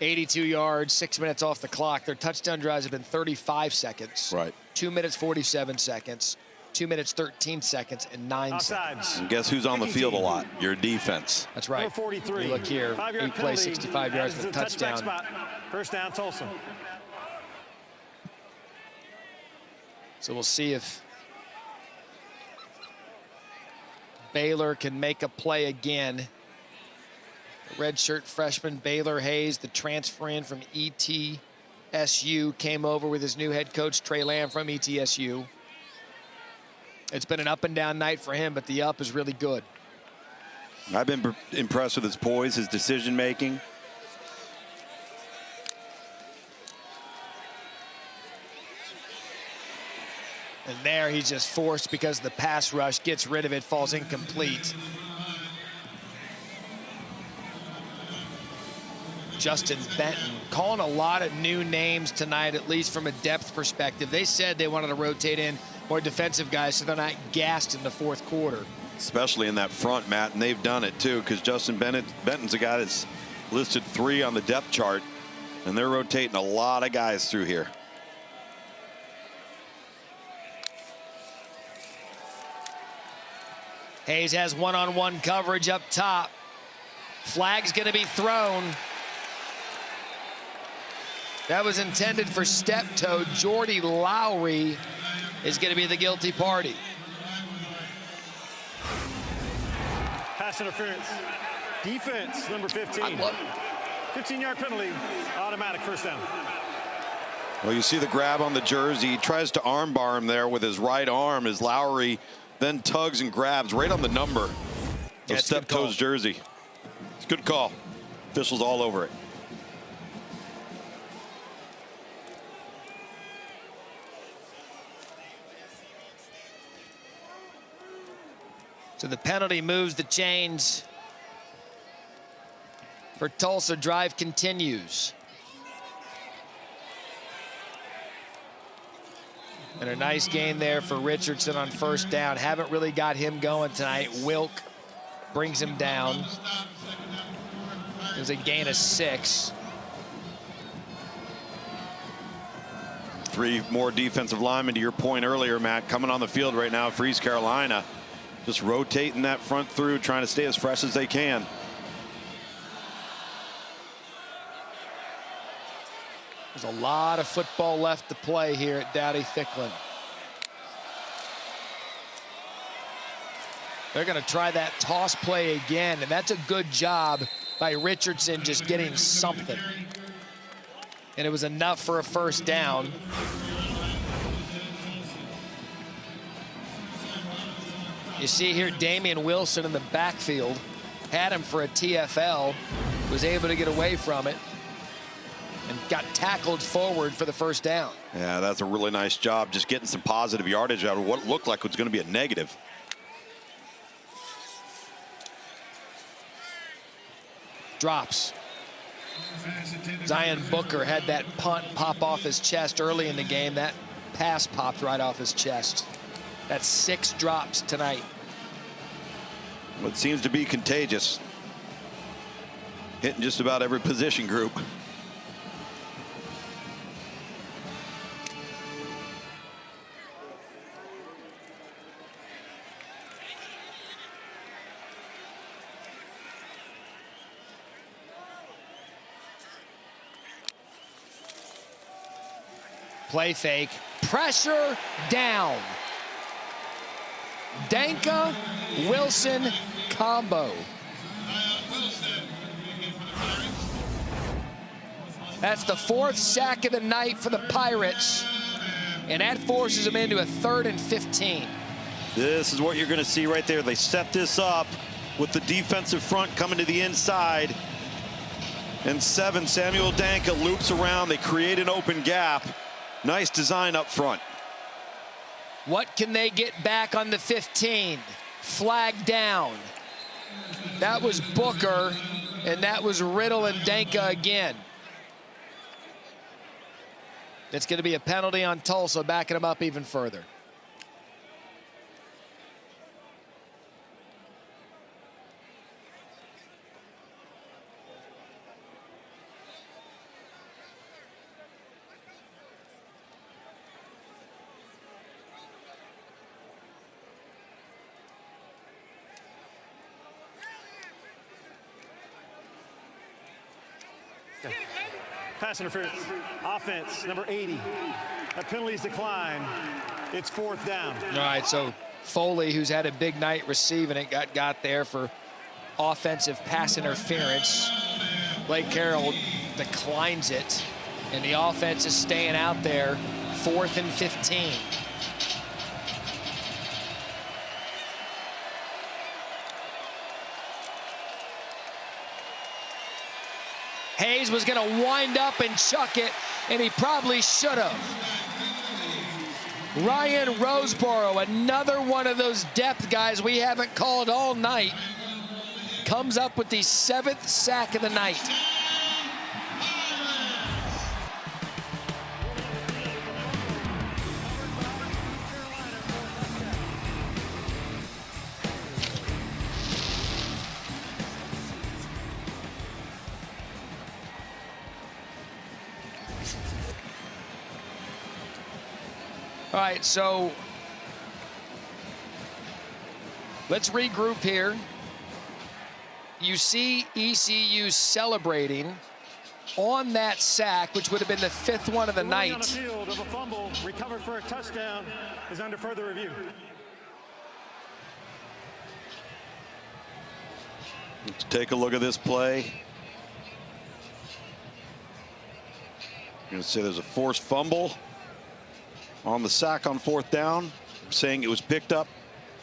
82 yards, 6 minutes off the clock. Their touchdown drives have been 35 seconds. Right. 2 minutes, 47 seconds. 2 minutes, 13 seconds, and 9 Offsides. seconds. And guess who's on the field a lot? Your defense. That's right. Number 43. You look here, 5-yard 8 plays, penalty. 65 yards Adds with a to the touchback touchdown. spot. First down, Tulsa. So we'll see if Baylor can make a play again. The redshirt freshman Baylor Hayes, the transfer in from ETSU, came over with his new head coach Trey Lamb from ETSU. It's been an up and down night for him, but the up is really good. I've been impressed with his poise, his decision making. And there he's just forced because the pass rush gets rid of it, falls incomplete. Justin Benton calling a lot of new names tonight, at least from a depth perspective. They said they wanted to rotate in more defensive guys so they're not gassed in the fourth quarter. Especially in that front, Matt, and they've done it too, because Justin Benton's a guy that's listed 3 on the depth chart, and they're rotating a lot of guys through here. Hayes has one-on-one coverage up top. Flag's going to be thrown. That was intended for step toe. Jordy Lowry is going to be the guilty party. Pass interference. Defense, number 15. 15-yard penalty. Automatic first down. Well, you see the grab on the jersey. He tries to armbar him there with his right arm as Lowry then tugs and grabs right on the number of Step Toe's jersey. It's a good call. Officials all over it. So the penalty moves the chains for Tulsa. Drive continues. And a nice gain there for Richardson on first down. Haven't really got him going tonight. Wilk brings him down. There's a gain of 6. 3 more defensive linemen, to your point earlier, Matt, coming on the field right now for East Carolina. Just rotating that front through, trying to stay as fresh as they can. There's a lot of football left to play here at Dowdy-Ficklin. They're going to try that toss play again, and that's a good job by Richardson just getting something. And it was enough for a first down. You see here Damian Wilson in the backfield. Had him for a TFL. Was able to get away from it. And got tackled forward for the first down. Yeah, that's a really nice job, just getting some positive yardage out of what looked like was going to be a negative. Drops. Zion Booker had that punt pop off his chest early in the game. That pass popped right off his chest. That's 6 drops tonight. What seems to be contagious. Hitting just about every position group. Play fake. Pressure down. Danka Wilson combo. That's the 4th sack of the night for the Pirates. And that forces them into a 3rd and 15. This is what you're going to see right there. They set this up with the defensive front coming to the inside. And 7, Samuel Danka loops around. They create an open gap. Nice design up front. What can they get back on the 15? Flag down. That was Booker, and that was Riddle and Danka again. It's going to be a penalty on Tulsa, backing them up even further. Pass interference. Offense, number 80. That penalties decline. It's 4th down. All right, so Foley, who's had a big night receiving it, got there for offensive pass interference. Blake Carroll declines it, and the offense is staying out there. 4th and 15. Hayes was going to wind up and chuck it, and he probably should have. Ryan Roseboro, another one of those depth guys we haven't called all night, comes up with the 7th sack of the night. All right, so let's regroup here. You see ECU celebrating on that sack, which would have been the 5th one of the night. On the field of a fumble recovered for a touchdown is under further review. Let's take a look at this play. I'm going to say there's a forced fumble on the sack on 4th down, saying it was picked up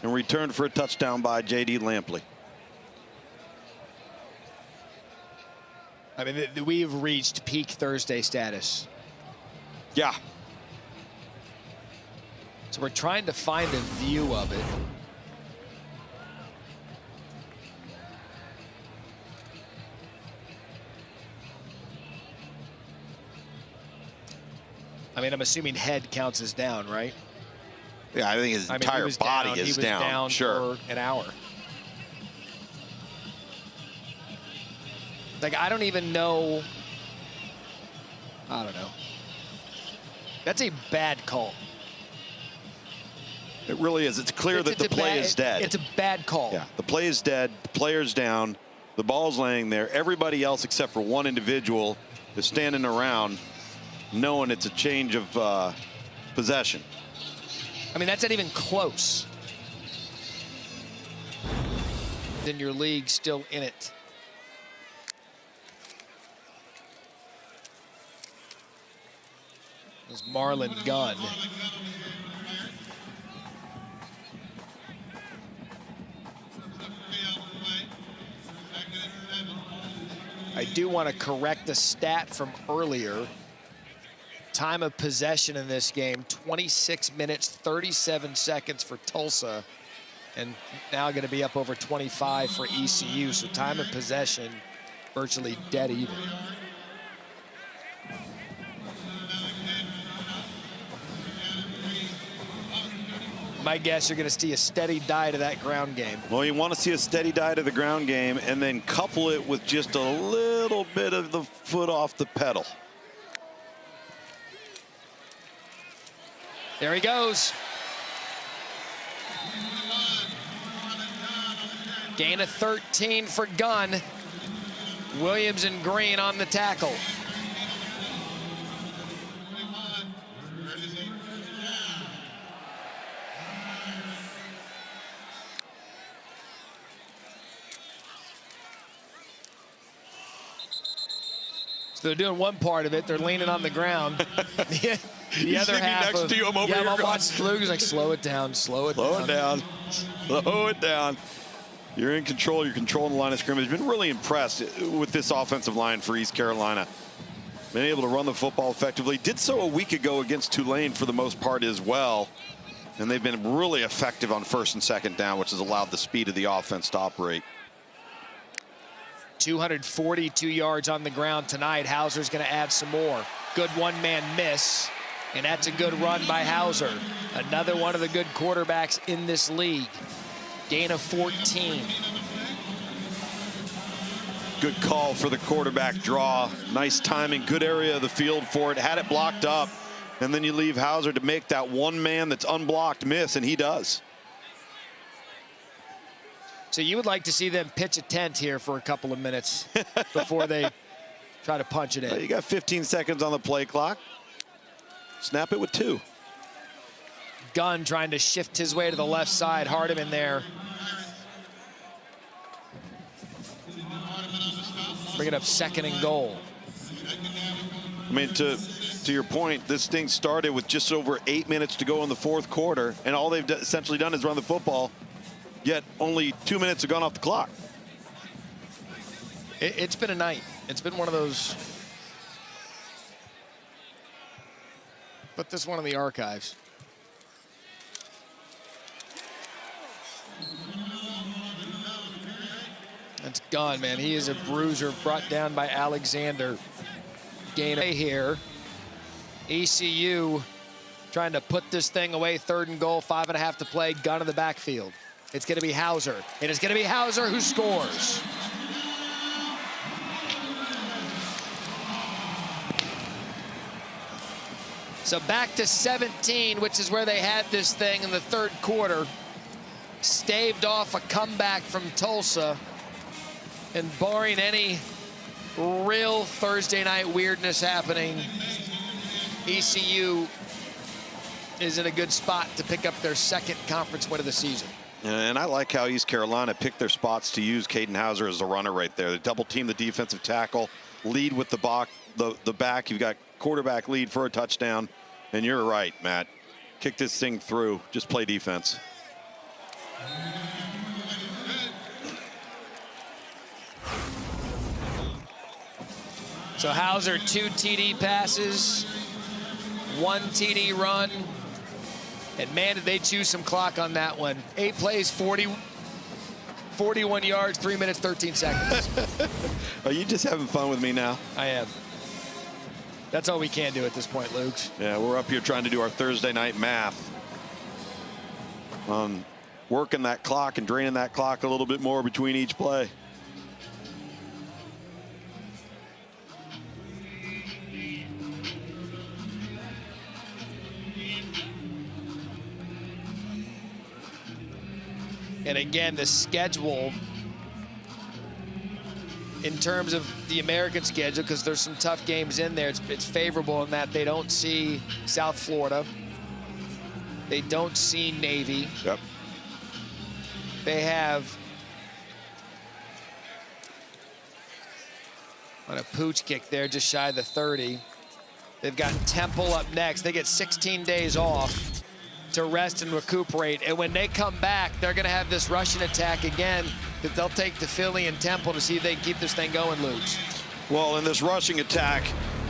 and returned for a touchdown by J.D. Lampley. I mean, we've reached peak Thursday status. Yeah. So we're trying to find a view of it. I mean, I'm assuming head counts as down, right? Yeah, I think his entire body is down. He was down sure. for an hour. Like, I don't even know. I don't know. That's a bad call. It really is. It's clear that the play is dead. It's a bad call. Yeah, the play is dead. The player's down. The ball's laying there. Everybody else except for one individual is standing around knowing it's a change of possession. I mean, that's not even close. Then your league still in it. There's Marlon Gunn. I do want to correct the stat from earlier. Time of possession in this game, 26 minutes, 37 seconds for Tulsa, and now going to be up over 25 for ECU. So time of possession, virtually dead even. My guess, you're going to see a steady diet of that ground game. Well, you want to see a steady diet of the ground game and then couple it with just a little bit of the foot off the pedal. There he goes. Gain of 13 for Gunn. Williams and Green on the tackle. So they're doing one part of it. They're leaning on the ground. The other half next to you, I'm over here I'm watching Luke's like, slow it down, slow it down. Slow it down. You're in control. You're controlling the line of scrimmage. Been really impressed with this offensive line for East Carolina. Been able to run the football effectively. Did so a week ago against Tulane for the most part as well. And they've been really effective on 1st and 2nd down, which has allowed the speed of the offense to operate. 242 yards on the ground tonight. Hauser's going to add some more. Good one-man miss, and that's a good run by Hauser. Another one of the good quarterbacks in this league. Gain of 14. Good call for the quarterback draw. Nice timing, good area of the field for it. Had it blocked up, and then you leave Hauser to make that one man that's unblocked miss, and he does. So you would like to see them pitch a tent here for a couple of minutes before they try to punch it in. You got 15 seconds on the play clock. Snap it with 2. Gunn trying to shift his way to the left side. Hardiman there. Bring it up 2nd and goal. I mean, to your point, this thing started with just over 8 minutes to go in the 4th quarter, and all they've essentially done is run the football, yet only 2 minutes have gone off the clock. It's been a night. It's been one of those. Put this one in the archives. That's Gunn, man. He is a bruiser brought down by Alexander. Gain here. ECU trying to put this thing away. 3rd and goal, 5.5 to play. Gunn in the backfield. It's going to be Hauser. It is going to be Hauser who scores. So back to 17, which is where they had this thing in the 3rd quarter. Staved off a comeback from Tulsa. And barring any real Thursday night weirdness happening, ECU is in a good spot to pick up their 2nd conference win of the season. And I like how East Carolina picked their spots to use Caden Hauser as the runner right there. They double team the defensive tackle, lead with the back. You've got quarterback lead for a touchdown. And you're right, Matt. Kick this thing through. Just play defense. So Hauser, 2 TD passes, 1 TD run. And man, did they choose some clock on that one. 8 plays, 41 yards, 3 minutes, 13 seconds. Are you just having fun with me now? I am. That's all we can do at this point, Luke. Yeah, we're up here trying to do our Thursday night math on working that clock and draining that clock a little bit more between each play. And again, the schedule in terms of the American schedule, because there's some tough games in there, it's favorable in that they don't see South Florida. They don't see Navy. Yep. They have, on a pooch kick there, just shy of the 30. They've got Temple up next. They get 16 days off to rest and recuperate. And when they come back, they're going to have this rushing attack again that they'll take to Philly and Temple to see if they can keep this thing going, Luke. Well, and this rushing attack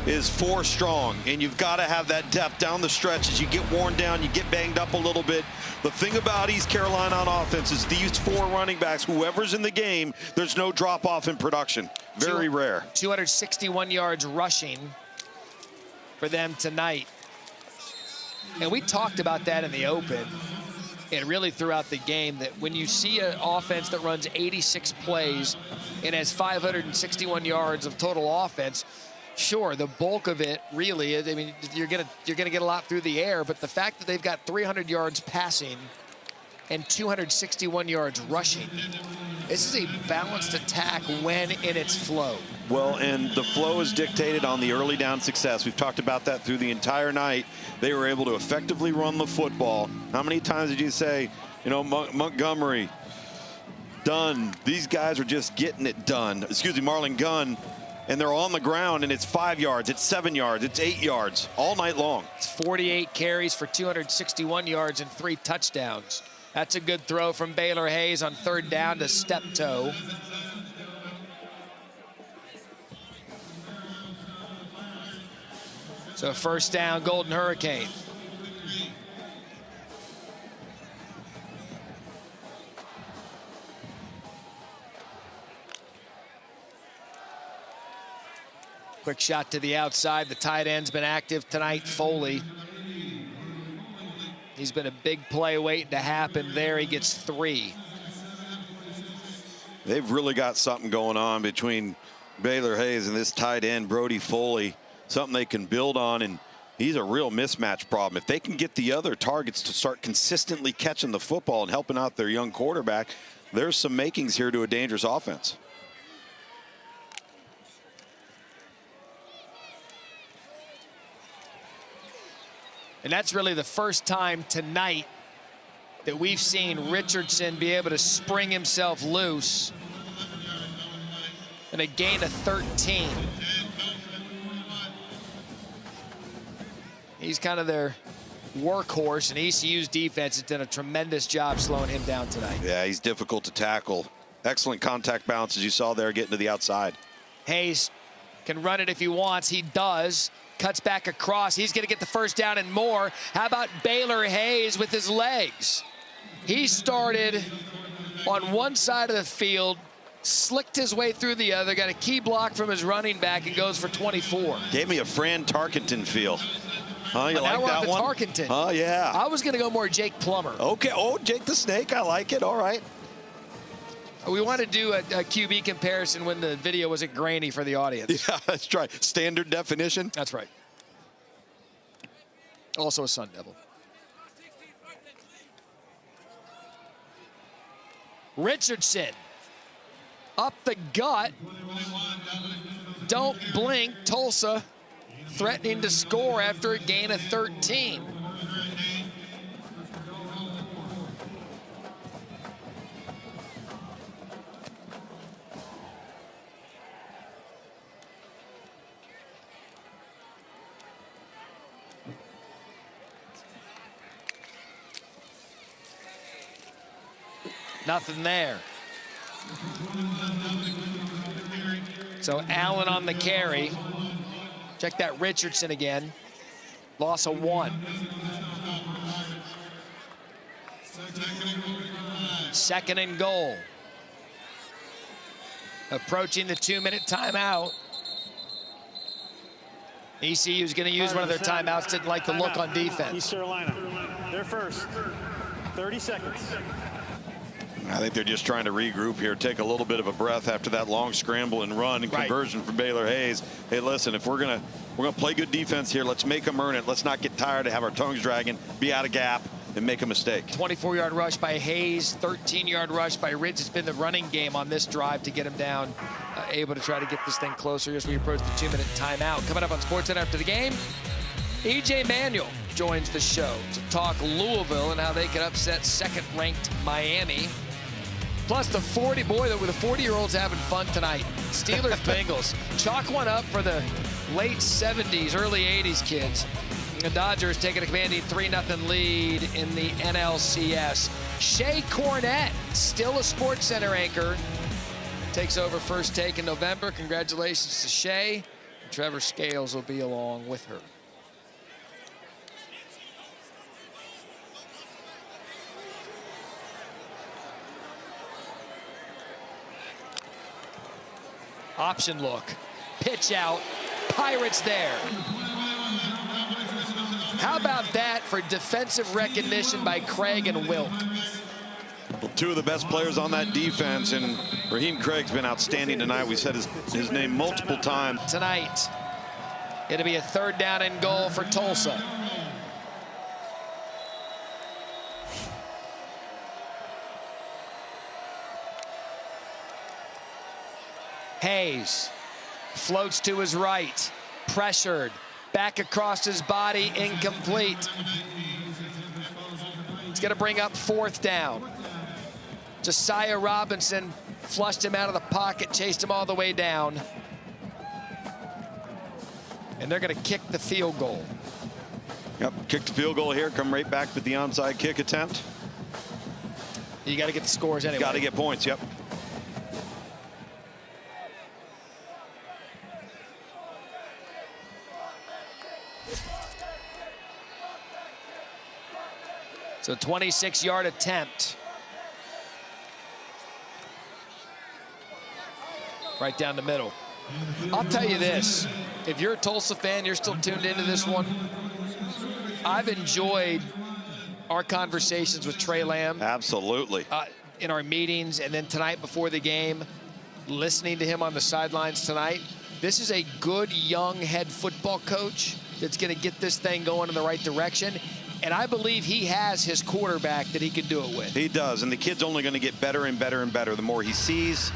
is 4 strong, and you've got to have that depth down the stretch. As you get worn down, you get banged up a little bit. The thing about East Carolina on offense is these 4 running backs, whoever's in the game, there's no drop-off in production. Very rare. 261 yards rushing for them tonight. And we talked about that in the open and really throughout the game, that when you see an offense that runs 86 plays and has 561 yards of total offense, sure, the bulk of it really is, I mean, you're gonna get a lot through the air, but the fact that they've got 300 yards passing and 261 yards rushing, this is a balanced attack when in its flow. Well, and the flow is dictated on the early down success. We've talked about that through the entire night. They were able to effectively run the football. How many times did you say, you know, Montgomery, Dunn, these guys are just getting it done. Excuse me, Marlon Gunn, and they're on the ground, and it's 5 yards, it's 7 yards, it's 8 yards all night long. It's 48 carries for 261 yards and 3 touchdowns. That's a good throw from Baylor Hayes on 3rd down to Steptoe. So 1st down, Golden Hurricane. Quick shot to the outside. The tight end's been active tonight, Foley. He's been a big play waiting to happen there. He gets 3. They've really got something going on between Baylor Hayes and this tight end, Brody Foley. Something they can build on, and he's a real mismatch problem. If they can get the other targets to start consistently catching the football and helping out their young quarterback, there's some makings here to a dangerous offense. And that's really the first time tonight that we've seen Richardson be able to spring himself loose in a gain of 13. He's kind of their workhorse, and ECU's defense has done a tremendous job slowing him down tonight. Yeah, he's difficult to tackle. Excellent contact balance, as you saw there, getting to the outside. Hayes can run it if he wants. He does. Cuts back across. He's going to get the first down and more. How about Baylor Hayes with his legs? He started on one side of the field, slicked his way through the other, got a key block from his running back, and goes for 24. Gave me a Fran Tarkenton feel. Huh, you like that one? Tarkenton. Oh, yeah. I was going to go more Jake Plummer. Okay. Oh, Jake the Snake. I like it. All right. We want to do a QB comparison when the video wasn't grainy for the audience. Yeah, let's try. Standard definition. That's right. Also a Sun Devil. Richardson. Up the gut. Don't blink. Tulsa threatening to score after a gain of 13. Nothing there. So Allen on the carry. Check that Richardson again. Loss of 1. Second and goal. Approaching the 2-minute timeout. ECU is going to use one of their timeouts. Didn't like the look on defense. East Carolina, they're first. 30 seconds. I think they're just trying to regroup here, take a little bit of a breath after that long scramble and run and conversion from Baylor Hayes. Hey, listen, if we're gonna play good defense here, let's make them earn it. Let's not get tired and have our tongues dragging, be out of gap, and make a mistake. 24-yard rush by Hayes, 13-yard rush by Ridge. It's been the running game on this drive to get him down, able to try to get this thing closer as we approach the 2-minute timeout. Coming up on SportsCenter after the game, E.J. Manuel joins the show to talk Louisville and how they can upset second-ranked Miami. Plus the 40-year-olds having fun tonight. Steelers Bengals. Chalk one up for the late 70s, early 80s kids. The Dodgers taking a commanding 3-0 lead in the NLCS. Shea Cornett, still a SportsCenter anchor, takes over First Take in November. Congratulations to Shea. Trevor Scales will be along with her. Option look, pitch out, Pirates there. How about that for defensive recognition by Craig and Wilk? Well, two of the best players on that defense, and Raheem Craig's been outstanding tonight. We said his name multiple times. Tonight, it'll be a 3rd down and goal for Tulsa. Hayes floats to his right, pressured, back across his body, incomplete. It's going to bring up 4th down. Josiah Robinson flushed him out of the pocket, chased him all the way down. And they're going to kick the field goal. Yep, kick the field goal here, come right back with the onside kick attempt. You got to get the scores anyway. Got to get points, yep. So 26-yard attempt. Right down the middle. I'll tell you this, if you're a Tulsa fan, you're still tuned into this one. I've enjoyed our conversations with Trey Lamb. Absolutely. In our meetings, and then tonight before the game, listening to him on the sidelines tonight. This is a good young head football coach that's going to get this thing going in the right direction. And I believe he has his quarterback that he can do it with. He does, and the kid's only going to get better and better and better the more he sees,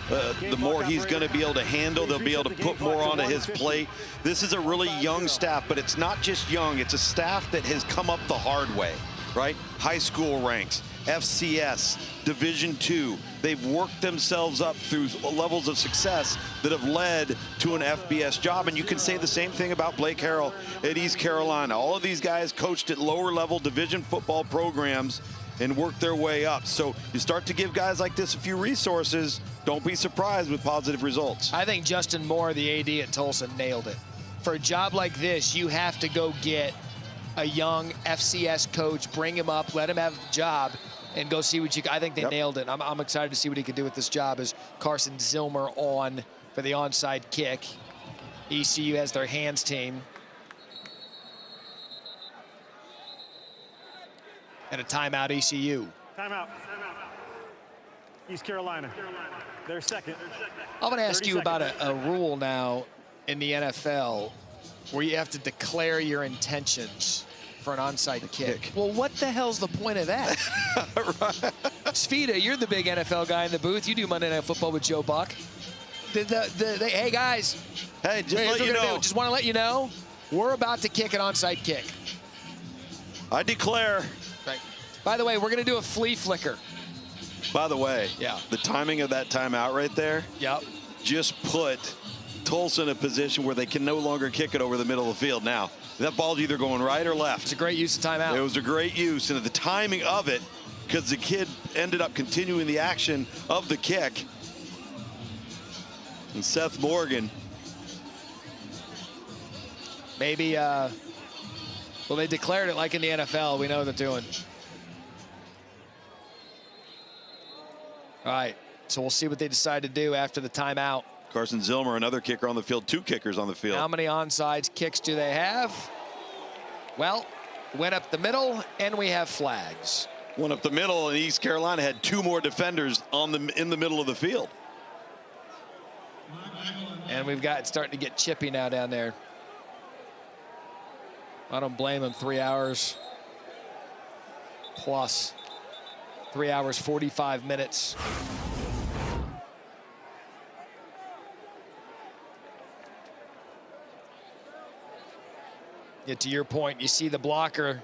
the more he's going to be able to handle. They'll be able to put more onto his plate. This is a really young staff, but it's not just young. It's a staff that has come up the hard way, right? High school ranks, FCS, Division II. They've worked themselves up through levels of success that have led to an FBS job. And you can say the same thing about Blake Harrell at East Carolina. All of these guys coached at lower level division football programs and worked their way up. So you start to give guys like this a few resources, don't be surprised with positive results. I think Justin Moore, the AD at Tulsa, nailed it. For a job like this, you have to go get a young FCS coach, bring him up, let him have a job, and go see what you. I think they nailed it. I'm excited to see what he can do with this job. As Carson Zilmer on for the onside kick. ECU has their hands team. And a timeout, ECU. Timeout. East Carolina. They're second. I'm going to ask you about a rule now in the NFL where you have to declare your intentions for an onside kick. Well, what the hell's the point of that? Right. Sfida, you're the big NFL guy in the booth. You do Monday Night Football with Joe Buck. Hey, guys. Hey, Just want to let you know, we're about to kick an onside kick. I declare. Right. By the way, we're going to do a flea flicker. By the way, yeah, the timing of that timeout right there just put Tulsa in a position where they can no longer kick it over the middle of the field. Now, that ball's either going right or left. It's a great use of timeout. It was a great use, and at the timing of it, because the kid ended up continuing the action of the kick. And Seth Morgan. Maybe, well, they declared it like in the NFL. We know what they're doing. All right, so we'll see what they decide to do after the timeout. Carson Zilmer, another kicker on the field, 2 kickers on the field. How many onside kicks do they have? Well, went up the middle, and we have flags. One up the middle, and East Carolina had 2 more defenders in the middle of the field. And we've got starting to get chippy now down there. I don't blame them. 3 hours plus. 3 hours, 45 minutes. Yeah, to your point, you see the blocker.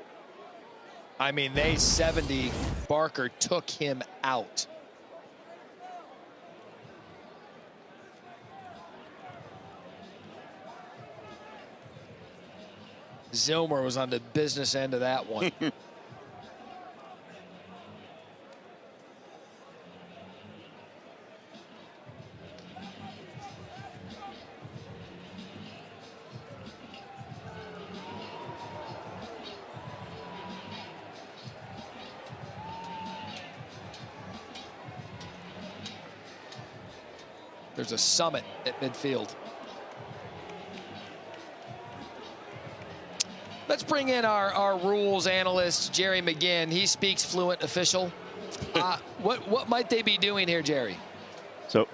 I mean, they 70. Barker took him out. Zilmer was on the business end of that one. There's a summit at midfield. Let's bring in our rules analyst, Jerry McGinn. He speaks fluent official. What might they be doing here, Jerry? So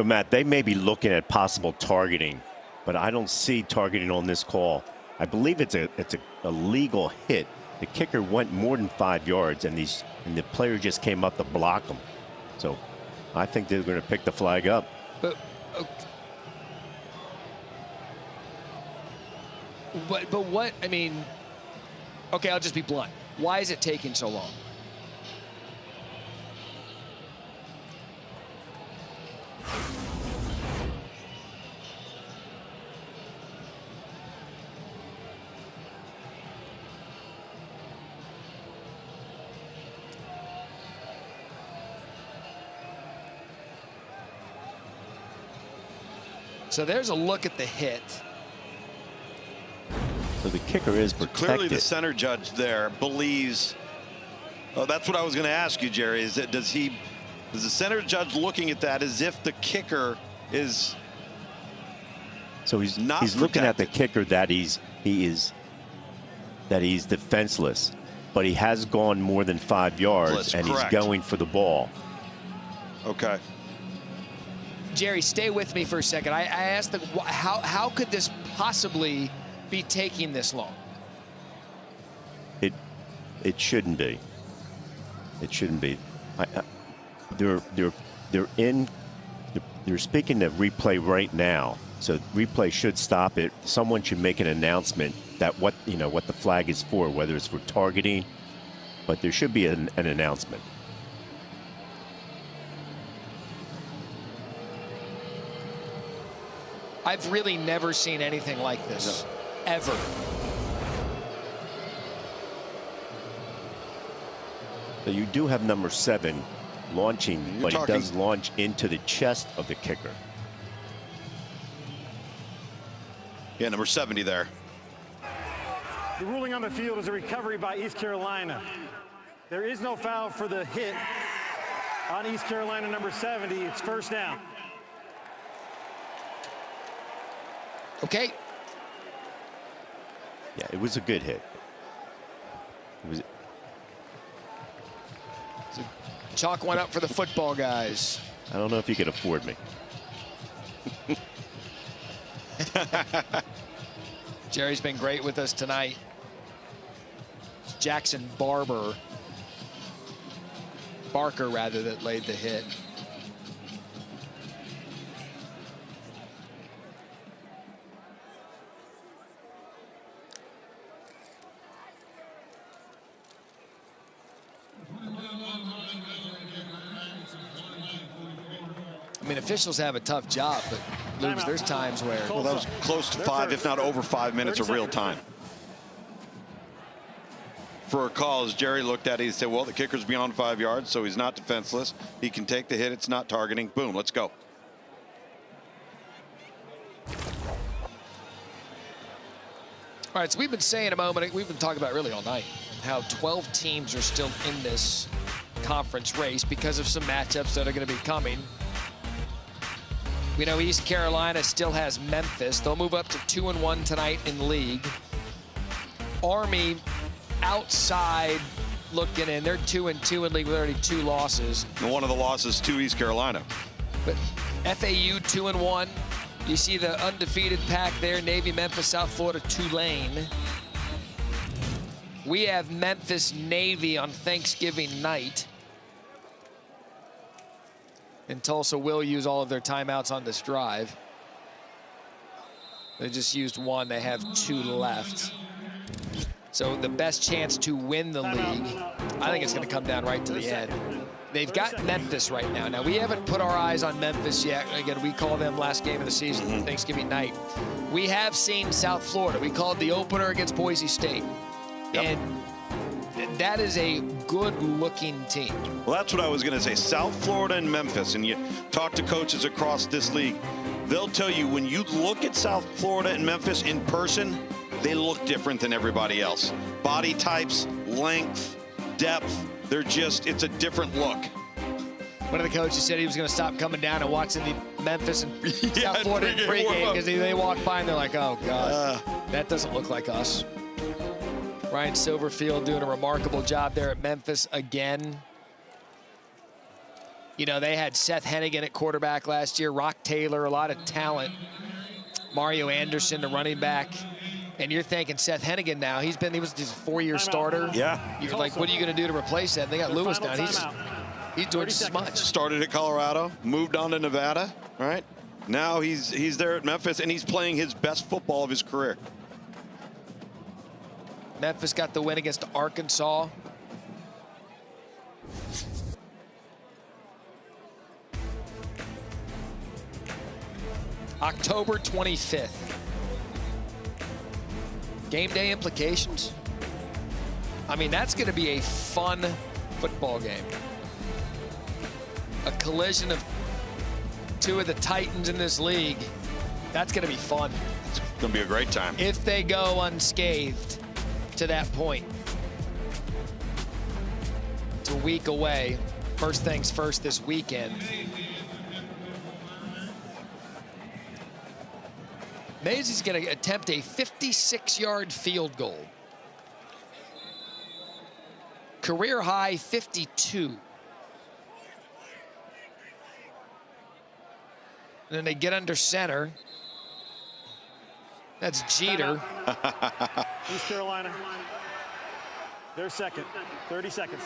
Matt, they may be looking at possible targeting, but I don't see targeting on this call. I believe it's a legal hit. The kicker went more than 5 yards, and the player just came up to block him. So I think they're going to pick the flag up. But what, I mean, okay, I'll just be blunt. Why is it taking so long? So there's a look at the hit. So the kicker is protected. Clearly the center judge there believes. Oh, that's what I was going to ask you, Jerry. Is that does the center judge looking at that as if the kicker is? So he's looking at the kicker that he's defenseless, but he has gone more than 5 yards, and he's going for the ball. Okay. Jerry, stay with me for a second. I asked how could this possibly be taking this long? It shouldn't be. It shouldn't be. The they're speaking of replay right now, so replay should stop it. Someone should make an announcement that what the flag is for, whether it's for targeting, but there should be an announcement. I've really never seen anything like this, ever. So you do have number 7 launching, but he does launch into the chest of the kicker. Yeah, number 70 there. The ruling on the field is a recovery by East Carolina. There is no foul for the hit on East Carolina number 70. It's first down. Okay. Yeah, it was a good hit. It was. So chalk one up for the football guys. I don't know if you could afford me. Jerry's been great with us tonight. It's Jackson Barker rather, that laid the hit. I mean, officials have a tough job, but there's times where... Well, that was close to 5, if not over 5 minutes of real time. For a call, as Jerry looked at it, he said, well, the kicker's beyond 5 yards, so he's not defenseless. He can take the hit. It's not targeting. Boom, let's go. All right, so we've been saying a moment, we've been talking about really all night, how 12 teams are still in this conference race because of some matchups that are going to be coming. We know East Carolina still has Memphis. They'll move up to 2-1 tonight in league. Army outside looking in. They're 2-2 in league with already 2 losses. And one of the losses to East Carolina. But FAU 2-1. You see the undefeated pack there. Navy, Memphis, South Florida, Tulane. We have Memphis, Navy on Thanksgiving night. And Tulsa will use all of their timeouts on this drive. They just used 1. They have 2 left. So the best chance to win the league, I think it's going to come down right to the end. They've got Memphis right now. Now, we haven't put our eyes on Memphis yet. Again, we call them last game of the season, Thanksgiving night. We have seen South Florida. We called the opener against Boise State. Yep. And that is a good-looking team. Well, that's what I was going to say. South Florida and Memphis, and you talk to coaches across this league, they'll tell you when you look at South Florida and Memphis in person, they look different than everybody else. Body types, length, depth, it's a different look. One of the coaches said he was going to stop coming down and watching the Memphis and South Florida pregame because they walk by and they're like, oh, God, that doesn't look like us. Ryan Silverfield doing a remarkable job there at Memphis again. You know, they had Seth Hennigan at quarterback last year, Rock Taylor, a lot of talent. Mario Anderson, the running back. And you're thinking Seth Hennigan now. He was just a 4-year starter. Yeah. You're like, what are you going to do to replace that? And they got Lewis now. He's doing just as much. Started at Colorado, moved on to Nevada, right? Now he's there at Memphis, and he's playing his best football of his career. Memphis got the win against Arkansas. October 25th. Game day implications. I mean, that's going to be a fun football game. A collision of 2 of the Titans in this league. That's going to be fun. It's going to be a great time. If they go unscathed to that point. It's a week away. First things first this weekend. Mays is going to attempt a 56-yard field goal. Career high 52. And then they get under center. That's Jeter. East Carolina. They're second. 30 seconds.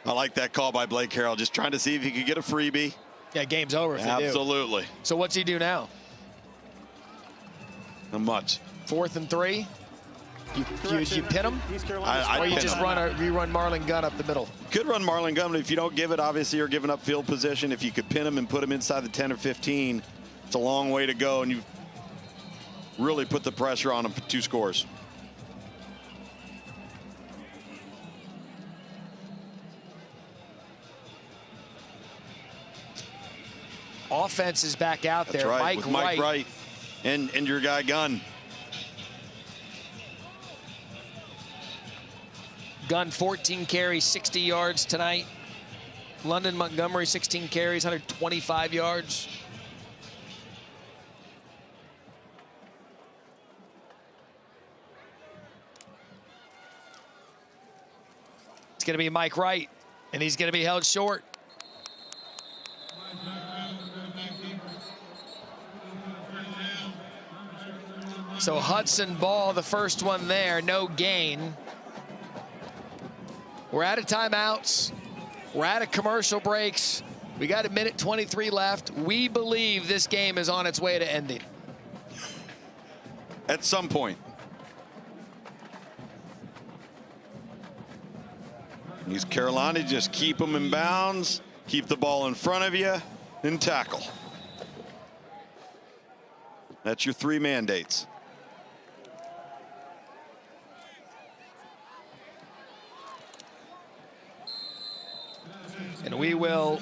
I like that call by Blake Harrell, just trying to see if he could get a freebie. Yeah, game's over if they do. Absolutely. So what's he do now? Not much. 4th and 3? You pin him? Or you just run Marlon Gunn up the middle? Could run Marlon Gunn, but if you don't give it, obviously you're giving up field position. If you could pin him and put him inside the 10 or 15, it's a long way to go, and you've really put the pressure on him for 2 scores. Offense is back out there. That's right, with Mike Wright and your guy Gunn. Gunn 14 carries, 60 yards tonight. London Montgomery 16 carries, 125 yards. It's going to be Mike Wright, and he's going to be held short. So Hudson Ball, the first one there, no gain. We're out of timeouts. We're out of commercial breaks. We got 1:23 left. We believe this game is on its way to ending. At some point. East Carolina, just keep them in bounds, keep the ball in front of you, and tackle. That's your 3 mandates. And we will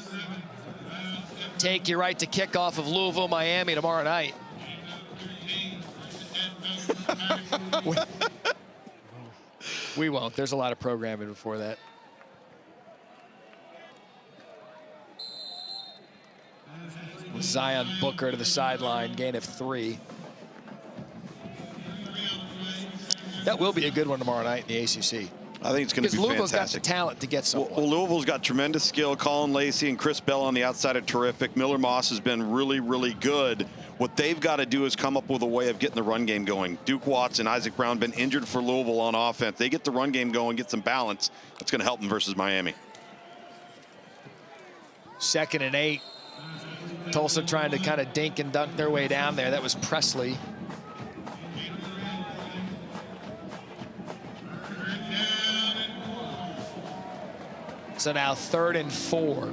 take you right to kickoff of Louisville, Miami tomorrow night. We won't. There's a lot of programming before that. Zion Booker to the sideline, gain of 3. That will be a good one tomorrow night in the ACC. I think it's going to be Louisville's fantastic. got the talent to get someone. Well, Louisville's got tremendous skill. Colin Lacey and Chris Bell on the outside are terrific. Miller Moss has been really, really good. What they've got to do is come up with a way of getting the run game going. Duke Watts and Isaac Brown been injured for Louisville on offense. They get the run game going, get some balance. That's going to help them versus Miami. 2nd and 8. Tulsa trying to kind of dink and dunk their way down there. That was Presley. So now 3rd and 4.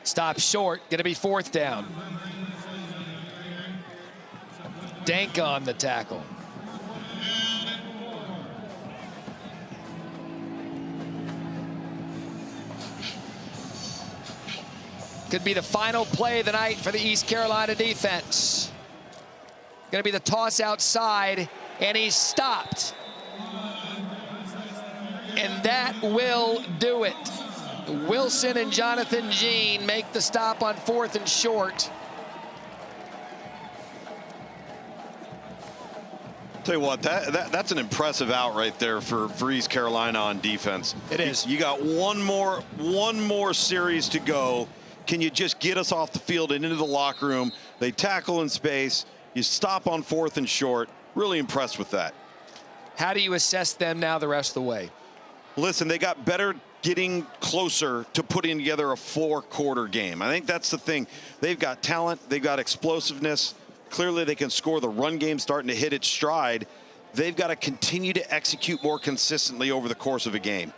Stop short, gonna be 4th down. Dank on the tackle. Could be the final play of the night for the East Carolina defense. Gonna be the toss outside, and he's stopped. And that will do it. Wilson and Jonathan Jean make the stop on 4th and short. Tell you what, that's an impressive out right there for East Carolina on defense. It is. You got one more series to go. Can you just get us off the field and into the locker room? They tackle in space. You stop on 4th and short. Really impressed with that. How do you assess them now the rest of the way? Listen, they got better getting closer to putting together a 4-quarter game. I think that's the thing. They've got talent. They've got explosiveness. Clearly, they can score. The run game starting to hit its stride. They've got to continue to execute more consistently over the course of a game.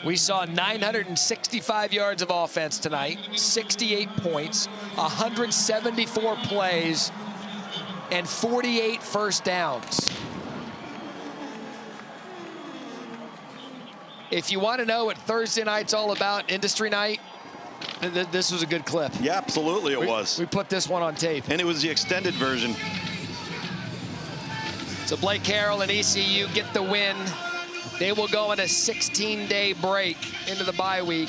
We saw 965 yards of offense tonight, 68 points, 174 plays, and 48 first downs. If you want to know what Thursday night's all about, industry night, this was a good clip. Yeah, absolutely it was. We put this one on tape. And it was the extended version. So Blake Harrell and ECU get the win. They will go on a 16-day break into the bye week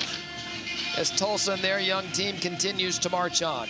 as Tulsa and their young team continues to march on.